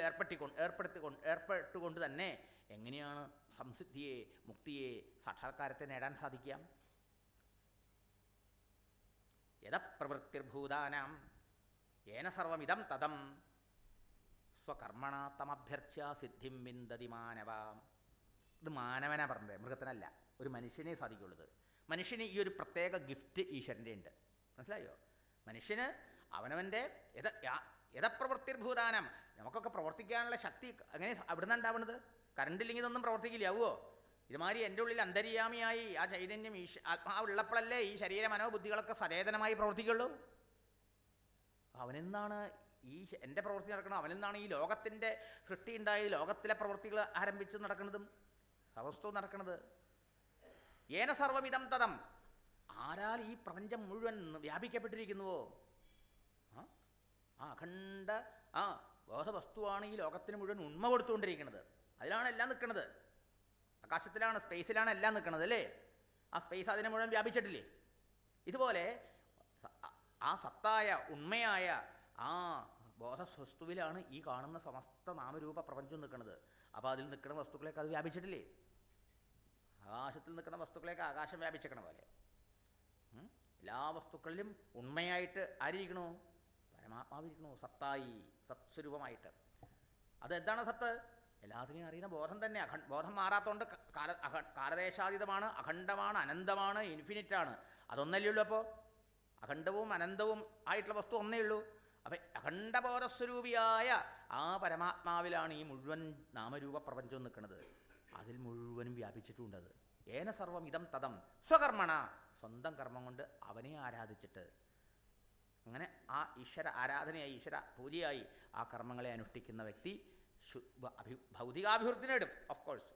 ഏർപ്പെട്ടുകൊണ്ട് തന്നെ എങ്ങനെയാണ് സംസിദ്ധിയെ, മുക്തിയെ, സാക്ഷാത്കാരത്തെ നേടാൻ സാധിക്കാം? യദപ്രവൃത്തിർഭൂതാനാം യേന സർവമിദം തദം സ്വകർമ്മണ തമഭ്യർച്ച്യ സിദ്ധിം വിന്ദതി മാനവ. ഇത് മാനവനാ പറഞ്ഞത്, മൃഗത്തിനല്ല. ഒരു മനുഷ്യനെ സാധിക്കുള്ളത്. മനുഷ്യന് ഈ ഒരു പ്രത്യേക ഗിഫ്റ്റ് ഈശ്വരൻ്റെ ഉണ്ട്. മനസ്സിലായോ? മനുഷ്യന് അവനവൻ്റെ യഥപ്രവൃത്തിർഭൂതാനം, നമുക്കൊക്കെ പ്രവർത്തിക്കാനുള്ള ശക്തി എങ്ങനെ അവിടുന്ന് ഉണ്ടാവുന്നത്? കറണ്ടില്ലെങ്കിൽ ഇതൊന്നും പ്രവർത്തിക്കില്ലാവോ? ഇതുമാതിരി എൻ്റെ ഉള്ളിൽ അന്തര്യാമിയായി ആ ചൈതന്യം ആത്മാവുള്ളപ്പോഴല്ലേ ഈ ശരീര മനോബുദ്ധികളൊക്കെ സചേതനമായി പ്രവർത്തിക്കുള്ളൂ. അവനെന്നാണ് ഈ എൻ്റെ പ്രവൃത്തി നടക്കണം, അവനെന്നാണ് ഈ ലോകത്തിൻ്റെ സൃഷ്ടി ഉണ്ടായി ലോകത്തിലെ പ്രവൃത്തികൾ ആരംഭിച്ച് നടക്കുന്നതും അവസ്ഥ നടക്കുന്നത്. ഏന സർവമിതം തതം, ആരാൽ ഈ പ്രപഞ്ചം മുഴുവൻ വ്യാപിക്കപ്പെട്ടിരിക്കുന്നുവോ ആ അഖണ്ഡ ബോധവസ്തുവാണ് ഈ ലോകത്തിന് മുഴുവൻ ഉണ്മ കൊടുത്തുകൊണ്ടിരിക്കുന്നത്. അതിലാണ് എല്ലാം നിൽക്കുന്നത്. ആകാശത്തിലാണ്, സ്പേസിലാണ് എല്ലാം നിൽക്കുന്നത് അല്ലേ? ആ സ്പേസ് അതിനെ മുഴുവൻ വ്യാപിച്ചിട്ടില്ലേ? ഇതുപോലെ ആ സത്തായ ഉണ്മയായ ആ ബോധവസ്തുവിലാണ് ഈ കാണുന്ന സമസ്ത നാമരൂപ പ്രപഞ്ചം നിൽക്കുന്നത്. അപ്പോൾ അതിൽ നിൽക്കുന്ന വസ്തുക്കളെയൊക്കെ അത് വ്യാപിച്ചിട്ടില്ലേ? ആകാശത്തിൽ നിൽക്കുന്ന വസ്തുക്കളെയൊക്കെ ആകാശം വ്യാപിച്ചിരിക്കണ പോലെ എല്ലാ വസ്തുക്കളിലും ഉണ്മയായിട്ട് ആരിയിരിക്കണോ? പരമാത്മാവിരിക്കണോ? സത്തായി, സത്സ്വരൂപമായിട്ട്. അതെന്താണ് സത്ത്? എല്ലാത്തിനെയും അറിയുന്ന ബോധം തന്നെ. ബോധം മാറാത്തതുകൊണ്ട് കാലദേശാതീതമാണ്, അഖണ്ഡമാണ്, അനന്തമാണ്, ഇൻഫിനിറ്റാണ്. അതൊന്നല്ലേ ഉള്ളൂ. അപ്പോൾ അഖണ്ഡവും അനന്തവും ആയിട്ടുള്ള വസ്തു ഒന്നേ ഉള്ളൂ. അപ്പം അഖണ്ഡബോധസ്വരൂപിയായ ആ പരമാത്മാവിലാണ് ഈ മുഴുവൻ നാമരൂപ പ്രപഞ്ചം നിൽക്കുന്നത്. അതിൽ മുഴുവനും വ്യാപിച്ചിട്ടുണ്ടത്. ഏന സർവം ഇതം തതം സ്വകർമ്മണ, സ്വന്തം കർമ്മം കൊണ്ട് അവനെ ആരാധിച്ചിട്ട്, അങ്ങനെ ആ ഈശ്വര ആരാധനയായി, ഈശ്വര പൂജയായി ആ കർമ്മങ്ങളെ അനുഷ്ഠിക്കുന്ന വ്യക്തി ഭൗതികാഭിവൃദ്ധി നേടും. ഓഫ് കോഴ്സ്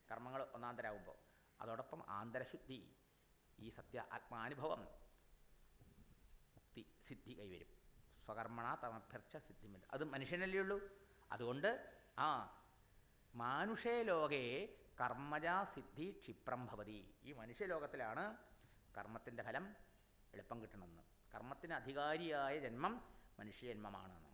കർമ്മങ്ങൾ ഒന്നാന്തരാകുമ്പോൾ അതോടൊപ്പം ആന്തരശുദ്ധി, ഈ സത്യ ആത്മാനുഭവം, മുക്തി, സിദ്ധി കൈവരും. സ്വകർമ്മണ തമഭ്യർച്ച സിദ്ധിമില്ല. അത് മനുഷ്യനല്ലേ ഉള്ളൂ. അതുകൊണ്ട് മാനുഷേ ലോകേ കർമ്മജാ സിദ്ധി ക്ഷിപ്രം ഭവതി. ഈ മനുഷ്യലോകത്തിലാണ് കർമ്മത്തിൻ്റെ ഫലം എളുപ്പം കിട്ടണമെന്ന്. കർമ്മത്തിന് അധികാരിയായ ജന്മം മനുഷ്യജന്മമാണെന്ന്.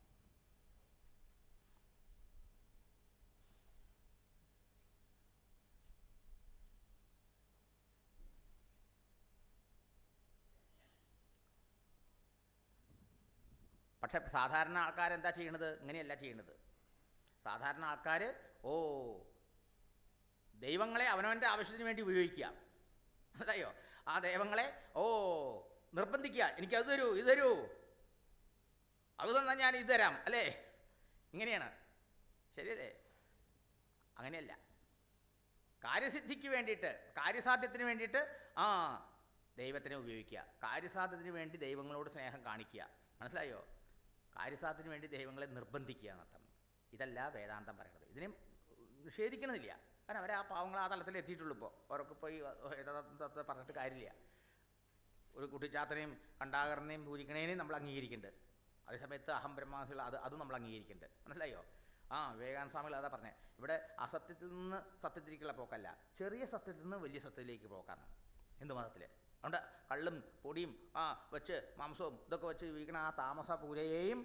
പക്ഷെ സാധാരണ ആൾക്കാരെന്താ ചെയ്യണത്? ഇങ്ങനെയല്ല ചെയ്യണത്. സാധാരണ ആൾക്കാർ ദൈവങ്ങളെ അവനവൻ്റെ ആവശ്യത്തിന് വേണ്ടി ഉപയോഗിക്കുക. അതെയോ? ആ ദൈവങ്ങളെ നിർബന്ധിക്കുക, എനിക്കത് തരൂ, ഇത് തരൂ, അത് തന്നാൽ ഞാൻ ഇത് തരാം അല്ലേ? ഇങ്ങനെയാണ്. ശരിയല്ലേ? അങ്ങനെയല്ല. കാര്യസിദ്ധിക്ക് വേണ്ടിയിട്ട്, കാര്യസാധ്യത്തിന് വേണ്ടിയിട്ട് ദൈവത്തിനെ ഉപയോഗിക്കുക. കാര്യസാധ്യത്തിന് വേണ്ടി ദൈവങ്ങളോട് സ്നേഹം കാണിക്കുക. മനസ്സിലായോ? കാര്യസാധ്യത്തിന് വേണ്ടി ദൈവങ്ങളെ നിർബന്ധിക്കുക എന്നർത്ഥം. ഇതല്ല വേദാന്തം പറയുന്നത്. ഇതിനെ നിഷേധിക്കണമെന്നില്ല. കാരണം അവർ ആ പാവങ്ങൾ ആ തലത്തിൽ എത്തിയിട്ടുള്ളൂ. ഇപ്പോൾ അവർക്ക് പോയി വേദാന്തത്തെ പറഞ്ഞിട്ട് കാര്യമില്ല. ഒരു കുട്ടിച്ചാത്തനെയും കണ്ടാകരനെയും പൂജിക്കണേനെയും നമ്മൾ അംഗീകരിക്കുന്നുണ്ട്. അതേസമയത്ത് അഹം ബ്രഹ്മാസികൾ അത് നമ്മൾ അംഗീകരിക്കുന്നുണ്ട്. മനസ്സിലായോ? വിവേകാനന്ദ സ്വാമികൾ അതാ പറഞ്ഞത്. ഇവിടെ അസത്യത്തിൽ നിന്ന് സത്യത്തിലേക്കുള്ള പോക്കല്ല, ചെറിയ സത്യത്തിൽ നിന്ന് വലിയ സത്യത്തിലേക്ക് പോക്കാണ് ഹിന്ദു മതത്തിൽ. അതുകൊണ്ട് കള്ളും പൊടിയും വെച്ച് മാംസവും ഇതൊക്കെ വെച്ച് ജീവിക്കണ ആ താമസ പൂജയെയും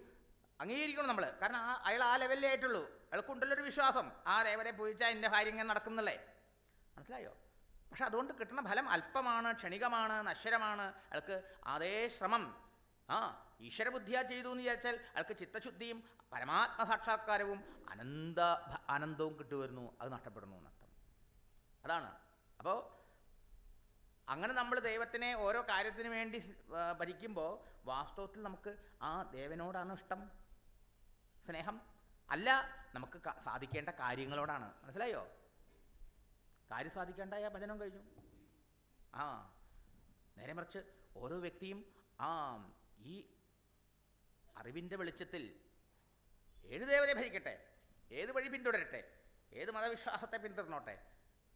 അംഗീകരിക്കണം നമ്മൾ. കാരണം അയാൾ ആ ലെവലിലേ ആയിട്ടുള്ളൂ. അയാൾക്കുണ്ടല്ലൊരു വിശ്വാസം, ആ ദേവരെ പൂജിച്ചാൽ എൻ്റെ കാര്യം ഇങ്ങനെ നടക്കുന്നല്ലേ. മനസ്സിലായോ? പക്ഷെ അതുകൊണ്ട് കിട്ടുന്ന ഫലം അല്പമാണ്, ക്ഷണികമാണ്, നശ്വരമാണ്. അയാൾക്ക് അതേ ശ്രമം ഈശ്വരബുദ്ധിയാ ചെയ്തു എന്ന് വിചാരിച്ചാൽ അയാൾക്ക് ചിത്തശുദ്ധിയും പരമാത്മസാക്ഷാത്കാരവും ആനന്ദവും കിട്ടുമായിരുന്നു. അത് നഷ്ടപ്പെടുന്നു എന്നർത്ഥം. അതാണ്. അപ്പോൾ അങ്ങനെ നമ്മൾ ദൈവത്തിനെ ഓരോ കാര്യത്തിന് വേണ്ടി ഭരിക്കുമ്പോൾ വാസ്തവത്തിൽ നമുക്ക് ആ ദേവനോടാണ് ഇഷ്ടം, സ്നേഹം അല്ല, നമുക്ക് സാധിക്കേണ്ട കാര്യങ്ങളോടാണ്. മനസ്സിലായോ? കാര്യം സാധിക്കേണ്ടായ ഭജനം കഴിഞ്ഞു. നേരെ മറിച്ച് ഓരോ വ്യക്തിയും ഈ അറിവിൻ്റെ വെളിച്ചത്തിൽ ഏത് ദേവനെ ഭരിക്കട്ടെ, ഏത് വഴി പിന്തുടരട്ടെ, ഏത് മതവിശ്വാസത്തെ പിന്തുടർന്നോട്ടെ,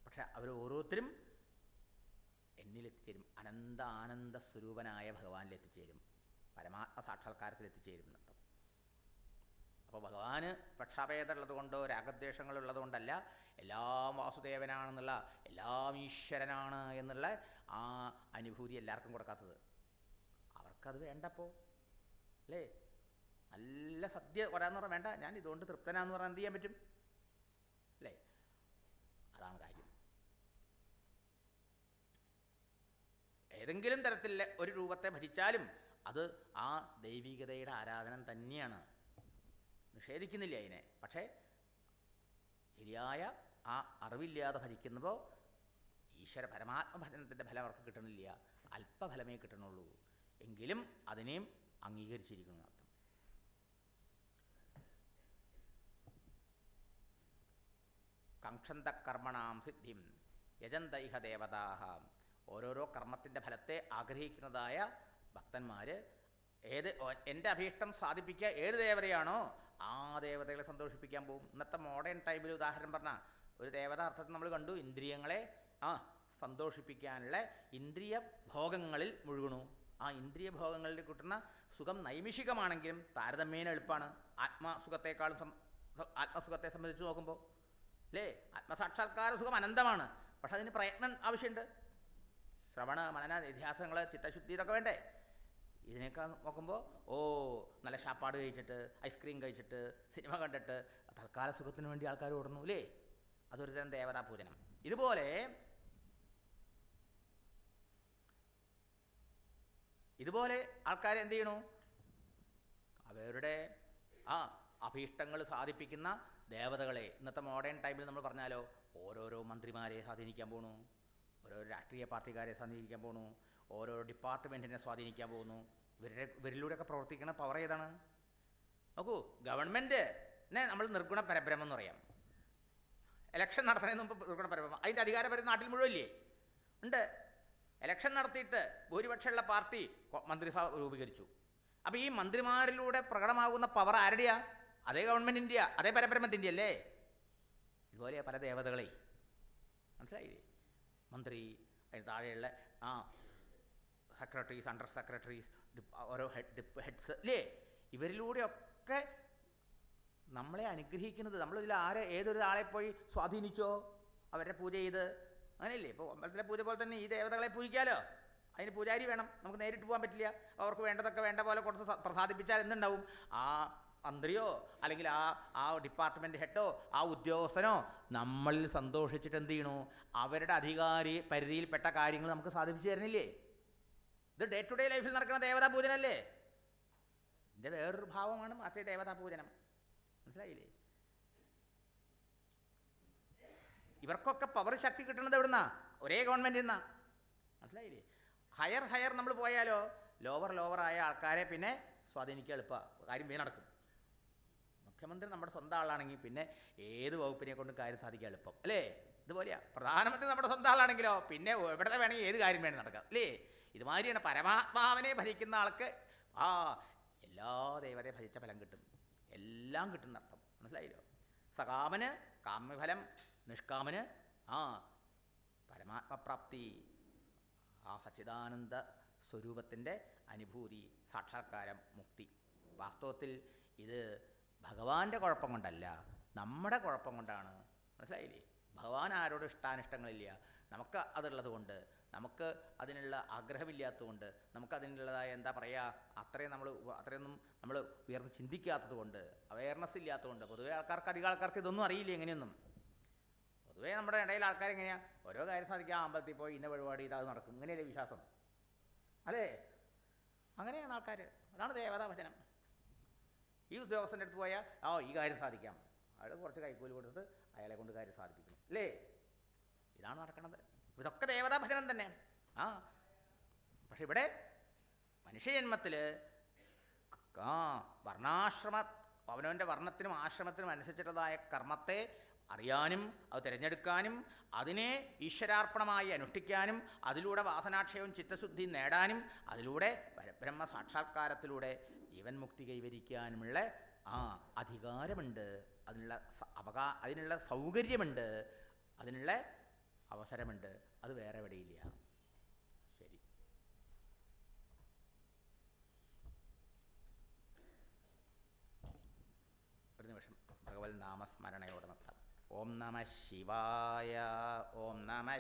പക്ഷെ അവർ ഓരോരുത്തരും എന്നിലെത്തിച്ചേരും. ആനന്ദ സ്വരൂപനായ ഭഗവാനിലെത്തിച്ചേരും, പരമാത്മ സാക്ഷാത്കാരത്തിൽ എത്തിച്ചേരും എന്നർത്ഥം. അപ്പോൾ ഭഗവാന് പക്ഷാഭേദമുള്ളത് കൊണ്ടോ രാഗദ്വേഷങ്ങളുള്ളത് കൊണ്ടല്ല, എല്ലാം വാസുദേവനാണെന്നുള്ള, എല്ലാം ഈശ്വരനാണ് എന്നുള്ള ആ അനുഭൂതി എല്ലാവർക്കും കൊടുക്കാത്തത്. അവർക്കത് വേണ്ടപ്പോൾ അല്ലേ? നല്ല സദ്യ വരാമെന്ന് പറഞ്ഞാൽ വേണ്ട, ഞാൻ ഇതുകൊണ്ട് തൃപ്തനാന്ന് പറഞ്ഞാൽ എന്ത് ചെയ്യാൻ പറ്റും അല്ലേ? അതാണ് കാര്യം. ഏതെങ്കിലും തരത്തിൽ ഒരു രൂപത്തെ ഭജിച്ചാലും അത് ആ ദൈവികതയുടെ ആരാധന തന്നെയാണ്, നിഷേധിക്കുന്നില്ല അതിനെ. പക്ഷേ ശരിയായ ആ അറിവില്ലാതെ ഭജിക്കുമ്പോൾ ഈശ്വര പരമാത്മഭജനത്തിൻ്റെ ഫലം അവർക്ക് കിട്ടണില്ല, അല്പഫലമേ കിട്ടണുള്ളൂ. എങ്കിലും അതിനെയും അംഗീകരിച്ചിരിക്കുന്നു അർത്ഥം. കക്ഷന്ത കർമ്മണാം സിദ്ധിം യജന്ത ഇഹ ദേവതാഹ. ഓരോരോ കർമ്മത്തിൻ്റെ ഫലത്തെ ആഗ്രഹിക്കുന്നതായ ഭക്തന്മാർ എൻ്റെ അഭീഷ്ടം സാധിപ്പിക്കുക ഏത് ദേവതയാണോ ആ ദേവതകളെ സന്തോഷിപ്പിക്കാൻ പോകും. ഇന്നത്തെ മോഡേൺ ടൈമിൽ ഉദാഹരണം പറഞ്ഞാൽ ഒരു ദേവത അർത്ഥത്തിൽ നമ്മൾ കണ്ടു, ഇന്ദ്രിയങ്ങളെ സന്തോഷിപ്പിക്കാനുള്ള ഇന്ദ്രിയ ഭോഗങ്ങളിൽ മുഴുകണു. ആ ഇന്ദ്രിയ ഭോഗങ്ങളിൽ കിട്ടുന്ന സുഖം നൈമിഷികമാണെങ്കിലും താരതമ്യേന എളുപ്പമാണ് ആത്മസുഖത്തെക്കാളും. ആത്മസുഖത്തെ സംബന്ധിച്ച് നോക്കുമ്പോൾ അല്ലേ, ആത്മസാക്ഷാത്കാര സുഖം അനന്തമാണ്. പക്ഷെ അതിന് പ്രയത്നം ആവശ്യമുണ്ട്. ശ്രവണ മനന നിധ്യാസനങ്ങൾ ചിത്തശുദ്ധി ഇതൊക്കെ വേണ്ടേ? ഇതിനേക്കാൾ നോക്കുമ്പോൾ നല്ല ഷാപ്പാട് കഴിച്ചിട്ട് ഐസ്ക്രീം കഴിച്ചിട്ട് സിനിമ കണ്ടിട്ട് തൽക്കാല സുഖത്തിന് വേണ്ടി ആൾക്കാർ ഓടുന്നു അല്ലേ? അതൊരു തരം ദേവതാ പൂജനം. ഇതുപോലെ ആൾക്കാർ എന്ത് ചെയ്യണു? അവരുടെ അഭീഷ്ടങ്ങൾ സാധിപ്പിക്കുന്ന ദേവതകളെ ഇന്നത്തെ മോഡേൺ ടൈമിൽ നമ്മൾ പറഞ്ഞാലോ ഓരോരോ മന്ത്രിമാരെ സ്വാധീനിക്കാൻ പോണു, ഓരോരോ രാഷ്ട്രീയ പാർട്ടിക്കാരെ സ്വാധീനിക്കാൻ പോണു, ഓരോരോ ഡിപ്പാർട്ട്മെൻറ്റിനെ സ്വാധീനിക്കാൻ പോകുന്നു. ഇവരിലൂടെയൊക്കെ പ്രവർത്തിക്കുന്ന പവർ ഏതാണ് നോക്കൂ. ഗവൺമെൻറ്റിനെ നമ്മൾ നിർഗുണ പരബ്രഹ്മം എന്ന് പറയാം. ഇലക്ഷൻ നടത്തുന്നതിന് മുമ്പ് നിർഗുണ പരബ്രഹ്മം, അതിൻ്റെ അധികാരം വരുന്ന നാട്ടിൽ മുഴുവൻ ഇല്ലേ? ഉണ്ട്. ഇലക്ഷൻ നടത്തിയിട്ട് ഭൂരിപക്ഷമുള്ള പാർട്ടി മന്ത്രിസഭ രൂപീകരിച്ചു. അപ്പോൾ ഈ മന്ത്രിമാരിലൂടെ പ്രകടമാകുന്ന പവർ ആരുടെയാ? അതേ ഗവൺമെൻറ്റിൻ്റെയാ, അതേ പരബ്രഹ്മത്തിൻ്റെ അല്ലേ? ഇതുപോലെ പല ദേവതകളെ മനസ്സിലായില്ലേ? മന്ത്രി, അതിന് താഴെയുള്ള സെക്രട്ടറീസ്, അണ്ടർ സെക്രട്ടറീസ്, ഓരോ ഹെഡ്സ് അല്ലേ? ഇവരിലൂടെയൊക്കെ നമ്മളെ അനുഗ്രഹിക്കുന്നത്. നമ്മളിതിൽ ഏതൊരാളെ പോയി സ്വാധീനിച്ചോ അവരുടെ പൂജ ചെയ്ത് അങ്ങനെയല്ലേ? ഇപ്പോൾ അമ്പലത്തിലെ പൂജ പോലെ തന്നെ ഈ ദേവതകളെ പൂജിക്കാമല്ലോ. അതിന് പൂജാരി വേണം, നമുക്ക് നേരിട്ട് പോകാൻ പറ്റില്ല. അവർക്ക് വേണ്ടതൊക്കെ വേണ്ട പോലെ കൊടുത്ത് പ്രസാദിപ്പിച്ചാൽ എന്തുണ്ടാവും? ആ മന്ത്രിയോ അല്ലെങ്കിൽ ആ ഡിപ്പാർട്ട്മെൻറ്റ് ഹെഡോ ആ ഉദ്യോഗസ്ഥനോ നമ്മളിൽ സന്തോഷിച്ചിട്ട് എന്ത് ചെയ്യണു? അവരുടെ അധികാരി പരിധിയിൽപ്പെട്ട കാര്യങ്ങൾ നമുക്ക് സാധിപ്പിച്ചു തരുന്നില്ലേ? ഇത് ഡേ ടു ഡേ ലൈഫിൽ നടക്കുന്ന ദേവതാ പൂജനല്ലേ? ഇതിൻ്റെ വേറൊരു ഭാവമാണ് മറ്റേ ദേവതാ പൂജനം. മനസ്സിലായില്ലേ? ഇവർക്കൊക്കെ പവർ ശക്തി കിട്ടുന്നത് എവിടുന്നാ? ഒരേ ഗവൺമെൻറ്റിൽ നിന്നാ. മനസ്സിലായില്ലേ? ഹയർ നമ്മൾ പോയാലോ ലോവറായ ആൾക്കാരെ പിന്നെ സ്വാധീനിക്കുക എളുപ്പമാണ്, കാര്യം വീ നടക്കും. മുഖ്യമന്ത്രി നമ്മുടെ സ്വന്തം ആളാണെങ്കിൽ പിന്നെ ഏത് വകുപ്പിനെ കൊണ്ട് കാര്യം സാധിക്കാൻ എളുപ്പം അല്ലേ? ഇതുപോലെയാണ് പ്രധാനമന്ത്രി നമ്മുടെ സ്വന്തം ആളാണെങ്കിലോ പിന്നെ എവിടെ വേണമെങ്കിൽ ഏത് കാര്യം വേണമെങ്കിൽ നടക്കാം അല്ലേ? ഇതുമാതിരിയാണ് പരമാത്മാവിനെ ഭജിക്കുന്ന ആൾക്ക് എല്ലാ ദൈവത്തെ ഭജിച്ച ഫലം കിട്ടും, എല്ലാം കിട്ടുന്ന അർത്ഥം. മനസ്സിലായില്ലോ? സകാമന് കാമ്യഫലം, നിഷ്കാമന് പരമാത്മപ്രാപ്തി, ആ സച്ചിദാനന്ദ സ്വരൂപത്തിൻ്റെ അനുഭൂതി, സാക്ഷാത്കാരം, മുക്തി. വാസ്തവത്തിൽ ഇത് ഭഗവാന്റെ കുഴപ്പം കൊണ്ടല്ല, നമ്മുടെ കുഴപ്പം കൊണ്ടാണ്. മനസ്സിലായില്ലേ? ഭഗവാൻ ആരോടും ഇഷ്ടാനിഷ്ടങ്ങളില്ല, നമുക്ക് അതുള്ളത് കൊണ്ട്, നമുക്ക് അതിനുള്ള ആഗ്രഹമില്ലാത്തതുകൊണ്ട്, നമുക്കതിനുള്ളതായ എന്താ പറയുക അത്രയൊന്നും നമ്മൾ ഉയർന്ന് ചിന്തിക്കാത്തത് കൊണ്ട്, അവയർനെസ് ഇല്ലാത്തതുകൊണ്ട്. പൊതുവേ അധികം ആൾക്കാർക്ക് ഇതൊന്നും അറിയില്ല എങ്ങനെയൊന്നും. പൊതുവേ നമ്മുടെ ഇടയിൽ ആൾക്കാരെങ്ങനെയാണ് ഓരോ കാര്യം സാധിക്കാം, അമ്പലത്തിൽ പോയി ഇന്ന പരിപാടി ഇതാത് നടക്കും, ഇങ്ങനെയല്ലേ വിശ്വാസം അല്ലേ? അങ്ങനെയാണ് ആൾക്കാർ. അതാണ് ദേവതാ ഭജനം. ഈ ഉദ്യോഗസ്ഥൻ്റെ അടുത്ത് പോയാൽ ഈ കാര്യം സാധിക്കാം, അയാൾ കുറച്ച് കൈക്കൂലി കൊടുത്തിട്ട് അയാളെ കൊണ്ട് കാര്യം സാധിപ്പിക്കണം അല്ലേ? ഇതാണ് നടക്കുന്നത്. ഇതൊക്കെ ദേവതാ ഭജനം തന്നെ. പക്ഷെ ഇവിടെ മനുഷ്യജന്മത്തിൽ അവനവൻ്റെ വർണ്ണത്തിനും ആശ്രമത്തിനും അനുസരിച്ചിട്ടതായ കർമ്മത്തെ അറിയാനും അത് തിരഞ്ഞെടുക്കാനും അതിനെ ഈശ്വരാർപ്പണമായി അനുഷ്ഠിക്കാനും അതിലൂടെ വാസനാക്ഷയവും ചിത്തശുദ്ധിയും നേടാനും അതിലൂടെ പരബ്രഹ്മ സാക്ഷാത്കാരത്തിലൂടെ ജീവൻ മുക്തി കൈവരിക്കാനുമുള്ള അധികാരമുണ്ട്, അതിനുള്ള സൗകര്യമുണ്ട്, അതിനുള്ള അവസരമുണ്ട്. അത് വേറെ എവിടെയില്ല. ശരി. ഭഗവത് നാമസ്മരണയോടെ നിർത്താം. ഓം നമ ശിവായ. ഓം നമ